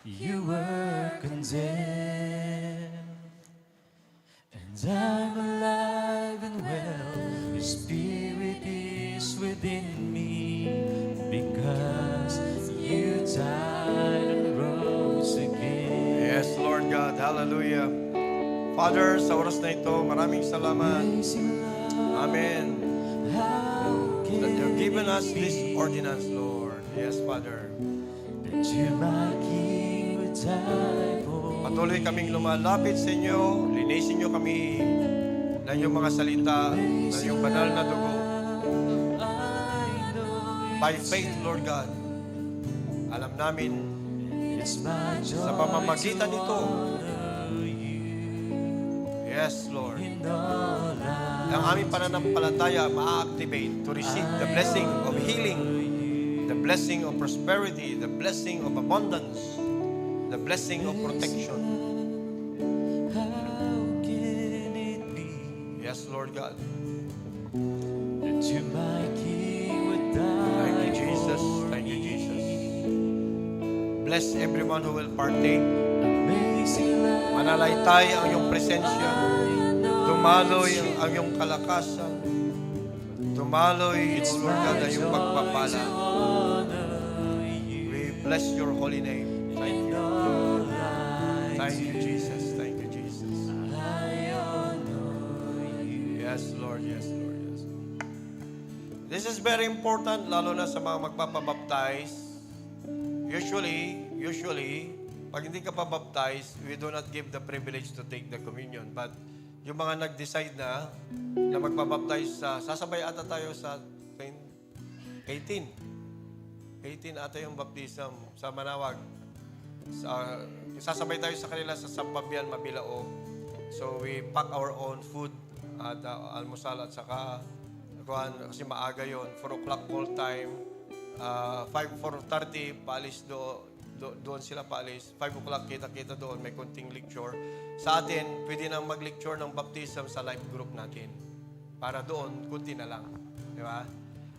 You were condemned, and I'm alive and well. Your spirit is within me, because you died and rose again. Yes, Lord God, hallelujah. Father, sa oras na ito, maraming salamat. Amen. That you've given us this ordinance, Lord. Yes, Father. That you, my King, would die for. Patuloy kaming lumalapit sa inyo. Linisin nyo kami ng iyong mga salita, ng iyong banal na dugo. By faith, Lord God, alam namin sa pamamagitan nito, yes, Lord, ang aming pananampalataya ma-activate to receive the blessing of healing, the blessing of prosperity, the blessing of abundance, the blessing of protection. blood. That you, my King, would die. Thank you, Jesus. Thank you, Jesus. Bless everyone who will partake. Amazing love. Manalaytay ang iyong presensya. Tumaloy ang iyong kalakasan. Tumaloy, O Lord God, ang iyong pagpapala. We bless your holy name. Thank you. Thank you, Jesus. Thank you, Jesus. Yes, Lord. Yes, Lord. Yes, Lord. This is very important, lalo na sa mga magpapabaptize. Usually, pag hindi ka pa-baptize, we do not give the privilege to take the communion. But yung mga nag-decide na magpapabaptize, sasabay ata tayo sa 18. 18 ata yung baptism sa Manawag. Sasabay tayo sa kanila sa Sampabian, Mabilao. So we pack our own food at almusal at saka kasi maaga yon, 4 o'clock call time, 4:30 paalis doon sila paalis, 5 o'clock kita-kita doon, may konting lecture. Sa atin, pwede nang mag-lecture ng baptism sa life group natin. Para doon, kunti na lang. Di ba?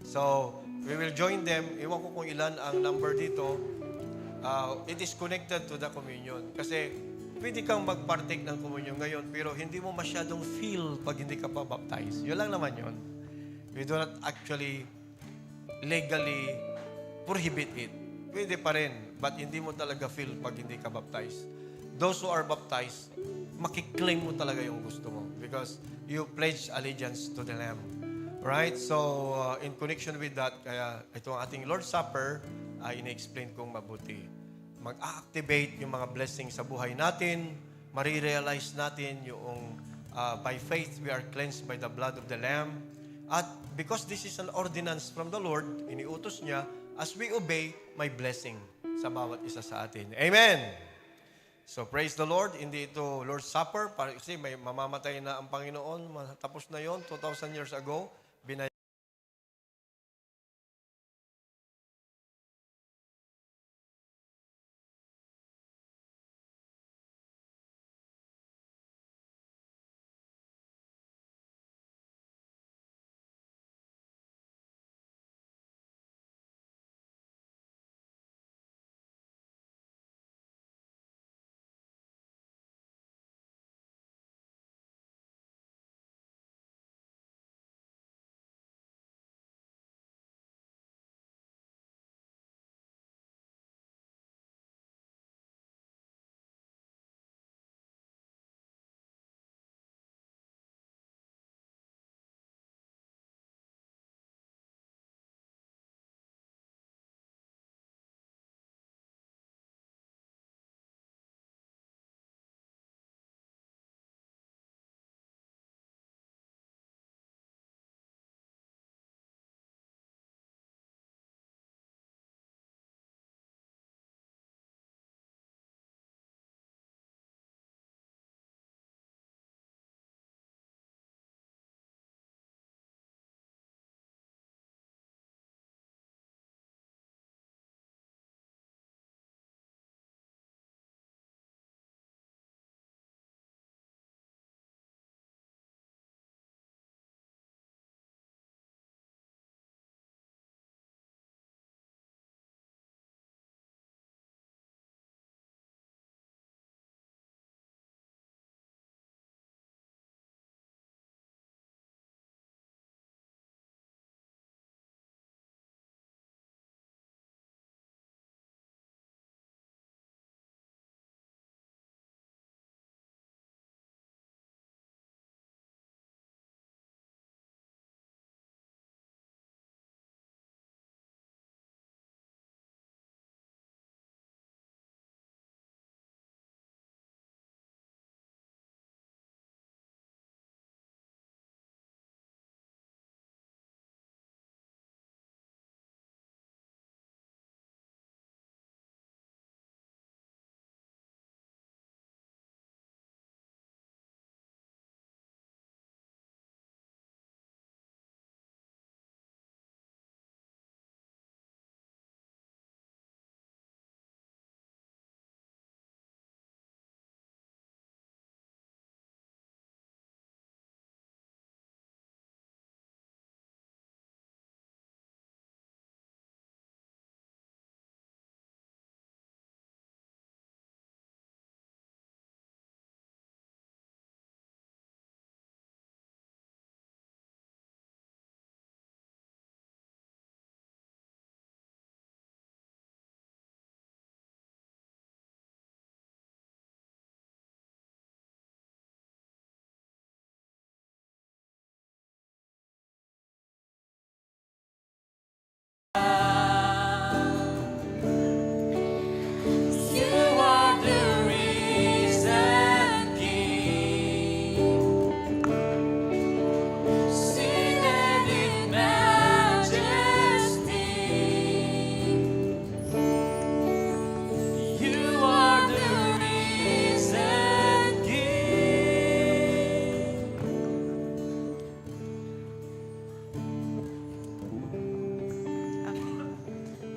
So, we will join them. Iwan ko kung ilan ang number dito. It is connected to the communion. Kasi, pwede kang mag-partake ng communion ngayon, pero hindi mo masyadong feel pag hindi ka pa baptize. Yun lang naman yun. We do not actually legally prohibit it. Pwede pa rin, but hindi mo talaga feel pag hindi ka baptized. Those who are baptized, makiklaim mo talaga yung gusto mo because you pledge allegiance to the Lamb. Right? So, in connection with that, kaya itong ating Lord's Supper, ina-explain kong mabuti. Mag-activate yung mga blessings sa buhay natin, marirealize natin yung by faith, we are cleansed by the blood of the Lamb. At because this is an ordinance from the Lord, iniutos niya, as we obey, may blessing sa bawat isa sa atin. Amen! So, praise the Lord. Hindi ito Lord's Supper, kasi may mamamatay na ang Panginoon. Tapos na yon 2,000 years ago.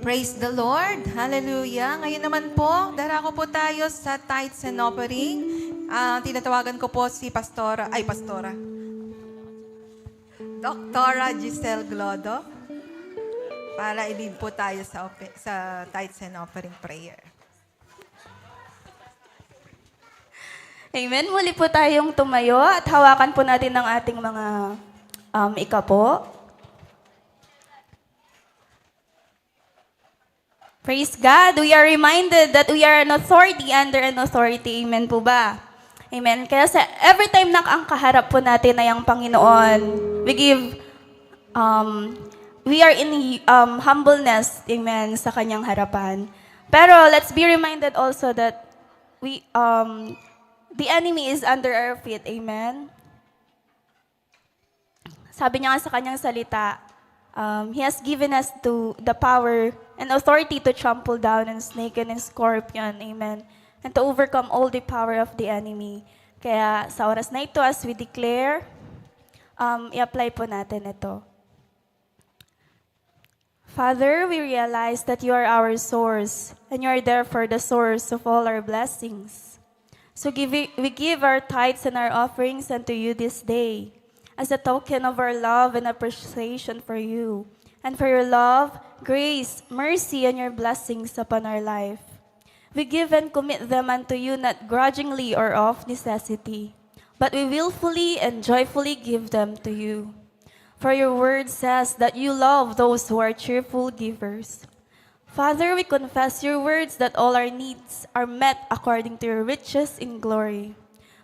Praise the Lord. Hallelujah. Ngayon naman po, darako po tayo sa tithes and offering. Tinatawagan ko po si Pastora. Doktora Giselle Glodo para ilid po tayo sa tithes and offering prayer. Amen. Muli po tayong tumayo at hawakan po natin ang ating mga ikapo. Praise God. We are reminded that we are an authority under an authority. Amen po ba? Amen. Kaya every time na ang kaharap po natin ay ang Panginoon, we are in humbleness, amen, sa kanyang harapan. Pero let's be reminded also that the enemy is under our feet, amen. Sabi niya nga sa kanyang salita, He has given us the power and authority to trample down and snake and scorpion, amen, and to overcome all the power of the enemy. Kaya sa oras na ito, as we declare, i-apply po natin ito. Father, we realize that you are our source, and you are therefore the source of all our blessings. So we give our tithes and our offerings unto you this day, as a token of our love and appreciation for you, and for your love, grace, mercy, and your blessings upon our life. We give and commit them unto you not grudgingly or of necessity, but we willfully and joyfully give them to you. For your word says that you love those who are cheerful givers. Father, we confess your words that all our needs are met according to your riches in glory.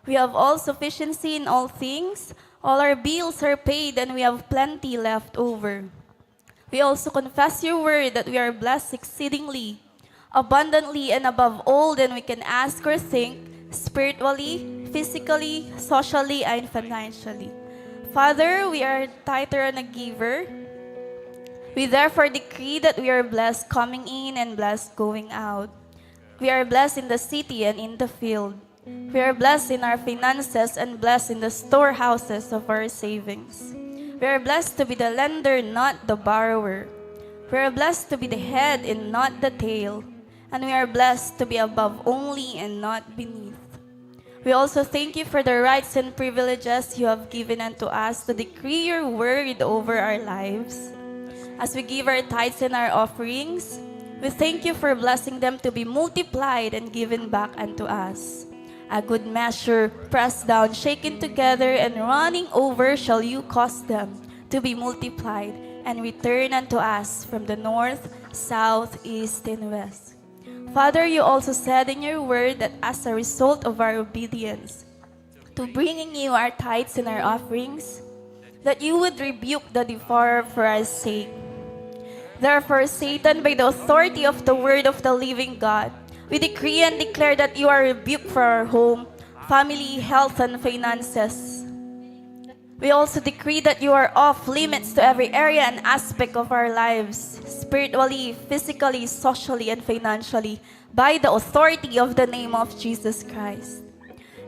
We have all sufficiency in all things, all our bills are paid, and we have plenty left over. We also confess your word that we are blessed exceedingly, abundantly, and above all than we can ask or think, spiritually, physically, socially, and financially. Father, we are tither and a giver. We therefore decree that we are blessed coming in and blessed going out. We are blessed in the city and in the field. We are blessed in our finances and blessed in the storehouses of our savings. We are blessed to be the lender, not the borrower. We are blessed to be the head and not the tail. And we are blessed to be above only and not beneath. We also thank you for the rights and privileges you have given unto us to decree your word over our lives. As we give our tithes and our offerings, we thank you for blessing them to be multiplied and given back unto us. A good measure, pressed down, shaken together, and running over shall you cause them to be multiplied and return unto us from the north, south, east, and west. Father, you also said in your word that as a result of our obedience to bringing you our tithes and our offerings, that you would rebuke the devourer for our sake. Therefore, Satan, by the authority of the word of the living God, we decree and declare that you are rebuked for our home, family, health, and finances. We also decree that you are off limits to every area and aspect of our lives, spiritually, physically, socially, and financially, by the authority of the name of Jesus Christ.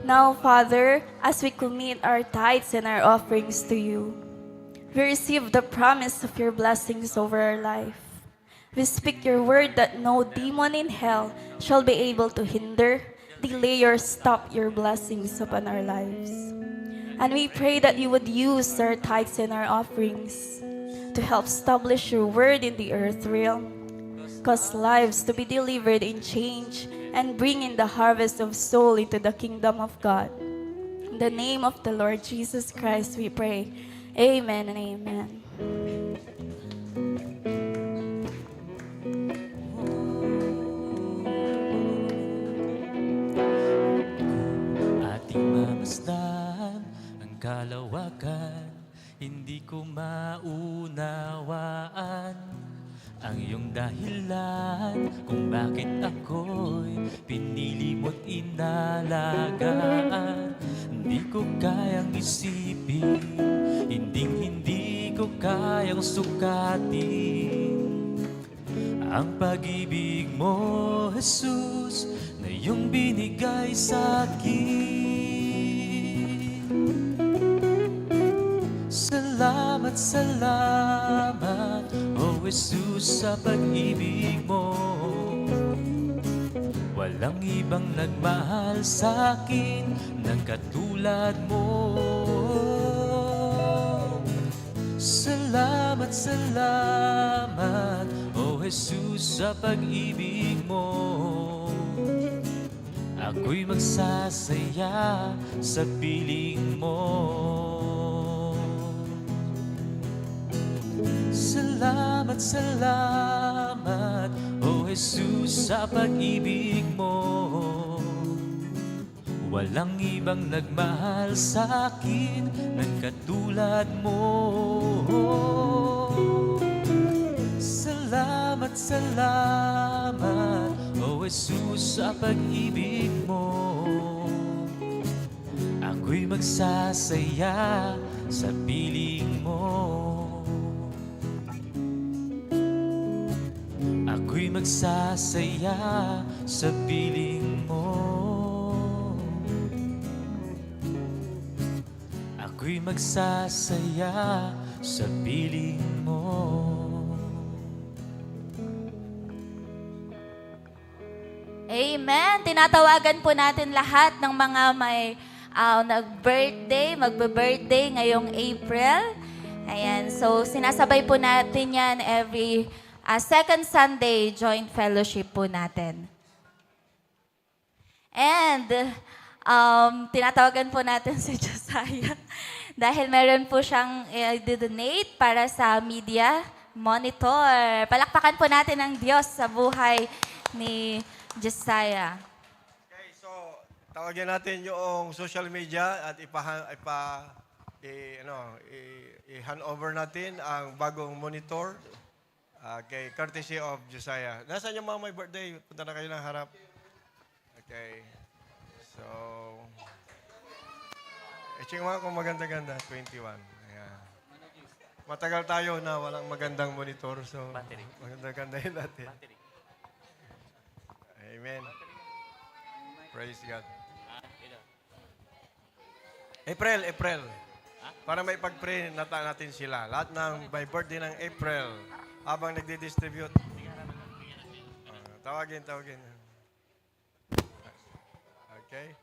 Now, Father, as we commit our tithes and our offerings to you, we receive the promise of your blessings over our life. We speak your word that no demon in hell shall be able to hinder, delay, or stop your blessings upon our lives. And we pray that you would use our tithes and our offerings to help establish your word in the earth realm, cause lives to be delivered in change, and bring in the harvest of soul into the kingdom of God. In the name of the Lord Jesus Christ we pray. Amen and amen. Ating mamasdan ang kalawakan, hindi ko maunawaan ang iyong dahilan kung bakit ako'y pinili mo't inalagaan. Hindi ko kayang isipin, hindi ko kayang sukatin ang pag-ibig mo, Jesus, na iyong binigay sa akin. Salamat, salamat, oh Jesus, sa pag-ibig mo. Walang ibang nagmahal sa akin ng katulad mo. Salamat, salamat, O Jesus, sa pag-ibig mo. Ako'y magsasaya sa piling mo. Salamat, salamat, O Jesus, sa pag-ibig mo. Walang ibang nagmahal sa akin ng katulad mo. Salamat, salamat, O Jesus, sa pag-ibig mo. Ako'y magsasaya sa piling mo. Ako'y magsasaya sa piling mo. Ako'y magsasaya sa piling mo. Amen. Tinatawagan po natin lahat ng mga may nag-birthday, magbe-birthday ngayong April. Ayan. So, sinasabay po natin yan every second Sunday joint fellowship po natin. And, tinatawagan po natin si Josiah dahil meron po siyang i-donate para sa media monitor. Palakpakan po natin ang Diyos sa buhay ni Josiah. Okay, so tawagin natin yung social media at i-hand over natin ang bagong monitor kay courtesy of Josiah. Nasaan yung mga may birthday? Punta na kayo ng harap. Okay. So, i-check mo kung maganda-ganda. 21. Ayan. Matagal tayo na walang magandang monitor. So, maganda-ganda yun natin. Amen. Praise God. April. Para may pag-pray natin sila. Lahat ng may birthday ng April habang nagdi-distribute. Tawagin. Okay?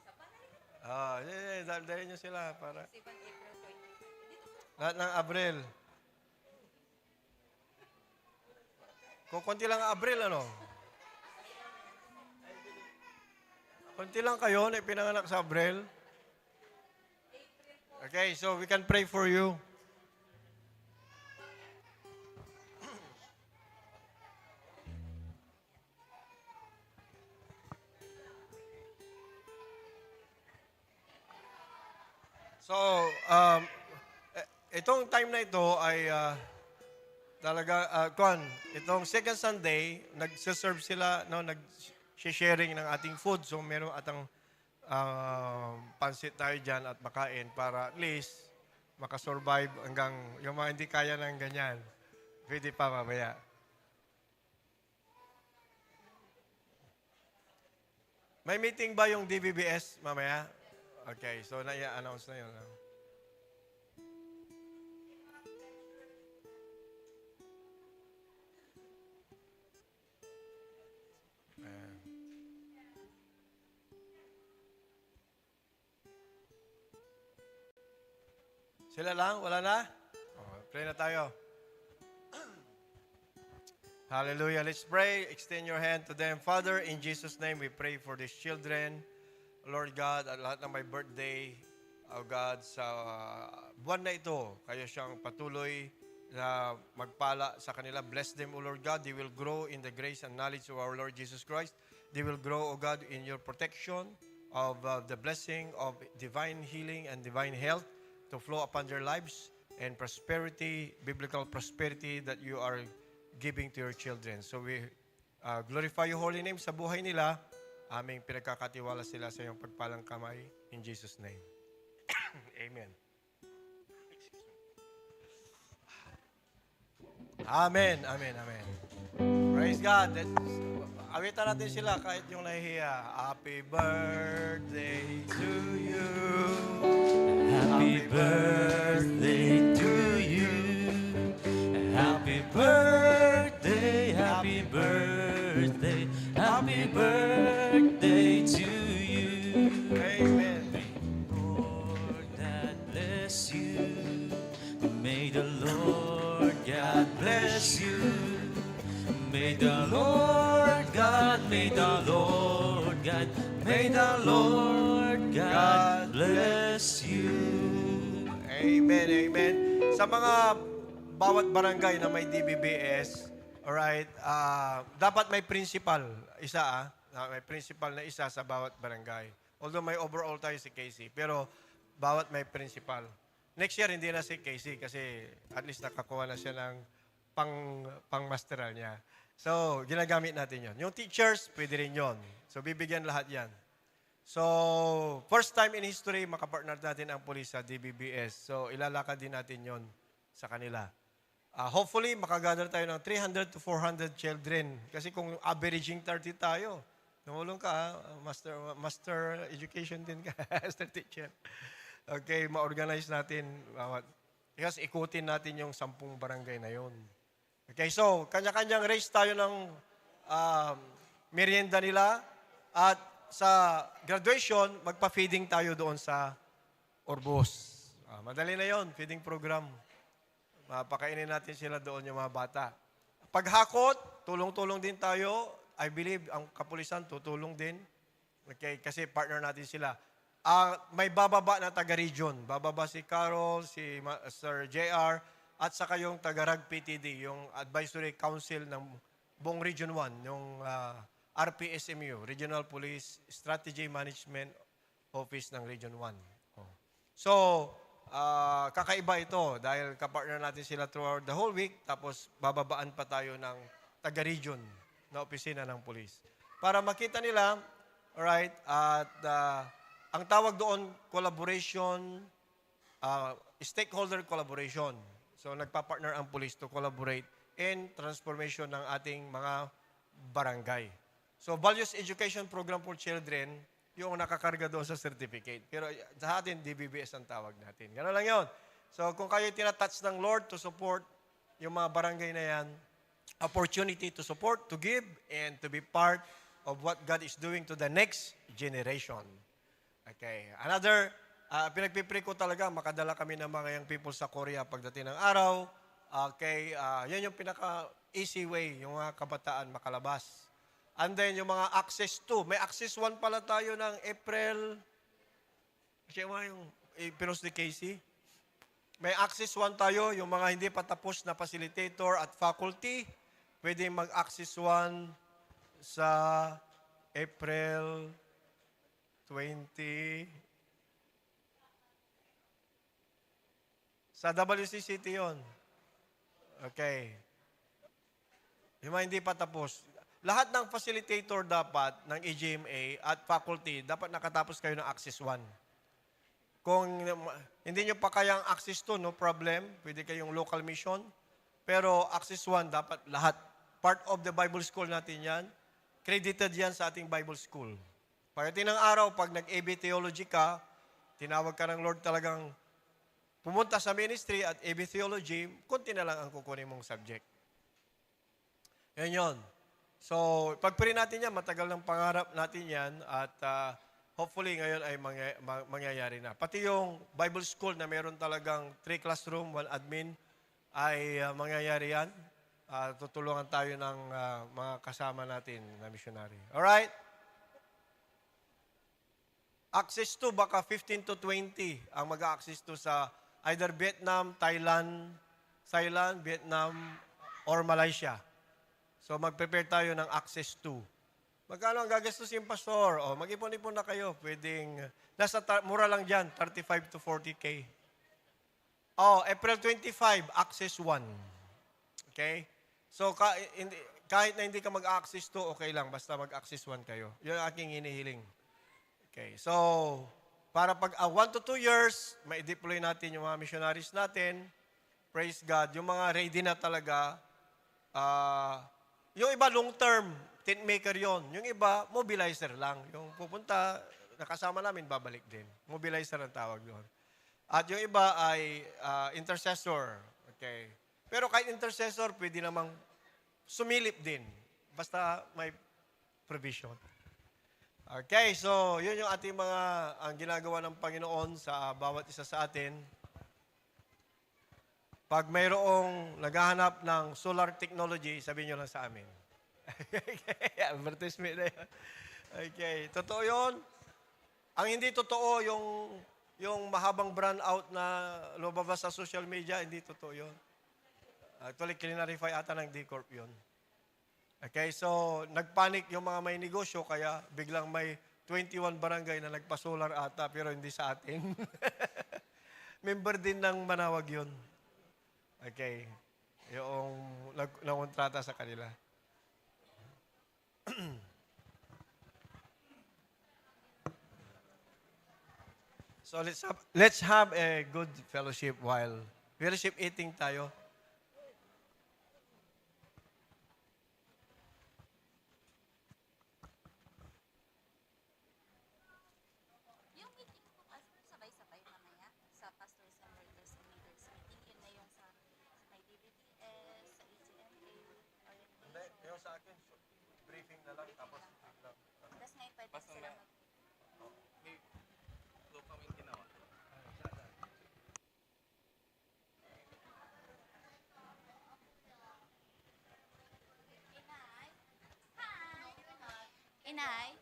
Dahil nyo sila para... Lahat ng Abril. Kung konti lang Abril, ano? Konti lang kayo na pinanganak sa Abril. Okay, so we can pray for you. So, itong time na ito ay itong second Sunday, nagsiserve sila, nag-sharing ng ating food. So, meron atang pansit tayo dyan at makain para at least makasurvive hanggang yung mga hindi kaya ng ganyan. Pwede pa mamaya. May meeting ba yung DBBS mamaya? Okay, so na-announce na yun. Sila lang? Wala na? Pray na tayo. Hallelujah. Let's pray. Extend your hand to them. Father, in Jesus' name, we pray for these children. Lord God, at lahat ng may birthday, oh God, sa buwan na ito, kayo siyang patuloy na magpala sa kanila. Bless them, O Lord God. They will grow in the grace and knowledge of our Lord Jesus Christ. They will grow, O God, in your protection of the blessing of divine healing and divine health to flow upon their lives and prosperity, biblical prosperity that you are giving to your children. So we glorify your holy name sa buhay nila. Aming pinagkakatiwala sila sa iyong pagpalang kamay. In Jesus' name. Amen. Amen. Praise God. Awitan natin sila kahit yung nahihiya. Happy birthday to you. Happy birthday to you. Happy birthday. bless you. May the Lord God, may the Lord God, may the Lord God bless you. Amen, amen. Sa mga bawat barangay na may DBBS, alright, dapat may principal, isa may principal na isa sa bawat barangay. Although may overall tayo si Casey, pero bawat may principal. Next year, hindi na si Casey kasi at least nakakuha na siya ng pang-masteral niya. So, ginagamit natin yon. Yung teachers, pwede rin yon. So, bibigyan lahat yan. So, first time in history, makapartner natin ang police sa DBBS. So, ilalakad din natin yon sa kanila. Hopefully, makagather tayo ng 300 to 400 children. Kasi kung averaging 30 tayo, tumulong ka, master education din ka, master teacher. Okay, ma-organize natin. Kasi ikutin natin yung 10 barangay na yon. Okay, so, kanya-kanyang race tayo ng merienda nila at sa graduation, magpa-feeding tayo doon sa Orbos. Madali na yon, feeding program. Mapakainin natin sila doon yung mga bata. Paghakot, tulong-tulong din tayo. I believe ang kapulisan tutulong din. Okay, kasi partner natin sila. May bababa na taga-region. Bababa si Carol, si Sir JR, at saka yung taga-RAG PTD, yung Advisory Council ng buong Region 1, yung RPSMU, Regional Police Strategy Management Office ng Region 1. So, kakaiba ito dahil kapartner natin sila throughout the whole week, tapos bababaan pa tayo ng taga-region na opisina ng police. Para makita nila, alright, at ang tawag doon, collaboration, stakeholder collaboration. So, nagpa-partner ang police to collaborate in transformation ng ating mga barangay. So, Values Education Program for Children, yung nakakarga doon sa certificate. Pero sa atin, DBBS ang tawag natin. Gano'n lang yun. So, kung kayo tinatouch ng Lord to support yung mga barangay na yan, opportunity to support, to give, and to be part of what God is doing to the next generation. Okay. Another, pinagpipray ko talaga, makadala kami ng mga young people sa Korea pagdating ng araw. Okay. Yan yung pinaka-easy way, yung mga kabataan makalabas. And then, yung mga access 2. May access 1 pala tayo ng April. Siya yung pinos ni Casey. May access 1 tayo, yung mga hindi pa tapos na facilitator at faculty. Pwede mag-access 1 sa April 20. Sa WC City yun. Okay. Yung mga hindi pa tapos. Lahat ng facilitator dapat ng EGMA at faculty, dapat nakatapos kayo ng Access 1. Kung hindi nyo pa kayang Access 2, no problem. Pwede kayong local mission. Pero Access 1, dapat lahat. Part of the Bible School natin yan. Credited yan sa ating Bible School. Pagdating ng araw, pag nag-AB Theology ka, tinawag ka ng Lord talagang pumunta sa ministry at AB Theology, konti na lang ang kukunin mong subject. Yan yun. So, pagpuri natin yan, matagal ng pangarap natin yan at hopefully ngayon ay mangyayari na. Pati yung Bible School na meron talagang 3 classroom, 1 admin ay mangyayari yan. Tutulungan tayo ng mga kasama natin na missionary. Alright? Access to, baka 15 to 20 ang mag-access to sa either Vietnam, Thailand, Vietnam, or Malaysia. So, mag-prepare tayo ng access to. Magkano ang gagastusin, Pastor? O, mag-ipon-ipon na kayo. Pwedeng, mura lang dyan, 35 to 40K. April 25, access 1. Okay? So, kahit na hindi ka mag-access to, okay lang. Basta mag-access 1 kayo. Yun ang aking hinihiling. Okay, so, para pag 1 to 2 years, ma-deploy natin yung mga missionaries natin. Praise God. Yung mga ready na talaga, yung iba long-term, tent maker yon. Yung iba, mobilizer lang. Yung pupunta, nakasama namin, babalik din. Mobilizer ang tawag doon. At yung iba ay intercessor. Okay. Pero kahit intercessor, pwede namang sumilip din. Basta may provision. Okay, so yun yung ating ang ginagawa ng Panginoon sa bawat isa sa atin. pag mayroong naghahanap ng solar technology, sabihin nyo lang sa amin. Advertisement na yun. Okay, totoo yun. Ang hindi totoo, yung mahabang brand out na lumabas sa social media, hindi totoo yun. Actually, clarify ata ng D-Corp yun. Okay, so nagpanik yung mga may negosyo, kaya biglang may 21 barangay na nagpa-solar ata, pero hindi sa atin. Member din ng Manawag yun. Okay, yung nakontrata sa kanila. So let's have a good fellowship while fellowship eating tayo. Yung meeting po, sabay-sabay mamaya sa pastors and leaders meeting, yun na yung sa may DBBS, sa EGMA, orientation. Yung sa akin, briefing na lang, tapos biglang. Tapos ngayon pwede sila mag- Inay?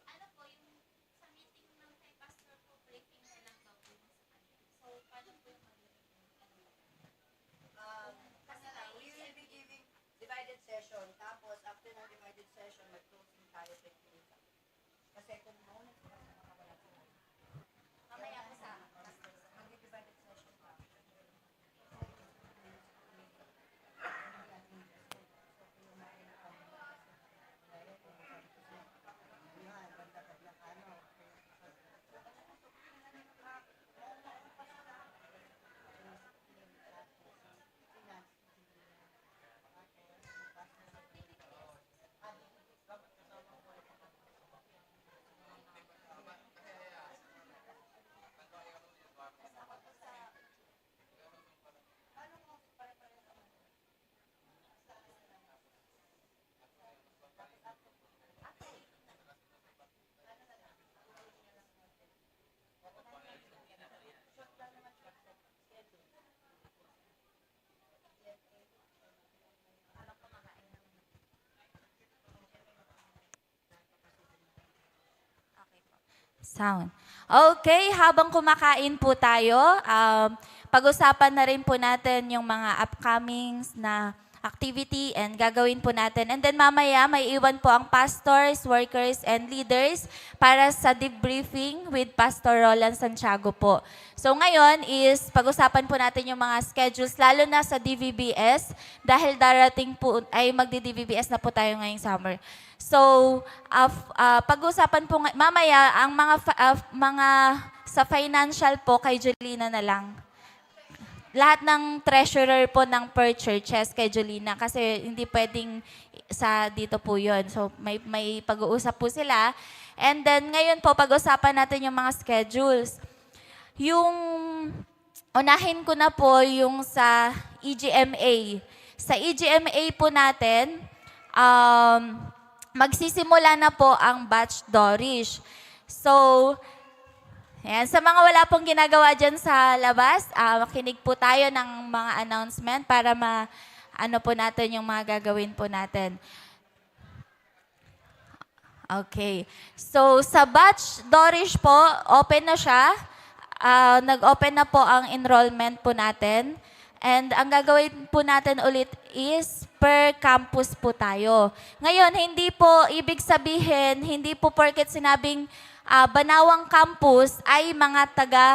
Ano po, yung sa meeting ng kay Pastor po, briefing na lang daw po sa kanila. So, paano po yung We will be giving divided session. Tapos, after ng divided session, mag-closing tayo 20 minutes. Kasi kung mauna sila sa mga kabalatan, mamaya po sa mag-divided session pa. sound. Okay, habang kumakain po tayo, pag-usapan na rin po natin yung mga upcomings na activity and gagawin po natin. And then mamaya, may iwan po ang pastors, workers, and leaders para sa debriefing with Pastor Roland Santiago po. So ngayon is pag-usapan po natin yung mga schedules, lalo na sa DVBS, dahil darating po, ay magdi-DVBS na po tayo ngayong summer. So, pag-usapan po, mamaya, ang mga sa financial po, kay Julina na lang. Lahat ng treasurer po ng per churches kay Julina kasi hindi pwedeng sa dito po yun. So may pag-uusap po sila. And then ngayon po pag-usapan natin yung mga schedules. Yung unahin ko na po yung sa EGMA. Sa EGMA po natin, magsisimula na po ang batch Dorish. So, ayan, sa mga wala pong ginagawa dyan sa labas, makinig po tayo ng mga announcement para ano po natin yung mga gagawin po natin. Okay. So, sa batch Dorish po, open na siya. Nag-open na po ang enrollment po natin. And ang gagawin po natin ulit is per campus po tayo. Ngayon, hindi po ibig sabihin, hindi po porket sinabing Banawang Campus ay mga taga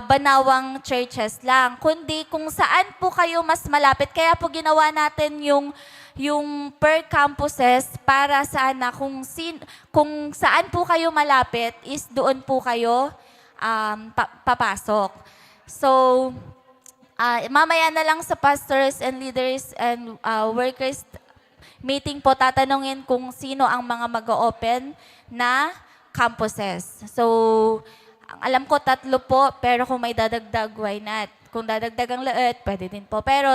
Banawang churches lang, kundi kung saan po kayo mas malapit. Kaya po ginawa natin yung per campuses para sana kung saan po kayo malapit is doon po kayo papasok. So, mamaya na lang sa pastors and leaders and workers meeting po, tatanungin kung sino ang mga mag-open na campuses. So, ang alam ko 3 po, pero kung may dadagdag, why not? Kung dadagdag ang lahat, pwede din po. Pero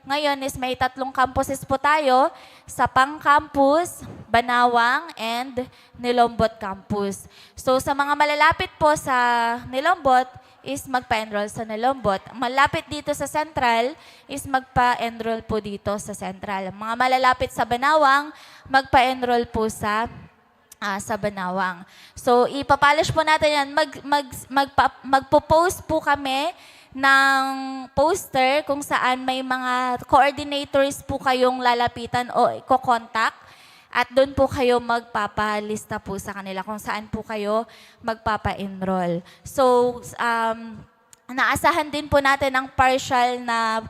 ngayon is may 3 campuses po tayo, sa Pang Campus, Banawang, and Nilombot Campus. So sa mga malalapit po sa Nilombot, is magpa-enroll sa Nalombot. Malapit dito sa Central is magpa-enroll po dito sa Central. Mga malalapit sa Banawang, magpa-enroll po sa Banawang. So, ipapolish po natin yan. Magpo-post po kami ng poster kung saan may mga coordinators po kayong lalapitan o i-contact. At doon po kayo magpapalista po sa kanila kung saan po kayo magpapa-enroll. So, naasahan din po natin ang partial na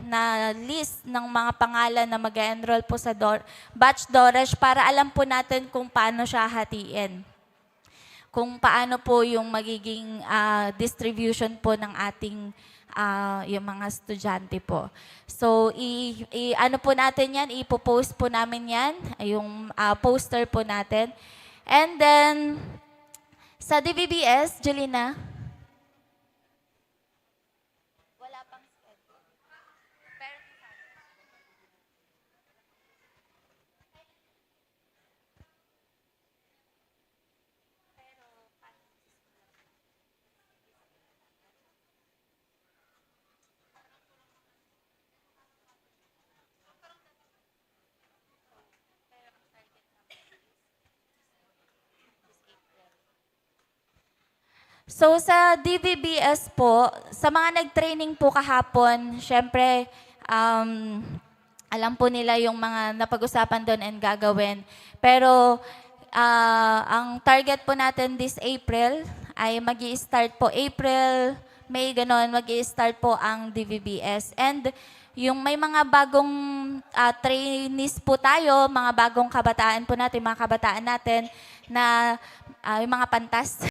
na list ng mga pangalan na mag-enroll po sa batch DORAS para alam po natin kung paano siya hatiin. Kung paano po yung magiging distribution po ng ating yung mga estudyante po. So, ano po natin yan, ipopost po namin yan, yung poster po natin. And then, sa DVBS, Julina, wala pang schedule. So sa DVBS po, sa mga nag-training po kahapon, syempre, alam po nila yung mga napag-usapan doon and gagawin. Pero ang target po natin this April ay mag-i-start po April, May, ganon, mag-i-start po ang DVBS. And yung may mga bagong trainees po tayo, mga bagong kabataan po natin, mga kabataan natin na yung mga pantas.